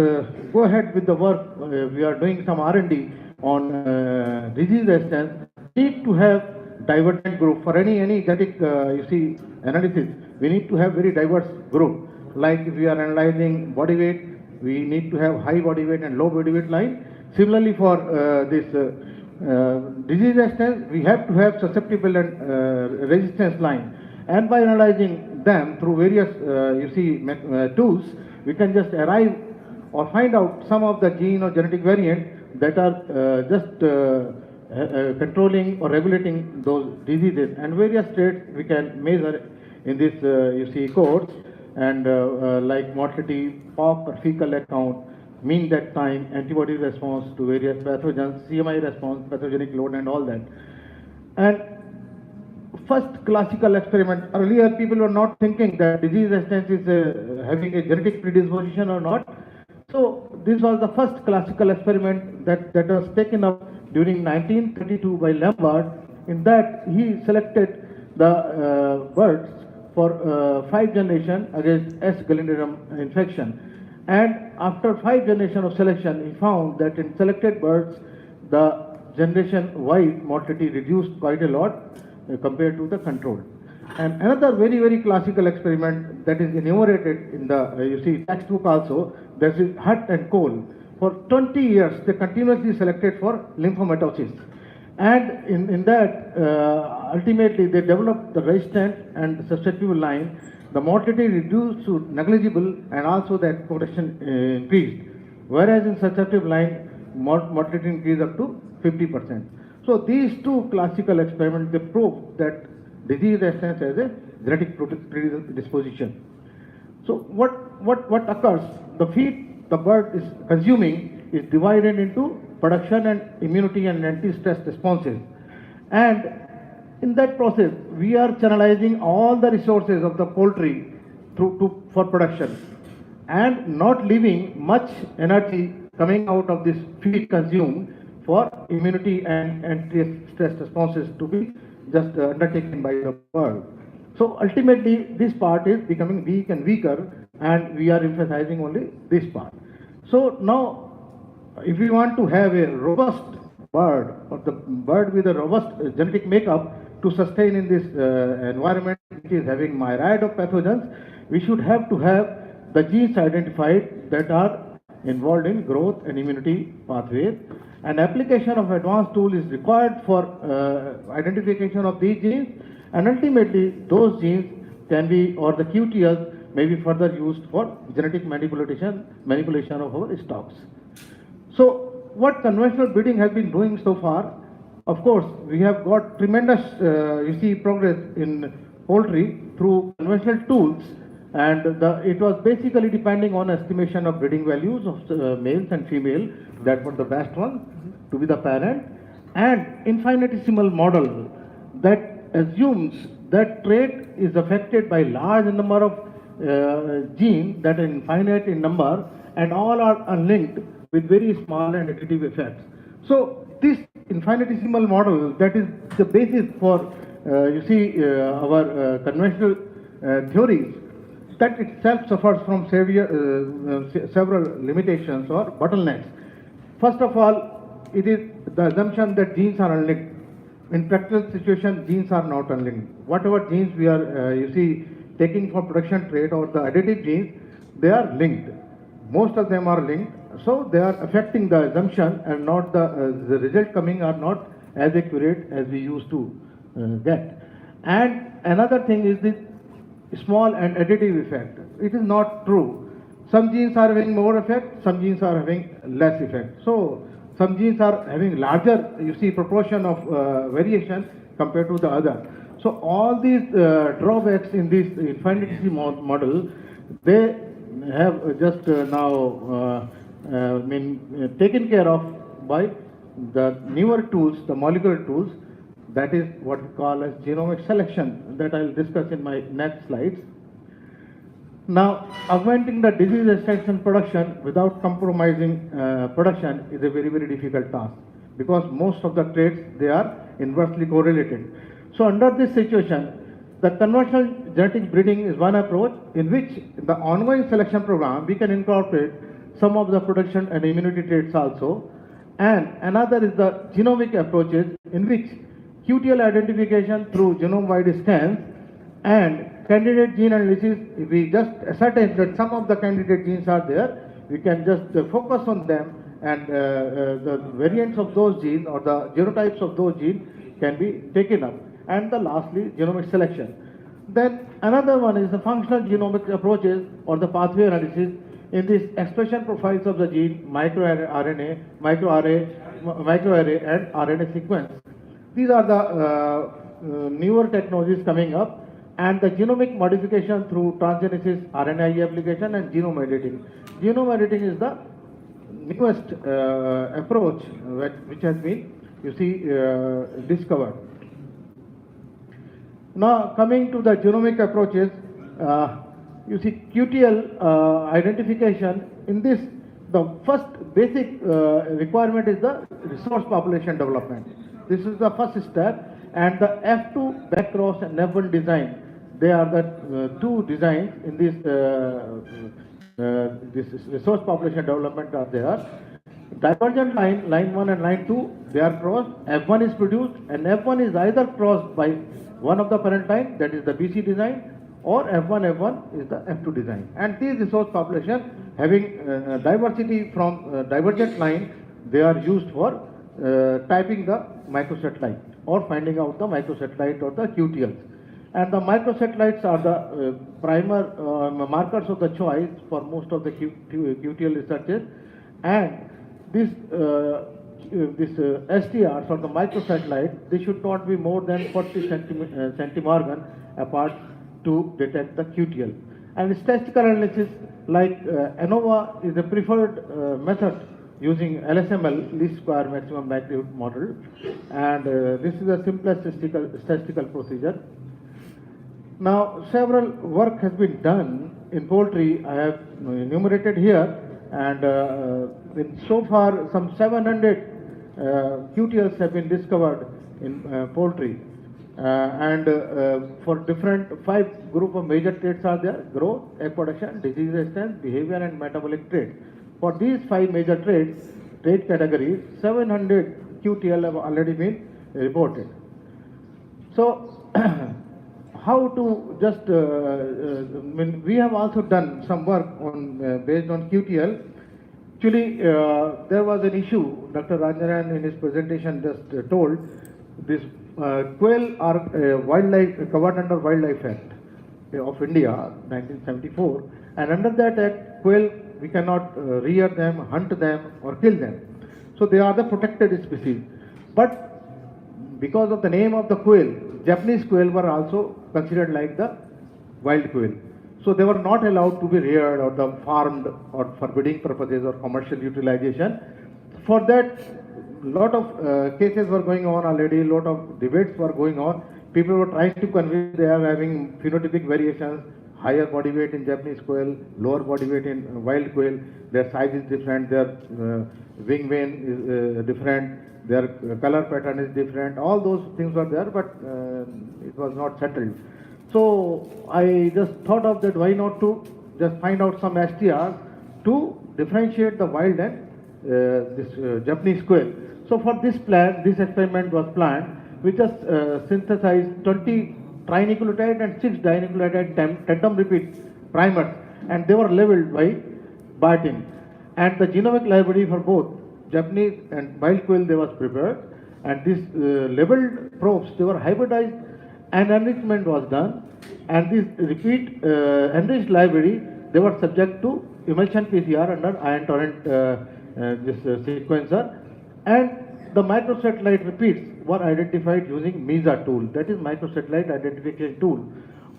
go ahead with the work, we are doing some R&D on disease resistance, need to have divergent group. For any genetic analysis, we need to have very diverse group. Like if we are analyzing body weight, we need to have high body weight and low body weight line. Similarly, for this disease resistance, we have to have susceptible and resistance line. And by analyzing them through various tools, we can just arrive or find out some of the gene or genetic variant that are just controlling or regulating those diseases. And various traits we can measure in this course, and like mortality, POC or fecal egg count, mean death time, antibody response to various pathogens, CMI response, pathogenic load, and all that. And first classical experiment. Earlier, people were not thinking that disease resistance is having a genetic predisposition or not. So this was the first classical experiment that was taken up during 1932 by Lambert. In that, he selected the birds for 5 generations against S. gallinatum infection. And after 5 generations of selection, he found that in selected birds, the generation-wide mortality reduced quite a lot compared to the control. And another very, very classical experiment that is enumerated in the, you see, textbook also, that is Hutt and Cole. For 20 years, they continuously selected for lymphomatosis. And in that, ultimately, they developed the resistant and susceptible line. The mortality reduced to negligible and also the protection increased. Whereas in susceptible line, mortality increased up to 50%. So these two classical experiments, they prove that disease resistance has a genetic predisposition. So what occurs? The feed the bird is consuming is divided into production and immunity and anti-stress responses. And in that process, we are channelizing all the resources of the poultry for production and not leaving much energy coming out of this feed consumed for immunity and anti-stress responses to be just undertaken by the bird. So ultimately, this part is becoming weak and weaker, and we are emphasizing only this part. So now, if we want to have a robust bird, or the bird with a robust genetic makeup to sustain in this environment which is having myriad of pathogens, we should have to have the genes identified that are involved in growth and immunity pathways. An application of advanced tool is required for identification of these genes, and ultimately those genes can be, or the QTLs may be further used for genetic manipulation of our stocks. So what conventional breeding has been doing so far, of course, we have got tremendous, progress in poultry through conventional tools, and it was basically depending on estimation of breeding values of males and female, that was the best one to be the parent, and infinitesimal model that assumes that trait is affected by large number of genes that are infinite in number and all are unlinked with very small and additive effects. So this infinitesimal model, that is the basis for our conventional theories, that itself suffers from several limitations or bottlenecks. First of all, it is the assumption that genes are unlinked. In practical situation, genes are not unlinked. Whatever genes we are, taking for production trait or the additive genes, they are linked. Most of them are linked, so they are affecting the assumption, and not the result coming are not as accurate as we used to get. And another thing is the small and additive effect. It is not true. Some genes are having more effect, some genes are having less effect. So some genes are having larger, proportion of variation compared to the other. So all these drawbacks in this infinitesimal model, they have just now been taken care of by the newer tools, the molecular tools. That is what we call as genomic selection, that I'll discuss in my next slides. Now, augmenting the disease resistance and production without compromising production is a very, very difficult task, because most of the traits, they are inversely correlated. So under this situation, the conventional genetic breeding is one approach in which the ongoing selection program, we can incorporate some of the production and immunity traits also. And another is the genomic approaches in which QTL identification through genome-wide scans and candidate gene analysis. If we just ascertain that some of the candidate genes are there, we can just focus on them, and the variants of those genes or the genotypes of those genes can be taken up. And the lastly, genomic selection. Then another one is the functional genomic approaches or the pathway analysis in this expression profiles of the gene, microRNA, microarray and RNA sequence. These are the newer technologies coming up, and the genomic modification through transgenesis, RNAi application, and genome editing. Genome editing is the newest approach which has been, discovered. Now, coming to the genomic approaches, you see QTL identification in this, the first basic requirement is the resource population development. This is the first step, and the F2 backcross and F1 design, they are the two designs in this resource population development are there. Divergent line, line 1 and line 2, they are crossed, F1 is produced, and F1 is either crossed by one of the parent line, that is the BC design, or F1 is the F2 design. And these resource population having diversity from divergent line, they are used for typing the microsatellite or finding out the microsatellite or the QTLs. And the microsatellites are the markers of the choice for most of the QTL researches. And this STRs or the microsatellites, they should not be more than 40 centimorgan apart to detect the QTL. And statistical analysis like ANOVA is a preferred method using LSML, least square maximum likelihood model, and this is the simplest statistical procedure. Now, several work has been done in poultry. I have enumerated here, and so far some 700 QTLs have been discovered in poultry. For different 5 group of major traits are there: growth, egg production, disease resistance, behavior, and metabolic trait. For these 5 major trait categories, 700 QTL have already been reported. So, how to just, we have also done some work on based on QTL. Actually, there was an issue, Dr. Rajaran in his presentation just told, this quail are wildlife, covered under Wildlife Act of India, 1974, and under that act, quail, we cannot rear them, hunt them, or kill them. So they are the protected species. But because of the name of the quail, Japanese quail were also considered like the wild quail. So they were not allowed to be reared or the farmed or for breeding purposes or commercial utilization. For that, lot of cases were going on already, lot of debates were going on. People were trying to convince they are having phenotypic variations, higher body weight in Japanese quail, lower body weight in wild quail, their size is different, their wing vein is different, their color pattern is different, all those things were there, but it was not settled. So I just thought of that, why not to just find out some STRs to differentiate the wild and this Japanese quail. So for this experiment was planned. We just synthesized 20 trinucleotide and 6 dinucleotide tandem repeat primers, and they were labeled by Bartin. And the genomic library for both Japanese and wild quail they was prepared, and these labeled probes, they were hybridized and enrichment was done, and this repeat enriched library, they were subject to emulsion PCR under ion torrent sequencer, and the microsatellite repeats were identified using MESA tool, that is microsatellite identification tool.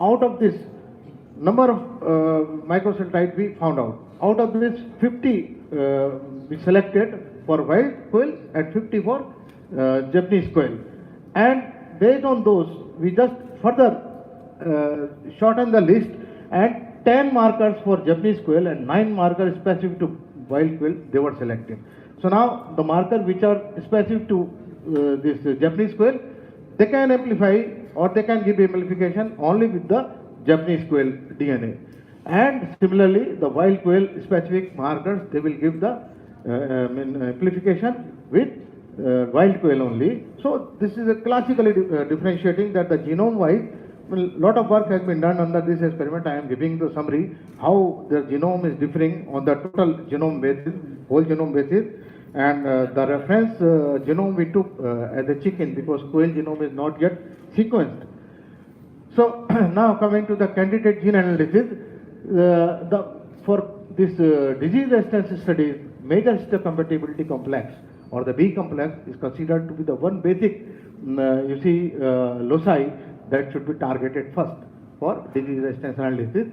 Out of this number of microsatellites we found out. Out of this 50 we selected for wild quail and 50 for Japanese quail. And based on those, we just further shortened the list, and 10 markers for Japanese quail and 9 markers specific to wild quail, they were selected. So now the markers which are specific to this Japanese quail, they can amplify or they can give amplification only with the Japanese quail DNA. And similarly, the wild quail specific markers, they will give the amplification with wild quail only. So this is a classically differentiating that the genome wise, a lot of work has been done under this experiment. I am giving the summary how the genome is differing on the total genome basis, whole genome basis, and the reference genome we took as a chicken because quail genome is not yet sequenced. So now coming to the candidate gene analysis, for this disease resistance studies, major histocompatibility complex or the B complex is considered to be the one basic loci that should be targeted first for disease resistance analysis.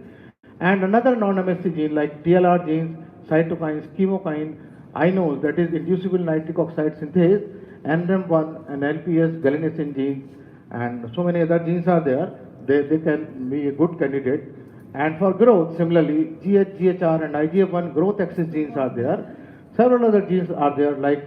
And another non-MSC gene like TLR genes, cytokines, chemokine, inos, that is inducible nitric oxide synthase, NREM1 and LPS galinosine genes, and so many other genes are there, they can be a good candidate. And for growth, similarly, GH, GHR and IGF-1 growth axis genes are there. Several other genes are there like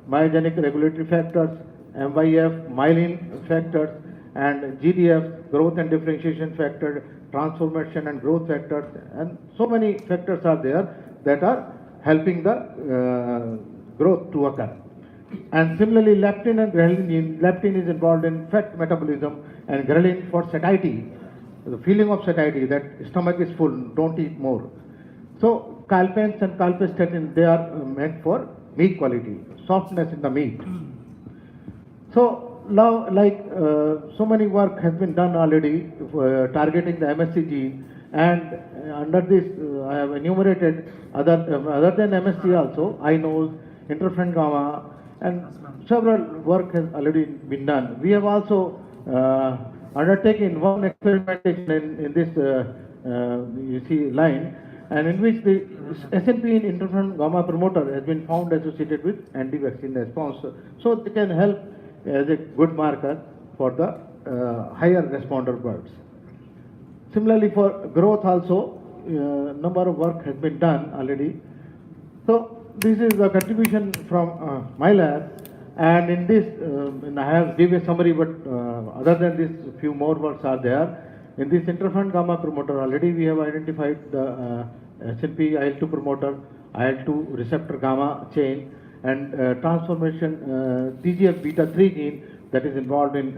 myogenic regulatory factors, MYF, myelin factors, and GDF, growth and differentiation factor, transformation and growth factors, and so many factors are there that are helping the growth to occur. And similarly, leptin and ghrelin gene, leptin is involved in fat metabolism and ghrelin for satiety, the feeling of satiety that stomach is full, don't eat more. So calpains and calpastatin, they are meant for meat quality, softness in the meat. So now, like so many work has been done already targeting the MSC gene, and under this I have enumerated other than MSC also, iNOS, interferon gamma, and several work has already been done. We have also undertaken one experimentation in this you see line, and in which the SNP in interferon gamma promoter has been found associated with anti-vaccine response. So they can help as a good marker for the higher responder birds. Similarly, for growth also, number of work has been done already. So this is the contribution from my lab, and in this, I have given a summary, but other than this, few more works are there. In this interferon gamma promoter, already we have identified the SNP IL-2 promoter, IL-2 receptor gamma chain, and transformation TGF beta 3 gene that is involved in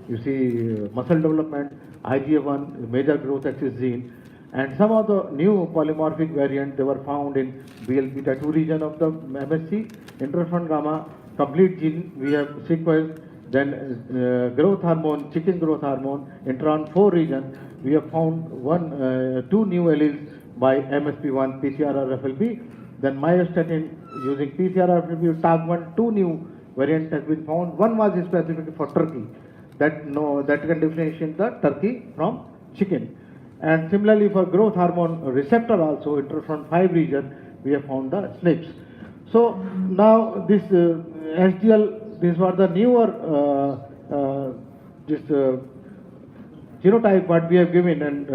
you see muscle development, IGF-1 major growth axis gene, and some of the new polymorphic variants they were found in BL beta 2 region of the MSC, interferon gamma complete gene we have sequenced, then growth hormone, chicken growth hormone, intron 4 region we have found two new alleles by MSP1 PCRR-FLB, then myostatin using PCRR-FLB TAG1 two new variants has been found. One was specific for turkey that can differentiate the turkey from chicken. And similarly for growth hormone receptor also, interferon 5 region, we have found the SNPs. So now this SDL, these were the newer genotype what we have given, and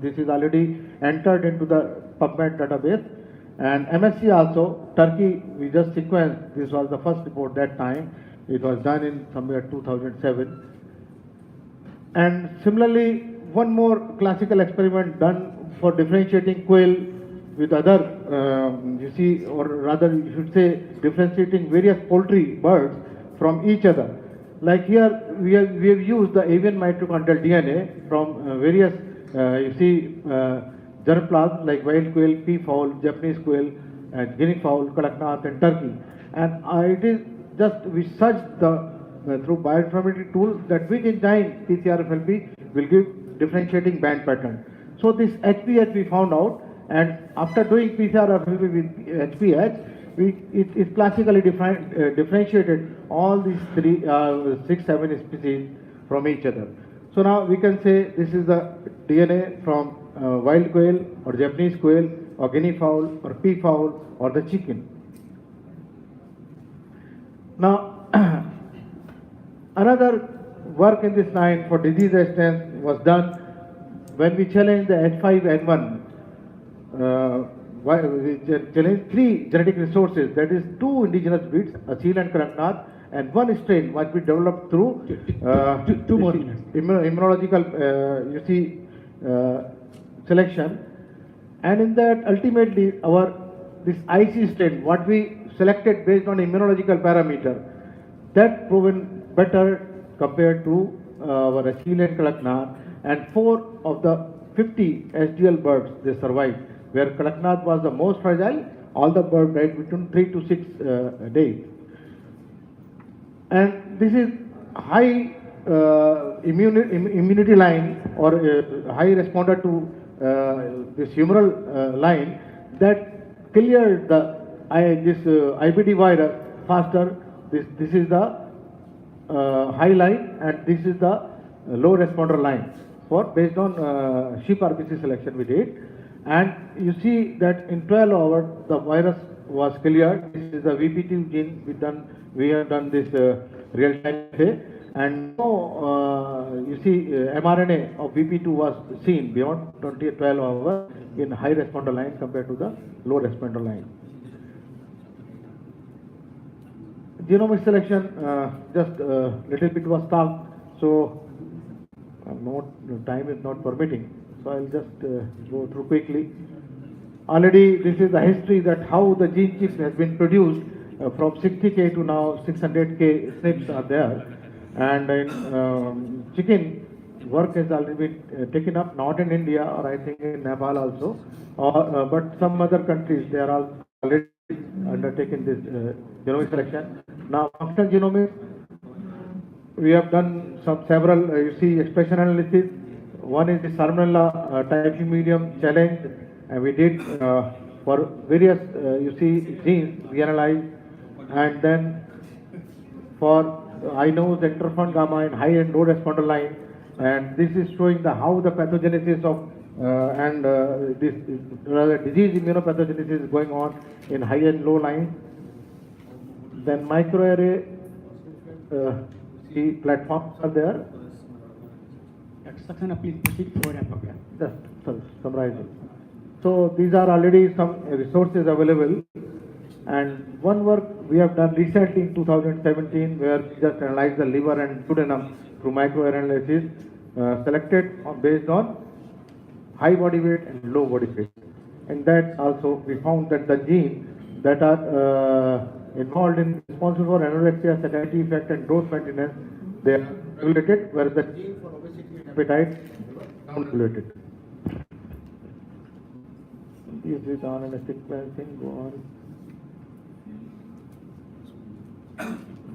this is already entered into the PubMed database. And MSC also, Turkey, we just sequenced, this was the first report that time, it was done in somewhere 2007. And similarly, one more classical experiment done for differentiating quail with other, you see, or rather you should say differentiating various poultry birds from each other. Like here, we have used the avian mitochondrial DNA from various, you see, germplasm like wild quail, peafowl, Japanese quail, and guinea fowl, kadaknath, and turkey. And it is just we searched through bioinformatics tool that which enzyme PCRFLP will give differentiating band pattern. So this HPH we found out, and after doing PCRFLP with HPH, it classically differentiated all these 6, 7 species from each other. So now we can say this is the DNA from wild quail or Japanese quail or guinea fowl or peafowl or the chicken. Now another work in this line for disease resistance was done when we challenged the H5N1. We challenged 3 genetic resources, that is 2 indigenous breeds, Asil and Kadaknath, and 1 strain what we developed through immunological you see selection. And in that ultimately this IC strain what we selected based on immunological parameter, that proven better compared to our Asil and Kadaknath, and 4 of the 50 SDL birds they survived, where Kadaknath was the most fragile. All the birds died between 3 to 6 days. And this is high immunity line or high responder to this humoral line that cleared this IBD virus faster. This is the high line, and this is the low responder line for based on sheep RBC selection we did. And you see that in 12 hours the virus was cleared. This is the VP2 gene we have done this real-time assay. And now, you see, mRNA of VP2 was seen beyond 12 hours in high responder line compared to the low responder line. Genomic selection, just little bit was talked, so time is not permitting, so I'll just go through quickly. Already this is the history that how the gene chip has been produced from 60K to now 600K SNPs are there, and in chicken work has already been taken up, not in India or I think in Nepal also, or, but some other countries they are all already undertaken this genomic selection. Now functional genomics, we have done several, you see, expression analysis. One is the Salmonella type medium challenge, and we did for various, you see, genes we analyzed, and then for I know the interferon gamma in high and low responder line, and this is showing the how the pathogenesis of this disease immunopathogenesis is going on in high and low line. Then microarray platforms are there. Dr. Saxena, please proceed forward and back. Just summarizing. So these are already some resources available, and one work we have done recently in 2017 where we just analyzed the liver and duodenum through microarray analysis, selected based on high body weight and low body weight. And that also we found that the genes that are involved in responsible for anorexia, satiety effect and growth maintenance, they are regulated, whereas the gene for obesity and appetite are non-regulated. This is on and a sequencing, go on.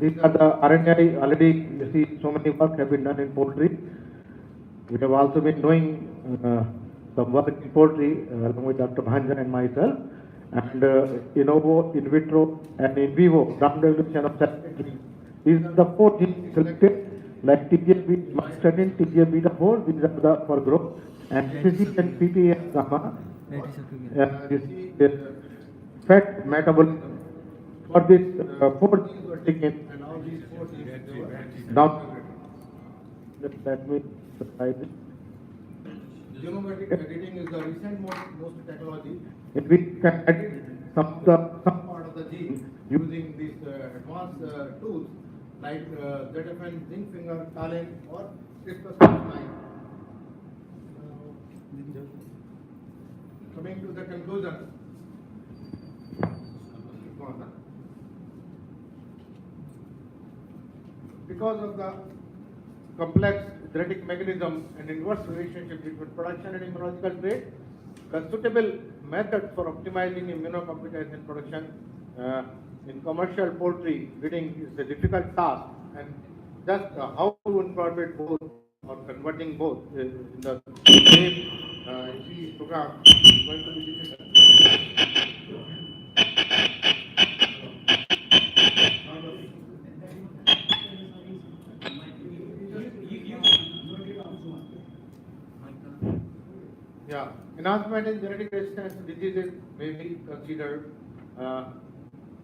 These are the RNAi, already you see so many work have been done in poultry. We have also been doing some work in poultry along with Dr. Bhanjan and myself, and in vitro and in vivo down regulation of certain. These are the 4 genes selected, like TGF-beta, myostatin, TGF-beta4, these are the for growth, and CC and PPS gamma. You see fat metabolism. For this 4 genes were taken, and all these 4 genes down. Let me surprise it. Genomic editing is the recent most technology in which we can edit some part of the gene using these advanced tools like ZFN, zinc finger, talent, or CRISPR-Cas9. Coming to the conclusion. Because of the complex genetic mechanism and inverse relationship between production and immunological trait, the suitable methods for optimizing immunocompetence in production in commercial poultry breeding is a difficult task, and just how to incorporate both or converting both in the same program is going to be difficult. Yeah, enhancement in genetic resistance diseases may be considered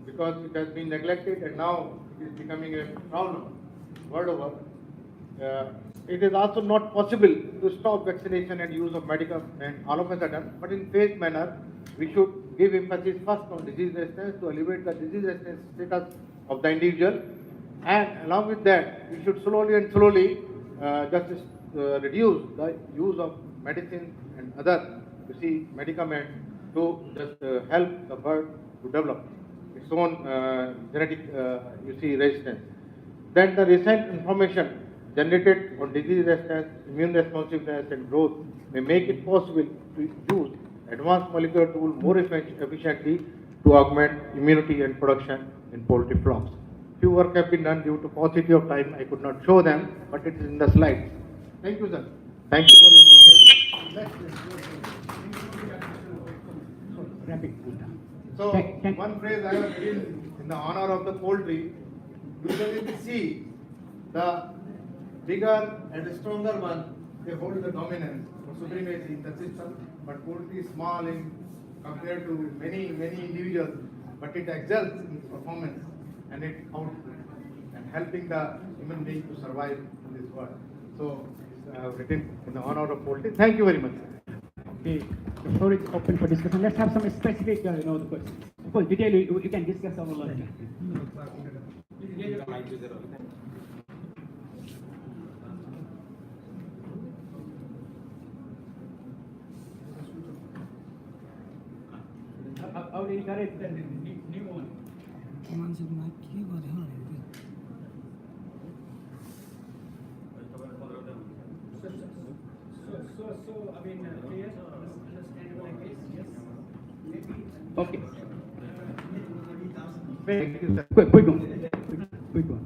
because it has been neglected and now it is becoming a problem world over. It is also not possible to stop vaccination and use of medicament all of a sudden, but in phased manner, we should give emphasis first on disease resistance to alleviate the disease resistance status of the individual, and along with that, we should slowly reduce the use of medicines and other, medicaments to just help the bird to develop its own genetic, resistance. Then the recent information generated on disease resistance, immune responsiveness and growth may make it possible to use advanced molecular tools more efficiently to augment immunity and production in poultry flocks. Few work have been done. Due to paucity of time, I could not show them, but it is in the slides. Thank you, sir. Thank you for your patience. So, one phrase I have written in the honor of the poultry. Usually we see the bigger and stronger one, they hold the dominance or supremacy in the system, but poultry is small in compared to many individuals, but it excels in performance and it outputs and helping the human being to survive in this world. So, written in the honor of poultry. Thank you very much. Okay, the floor is open for discussion. Let's have some specific, the questions. Of course, detail you can discuss our later. Already correct. New one. So, I mean, clear, understandable like this, yes? Okay. Thank you, sir. Quick one. Quick one.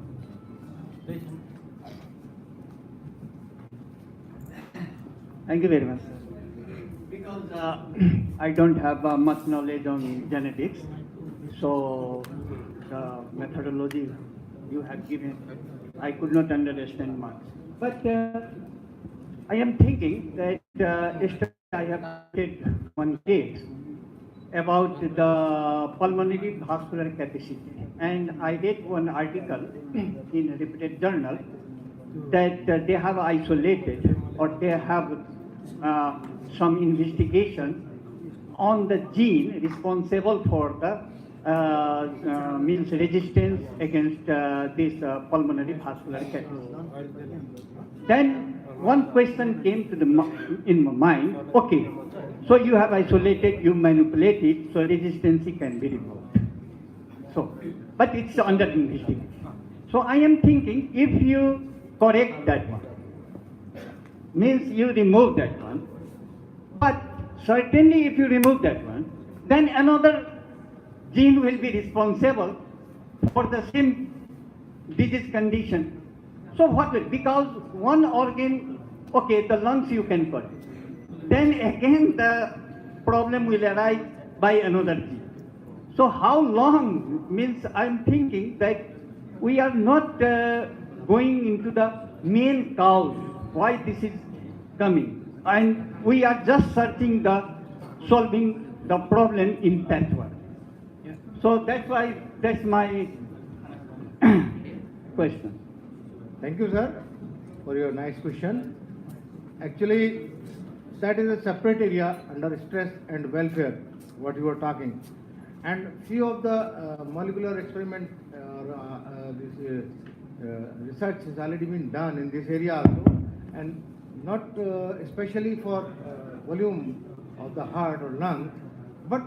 Thank you very much, sir. Because I don't have much knowledge on genetics, so the methodology you have given, I could not understand much. But I am thinking that yesterday I have read one case about the pulmonary vascular capacity, and I read one article in a reputed journal that they have isolated or they have some investigation on the gene responsible for the means resistance against this pulmonary vascular capacity. Then one question came to in my mind. Okay, so you have isolated, you manipulate it, so resistance can be removed. So, but it's under investigation. So I am thinking, if you correct that one, means you remove that one, but certainly if you remove that one, then another gene will be responsible for the same disease condition. So what will, because one organ, okay, the lungs you can correct, then again the problem will arise by another gene. So how long, means I'm thinking that we are not going into the main cause, why this is coming. And we are just searching solving the problem in patchwork. So that's why, that's my question. Thank you, sir, for your nice question. Actually, that is a separate area under stress and welfare, what you are talking. And few of the molecular experiment research has already been done in this area also, and not especially for volume of the heart or lung, but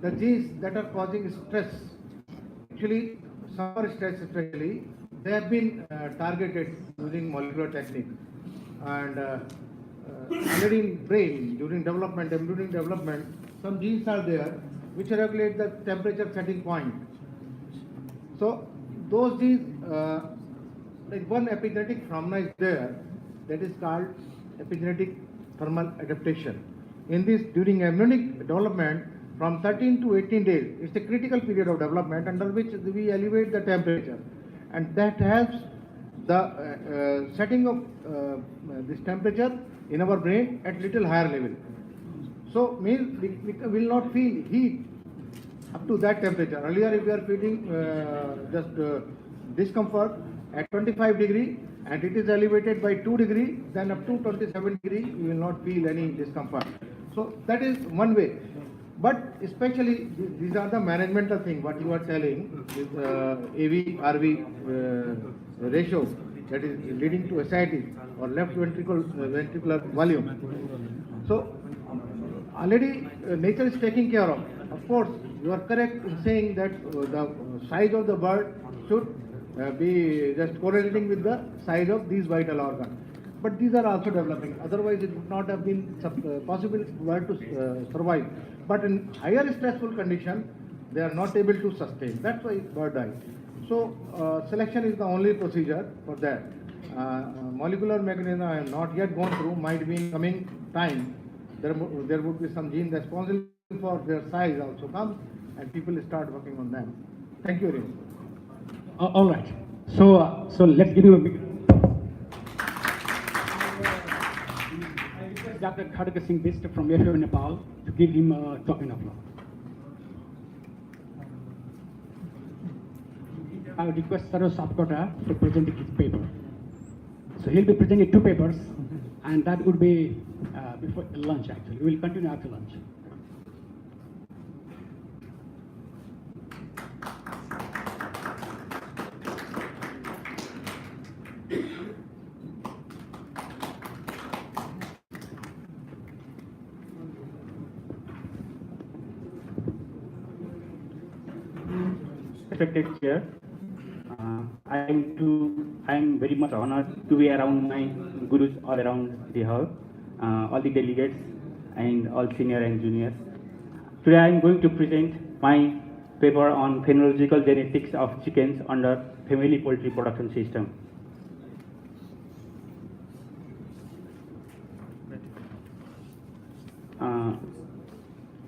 the genes that are causing stress. Actually, summer stress especially, they have been targeted using molecular technique. And already in brain, during development, embryo development, some genes are there which regulate the temperature setting point. So those genes, like one epigenetic phenomena is there, that is called epigenetic thermal adaptation. In this, during embryonic development, from 13 to 18 days, it's a critical period of development under which we elevate the temperature, and that helps the setting of this temperature in our brain at little higher level. So means we will not feel heat up to that temperature. Earlier, if we are feeling just discomfort at 25 degree and it is elevated by 2 degree, then up to 27 degree you will not feel any discomfort. So that is one way. But especially these are the managemental thing what you are telling with AV-RV ratio that is leading to ascites or left ventricular volume. So already nature is taking care of. Of course, you are correct in saying that the size of the bird should be just correlating with the size of these vital organs. But these are also developing. Otherwise, it would not have been possible for bird to survive. But in higher stressful condition, they are not able to sustain. That's why bird dies. So selection is the only procedure for that. Molecular mechanism I have not yet gone through. Might be in coming time. There would be some gene responsible for their size also comes, and people start working on them. Thank you very much. All right. So let's give him a big. I request Dr. Khadga Singh Bist from Yeshua, Nepal, to give him a token of love. I would request Sarosh Sapkota to present his paper. So he'll be presenting 2 papers, and that would be before lunch actually. We will continue after lunch. Respected Chair, I am very much honored to be around my gurus all around the hall, all the delegates and all senior and juniors. Today I am going to present my paper on phenological genetics of chickens under family poultry production system.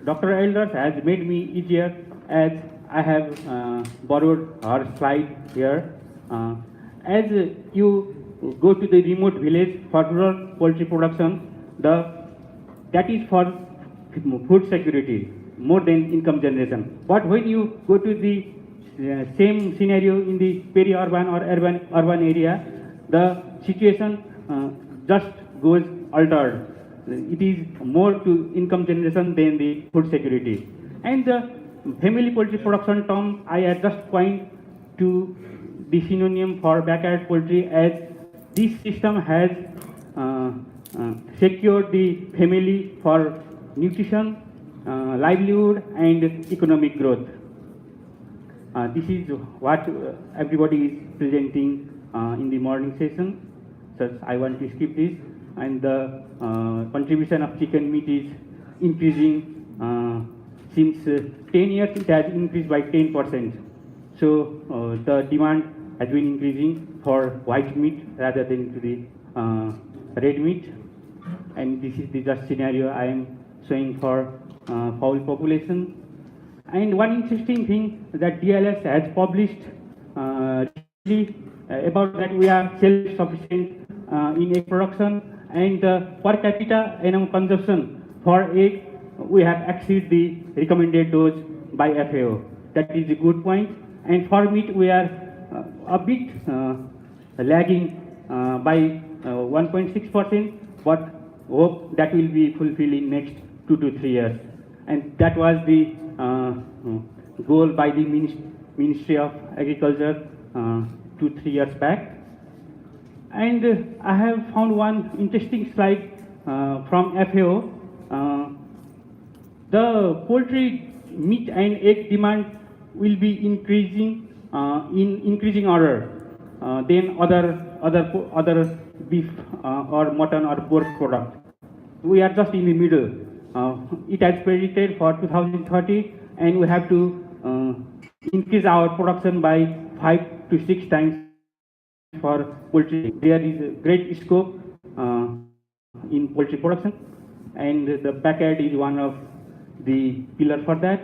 Dr. Elders has made me easier as I have borrowed her slide here. As you go to the remote village for rural poultry production, that is for food security more than income generation. But when you go to the same scenario in the peri-urban or urban area, the situation just goes altered. It is more to income generation than the food security. And the family poultry production term, I just point to the synonym for backyard poultry, as this system has secured the family for nutrition, livelihood and economic growth. This is what everybody is presenting in the morning session. So I want to skip this. And the contribution of chicken meat is increasing since 10 years. It has increased by 10%. So the demand has been increasing for white meat rather than to the red meat. And this is the just scenario I am showing for fowl population. And one interesting thing that DLS has published recently about that we are self-sufficient in egg production, and per capita animal consumption for egg we have exceeded the recommended dose by FAO. That is a good point. And for meat we are a bit lagging by 1.6%, but hope that will be fulfilled in next 2 to 3 years. And that was the goal by the Ministry of Agriculture 2-3 years back. And I have found one interesting slide from FAO. The poultry meat and egg demand will be increasing in increasing order than other beef or mutton or pork product. We are just in the middle. It has predicted for 2030, and we have to increase our production by 5 to 6 times for poultry. There is a great scope in poultry production, and the backyard is one of the pillars for that.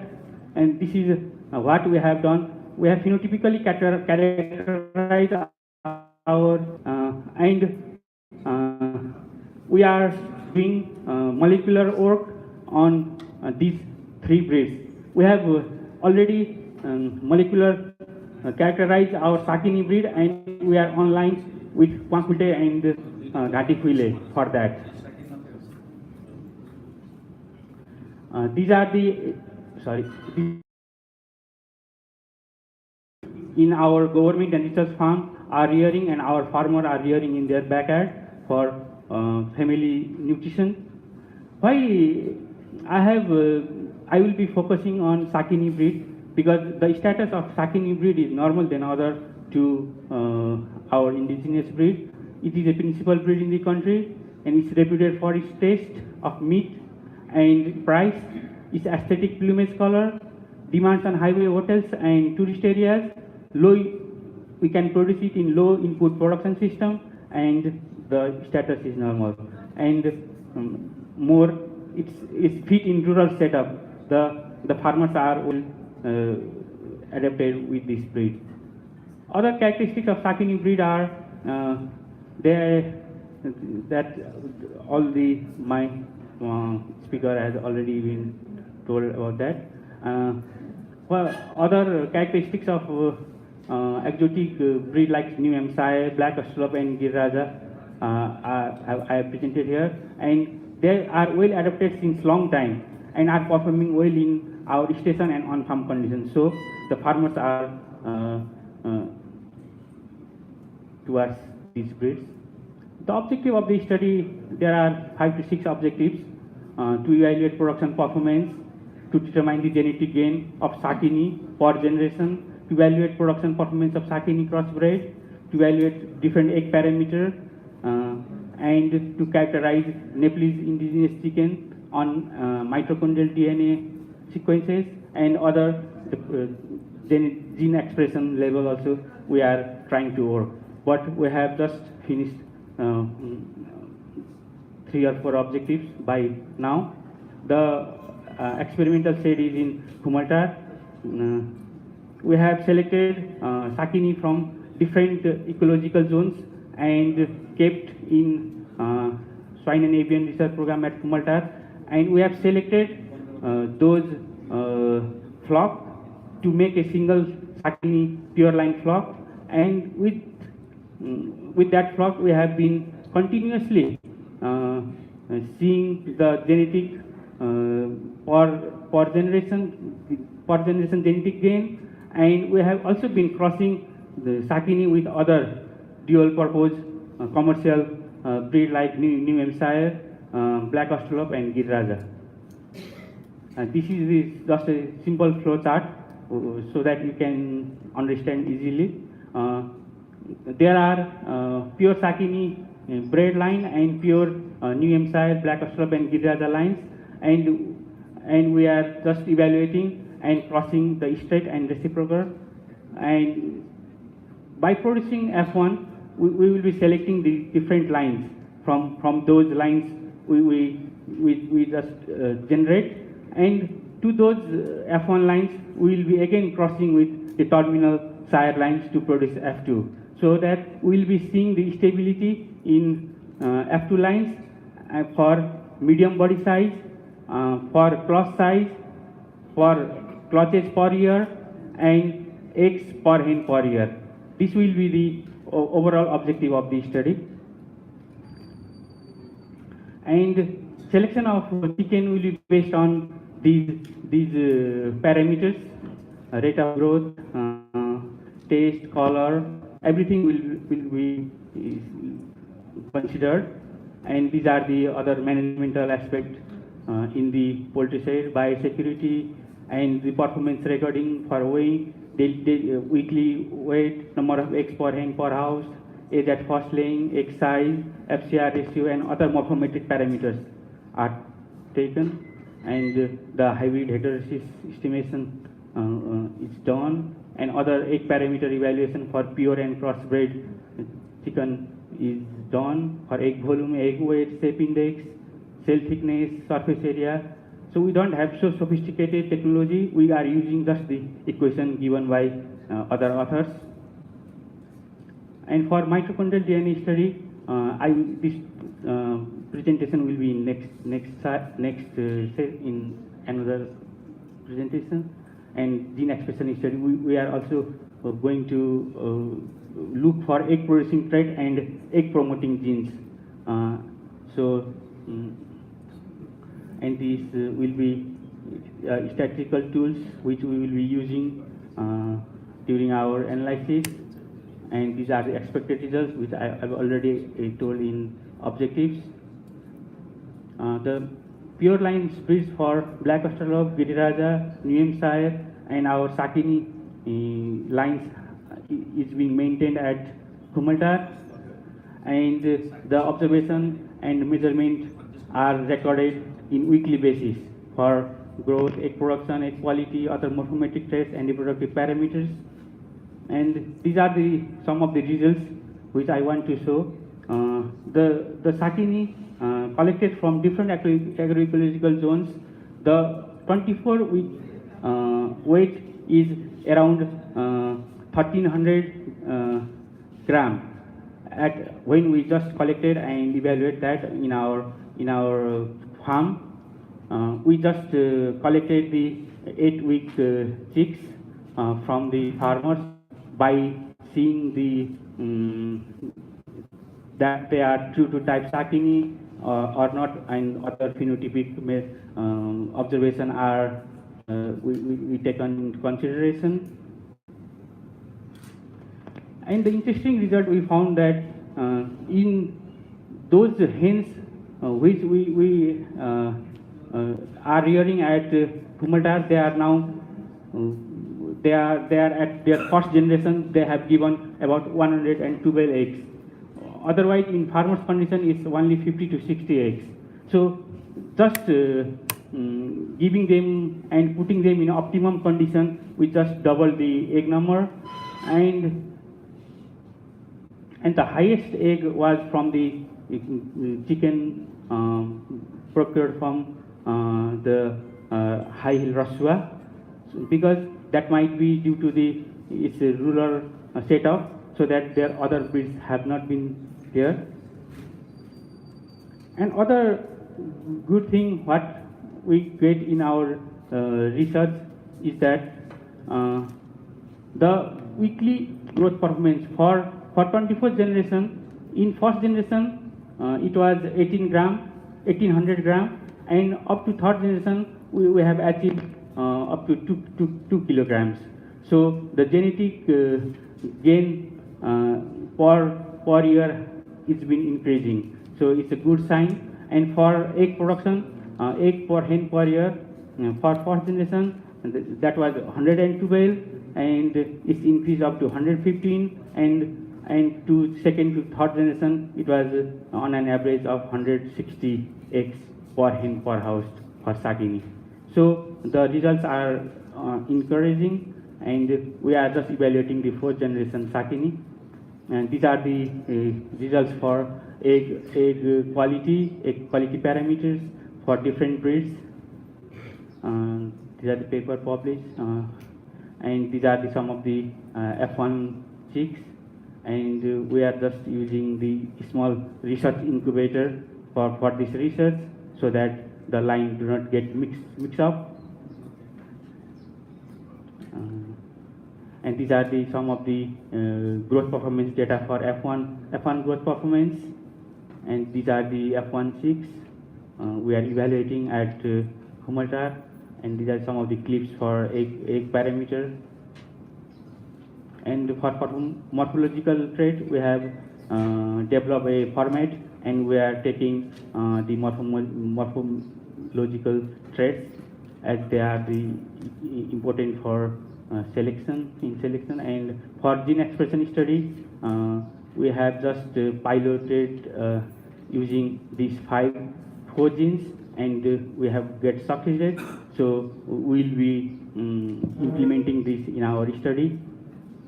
And this is what we have done. We have phenotypically characterized our and we are doing molecular work on these 3 breeds. We have already molecular characterized our Sakini breed, and we are online with Quankulte and Ghatifuile for that. These are the, in our government and research farm are rearing, and our farmers are rearing in their backyard for family nutrition. Why I will be focusing on Sakini breed, because the status of Sakini breed is normal than other to our indigenous breed. It is a principal breed in the country, and it's reputed for its taste of meat and price, its aesthetic plumage color, demands on highway hotels and tourist areas. We can produce it in low input production system, and the status is normal. And more, it's fit in rural setup. The farmers are well adapted with this breed. Other characteristics of Sakini breed are that all my speaker has already been told about that. Well, other characteristics of exotic breed like New Hampshire, Black Australorp and Girraja I have presented here, and they are well adapted since long time and are performing well in our station and on farm conditions. So the farmers are towards these breeds. The objective of the study, there are 5 to 6 objectives to evaluate production performance, to determine the genetic gain of Sakini per generation, to evaluate production performance of Sakini crossbred, to evaluate different egg parameter, and to characterize Nepalese indigenous chicken on mitochondrial DNA sequences and other gene expression level also we are trying to work. But we have just finished 3 or 4 objectives by now. The experimental shed is in Kumaltar. We have selected Sakini from different ecological zones and kept in swine and avian research program at Kumaltar, and we have selected those flock to make a single Sakini pure line flock, and with that flock we have been continuously seeing the genetic per generation genetic gain, and we have also been crossing the Sakini with other dual purpose commercial breed like New Hampshire, Black Australorp and Girraja. This is just a simple flow chart so that you can understand easily. There are pure Sakini bred line and pure New Hampshire, Black Australorp and Girraja lines, and we are just evaluating and crossing the straight and reciprocal, and by producing F1 we will be selecting the different lines from those lines we just generate, and to those F1 lines we will be again crossing with the terminal sire lines to produce F2, so that we will be seeing the stability in F2 lines for medium body size, for clutch size, for clutches per year and eggs per hen per year. This will be the overall objective of the study. And selection of chicken will be based on these parameters: rate of growth, taste, color, everything will be considered. And these are the other managemental aspects in the poultry shed: biosecurity and the performance recording for weighing, weekly weight, number of eggs per hen per house, age at first laying, egg size, FCR ratio, and other morphometric parameters are taken, and the hybrid heterosis estimation is done, and other egg parameter evaluation for pure and crossbred chicken is done for egg volume, egg weight, shape index, cell thickness, surface area. So we don't have so sophisticated technology. We are using just the equation given by other authors. And for mitochondrial DNA study, this presentation will be in another presentation. And gene expression study, we are also going to look for egg producing trait and egg promoting genes. And these will be statistical tools which we will be using during our analysis, and these are the expected results which I have already told in objectives. The pure line breeds for Black Australorp, Giriraja, New Hampshire, and our Sakini lines is being maintained at Kumaltar, and the observation and measurement are recorded in weekly basis for growth, egg production, egg quality, other morphometric traits, and reproductive parameters. And these are some of the results which I want to show. The Sakini collected from different agroecological zones. The 24-week weight is around 1300 gram. At when we just collected and evaluate that in our farm, we just collected the 8-week chicks from the farmers by seeing the that they are true to type Sakini or not, and other phenotypic observation are we take on consideration. And the interesting result, we found that in those hens which we are rearing at Kumaltar, they are now they are at their first generation. They have given about 112 eggs. Otherwise, in farmers' condition, it's only 50 to 60 eggs. So, just giving them and putting them in optimum condition, we just double the egg number, and the highest egg was from the chicken procured from the high hill Rasua, because that might be due to its rural setup, so that their other breeds have not been there. And other good thing what we get in our research is that the weekly growth performance for 24th generation, in first generation it was 1800 gram, and up to third generation we have achieved up to 2 kilograms. So the genetic gain per year is been increasing. So it's a good sign. And for egg production, egg per hen per year, for first generation that was 112, and it's increased up to 115, and to second to third generation it was on an average of 160 eggs per hen per house for Sakini. So the results are encouraging, and we are just evaluating the fourth generation Sakini. And these are the results for egg quality parameters for different breeds. These are the paper published, and these are some of the F1 chicks. And we are just using the small research incubator for this research, so that the line do not get mixed up. And these are some of the growth performance data for F1 growth performance, and these are the F1 chicks we are evaluating at Humaltar, and these are some of the clips for egg parameter. And for morphological trait, we have developed a format, and we are taking the morphological traits, as they are the important for selection. And for gene expression study, we have just piloted using these 4 genes, and we have get succeeded. So we'll be implementing this in our study.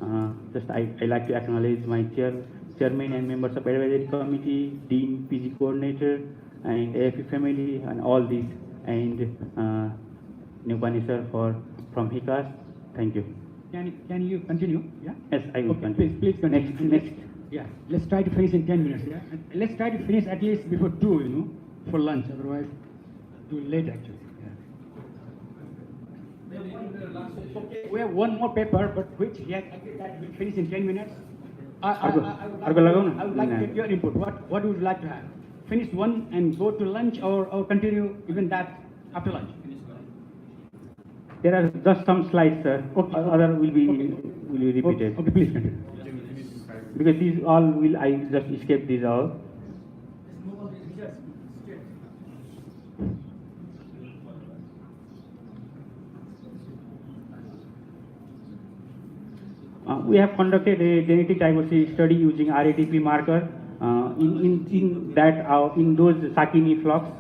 I like to acknowledge my chairman and members of advisory committee, dean, PG coordinator, and AFP family, and all these, and Nupani sir from HICAS. Thank you. Can you continue? Yeah. Yes, I will continue. Please continue. Next. Yeah. Let's try to finish in 10 minutes. Yeah. And let's try to finish at least before 2. For lunch. Otherwise, too late actually. Okay, we have one more paper, but which that will finish in 10 minutes. I would like to get your input. What would you like to have? Finish one and go to lunch, or continue even that after lunch? There are just some slides, sir. Okay. Other will be repeated. Okay, please continue. Because these all I just escape these all. We have conducted a genetic diversity study using RATP marker in those Sakini flocks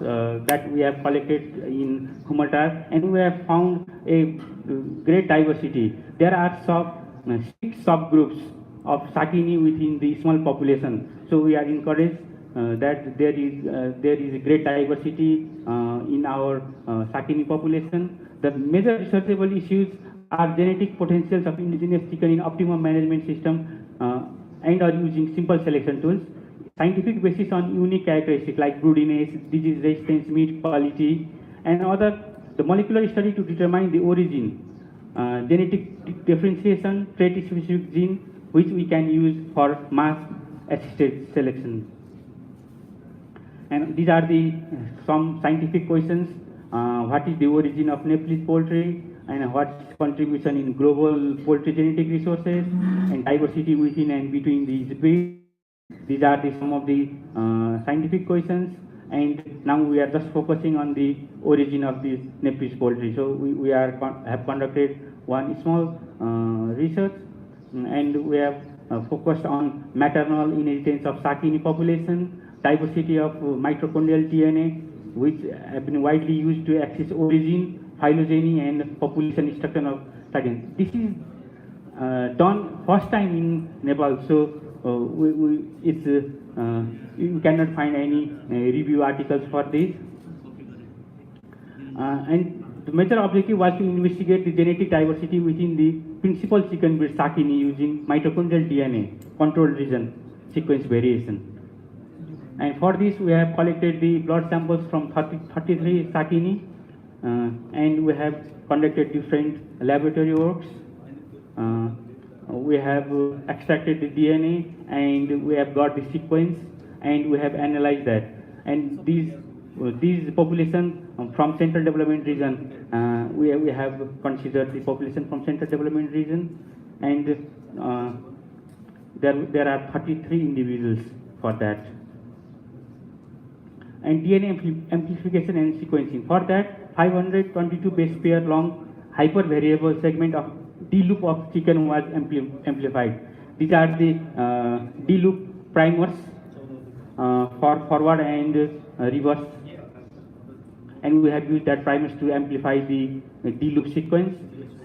that we have collected in Kumaltar, and we have found a great diversity. There are 6 subgroups of Sakini within the small population. So we are encouraged that there is a great diversity in our Sakini population. The major researchable issues are genetic potentials of indigenous chicken in optimum management system, and are using simple selection tools. Scientific basis on unique characteristics like broodiness, disease resistance, meat quality, and the molecular study to determine the origin genetic differentiation, trait-specific gene, which we can use for mass-assisted selection. And these are the some scientific questions. What is the origin of Nepalese poultry, and what's contribution in global poultry genetic resources and diversity within and between these breeds? These are some of the scientific questions, and now we are just focusing on the origin of the Nepalese poultry. So we have conducted one small research, and we have focused on maternal inheritance of Sakini population, diversity of mitochondrial DNA, which have been widely used to access origin, phylogeny, and population structure of Sakini. This is done first time in Nepal, so you cannot find any review articles for this. And the major objective was to investigate the genetic diversity within the principal chicken breed Sakini using mitochondrial DNA controlled region sequence variation. And for this, we have collected the blood samples from 33 Sakini, and we have conducted different laboratory works. We have extracted the DNA, and we have got the sequence, and we have analyzed that. And these population from Central Development Region, we have considered the population from Central Development Region, and there are 33 individuals for that. And DNA amplification and sequencing. For that, 522 base pair long hypervariable segment of D loop of chicken was amplified. These are the D loop primers for forward and reverse. And we have used that primers to amplify the D loop sequence.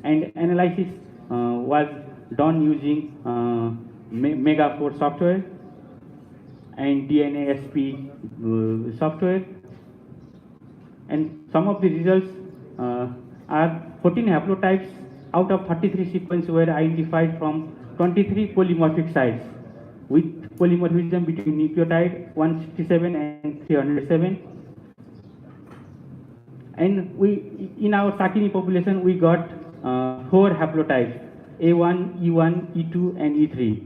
And analysis was done using Mega4 software and DNA-SP software. And some of the results are 14 haplotypes out of 33 sequences were identified from 23 polymorphic sites with polymorphism between nucleotide 167 and 307. And in our Sakini population, we got 4 haplotypes, A1, E1, E2, and E3.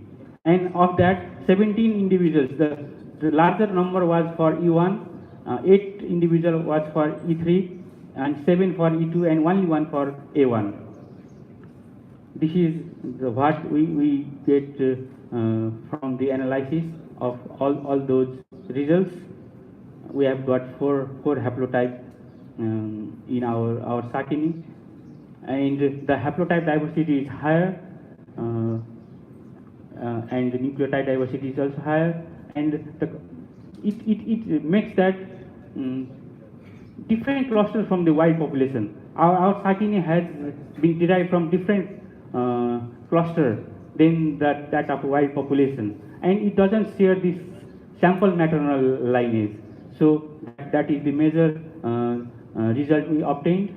And of that, 17 individuals, the larger number was for E1, 8 individuals was for E3, and 7 for E2, and only 1 for A1. This is what we get from the analysis of all those results. We have got 4 haplotypes in our Sakini, and the haplotype diversity is higher, and the nucleotide diversity is also higher, and it makes that different clusters from the wild population. Our Sakini has been derived from different cluster than that of wild population, and it doesn't share this sample maternal lineage. So that is the major result we obtained.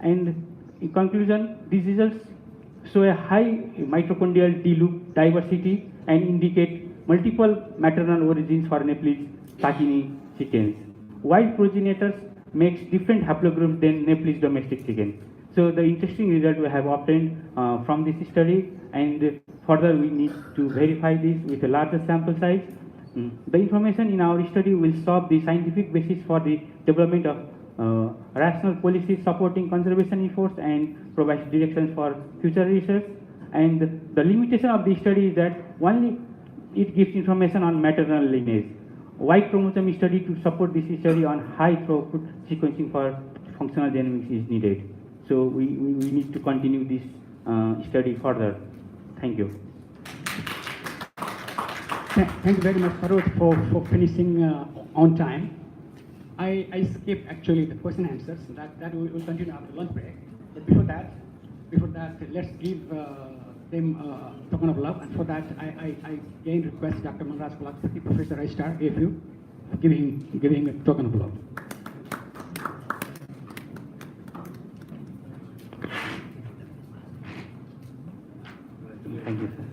And in conclusion, these results show a high mitochondrial D-loop diversity and indicate multiple maternal origins for Nepalese Sakini chickens. Wild progenitors makes different haplogroups than Nepalese domestic chicken. So the interesting result we have obtained from this study, and further we need to verify this with a larger sample size. The information in our study will serve the scientific basis for the development of rational policies supporting conservation efforts and provides directions for future research. And the limitation of the study is that only it gives information on maternal lineage. Wide chromosome study to support this study on high throughput sequencing for functional genomics is needed. So we need to continue this study further. Thank you. Thank you very much, Farooq, for finishing on time. I skipped actually the question and answers. That we will continue after lunch break. But before that, let's give them a token of love. And for that, I again request Dr. Manraj Kulakpati, Professor Registrar, AFU, give him a token of love. Thank you, sir.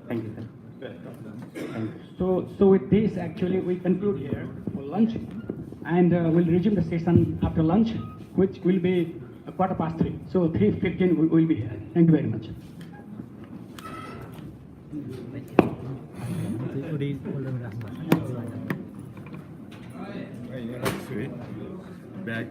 Thank you, sir. Thank you. So with this, actually, we conclude here for lunch. lunch, and we'll resume the session after lunch, which will be 3:15. So 3:15 we will be here. Thank you very much. Back.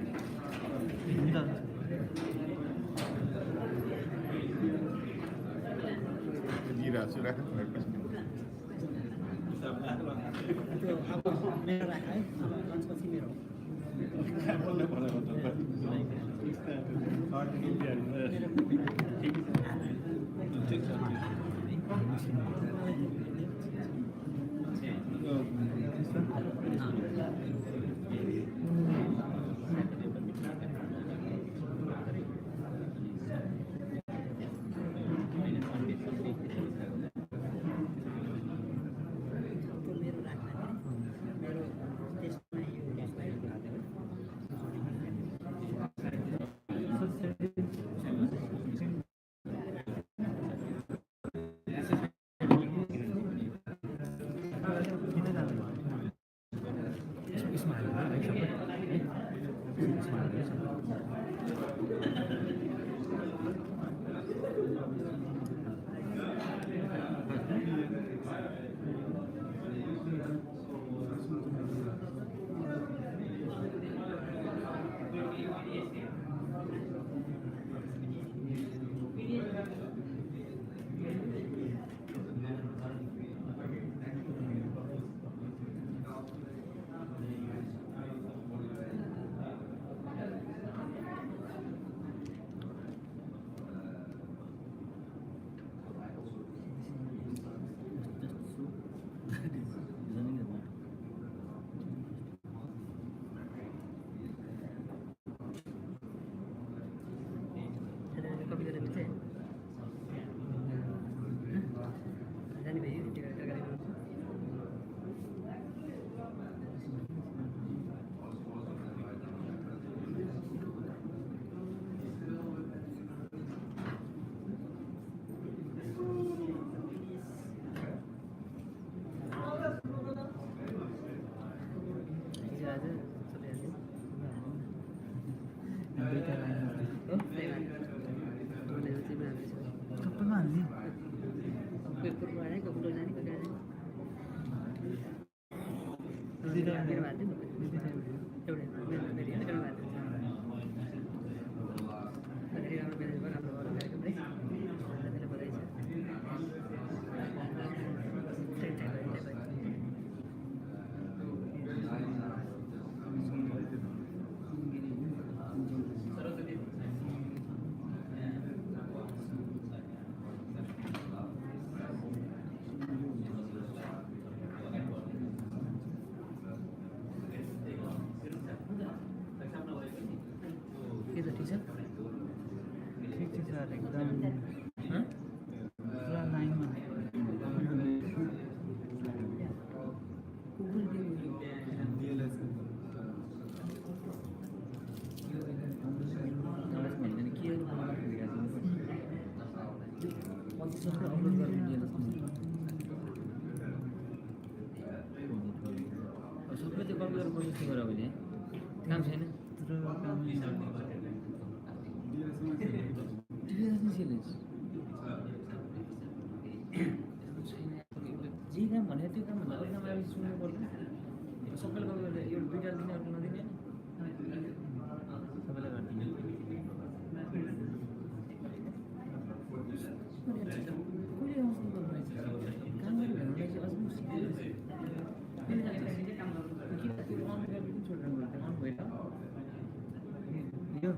Yo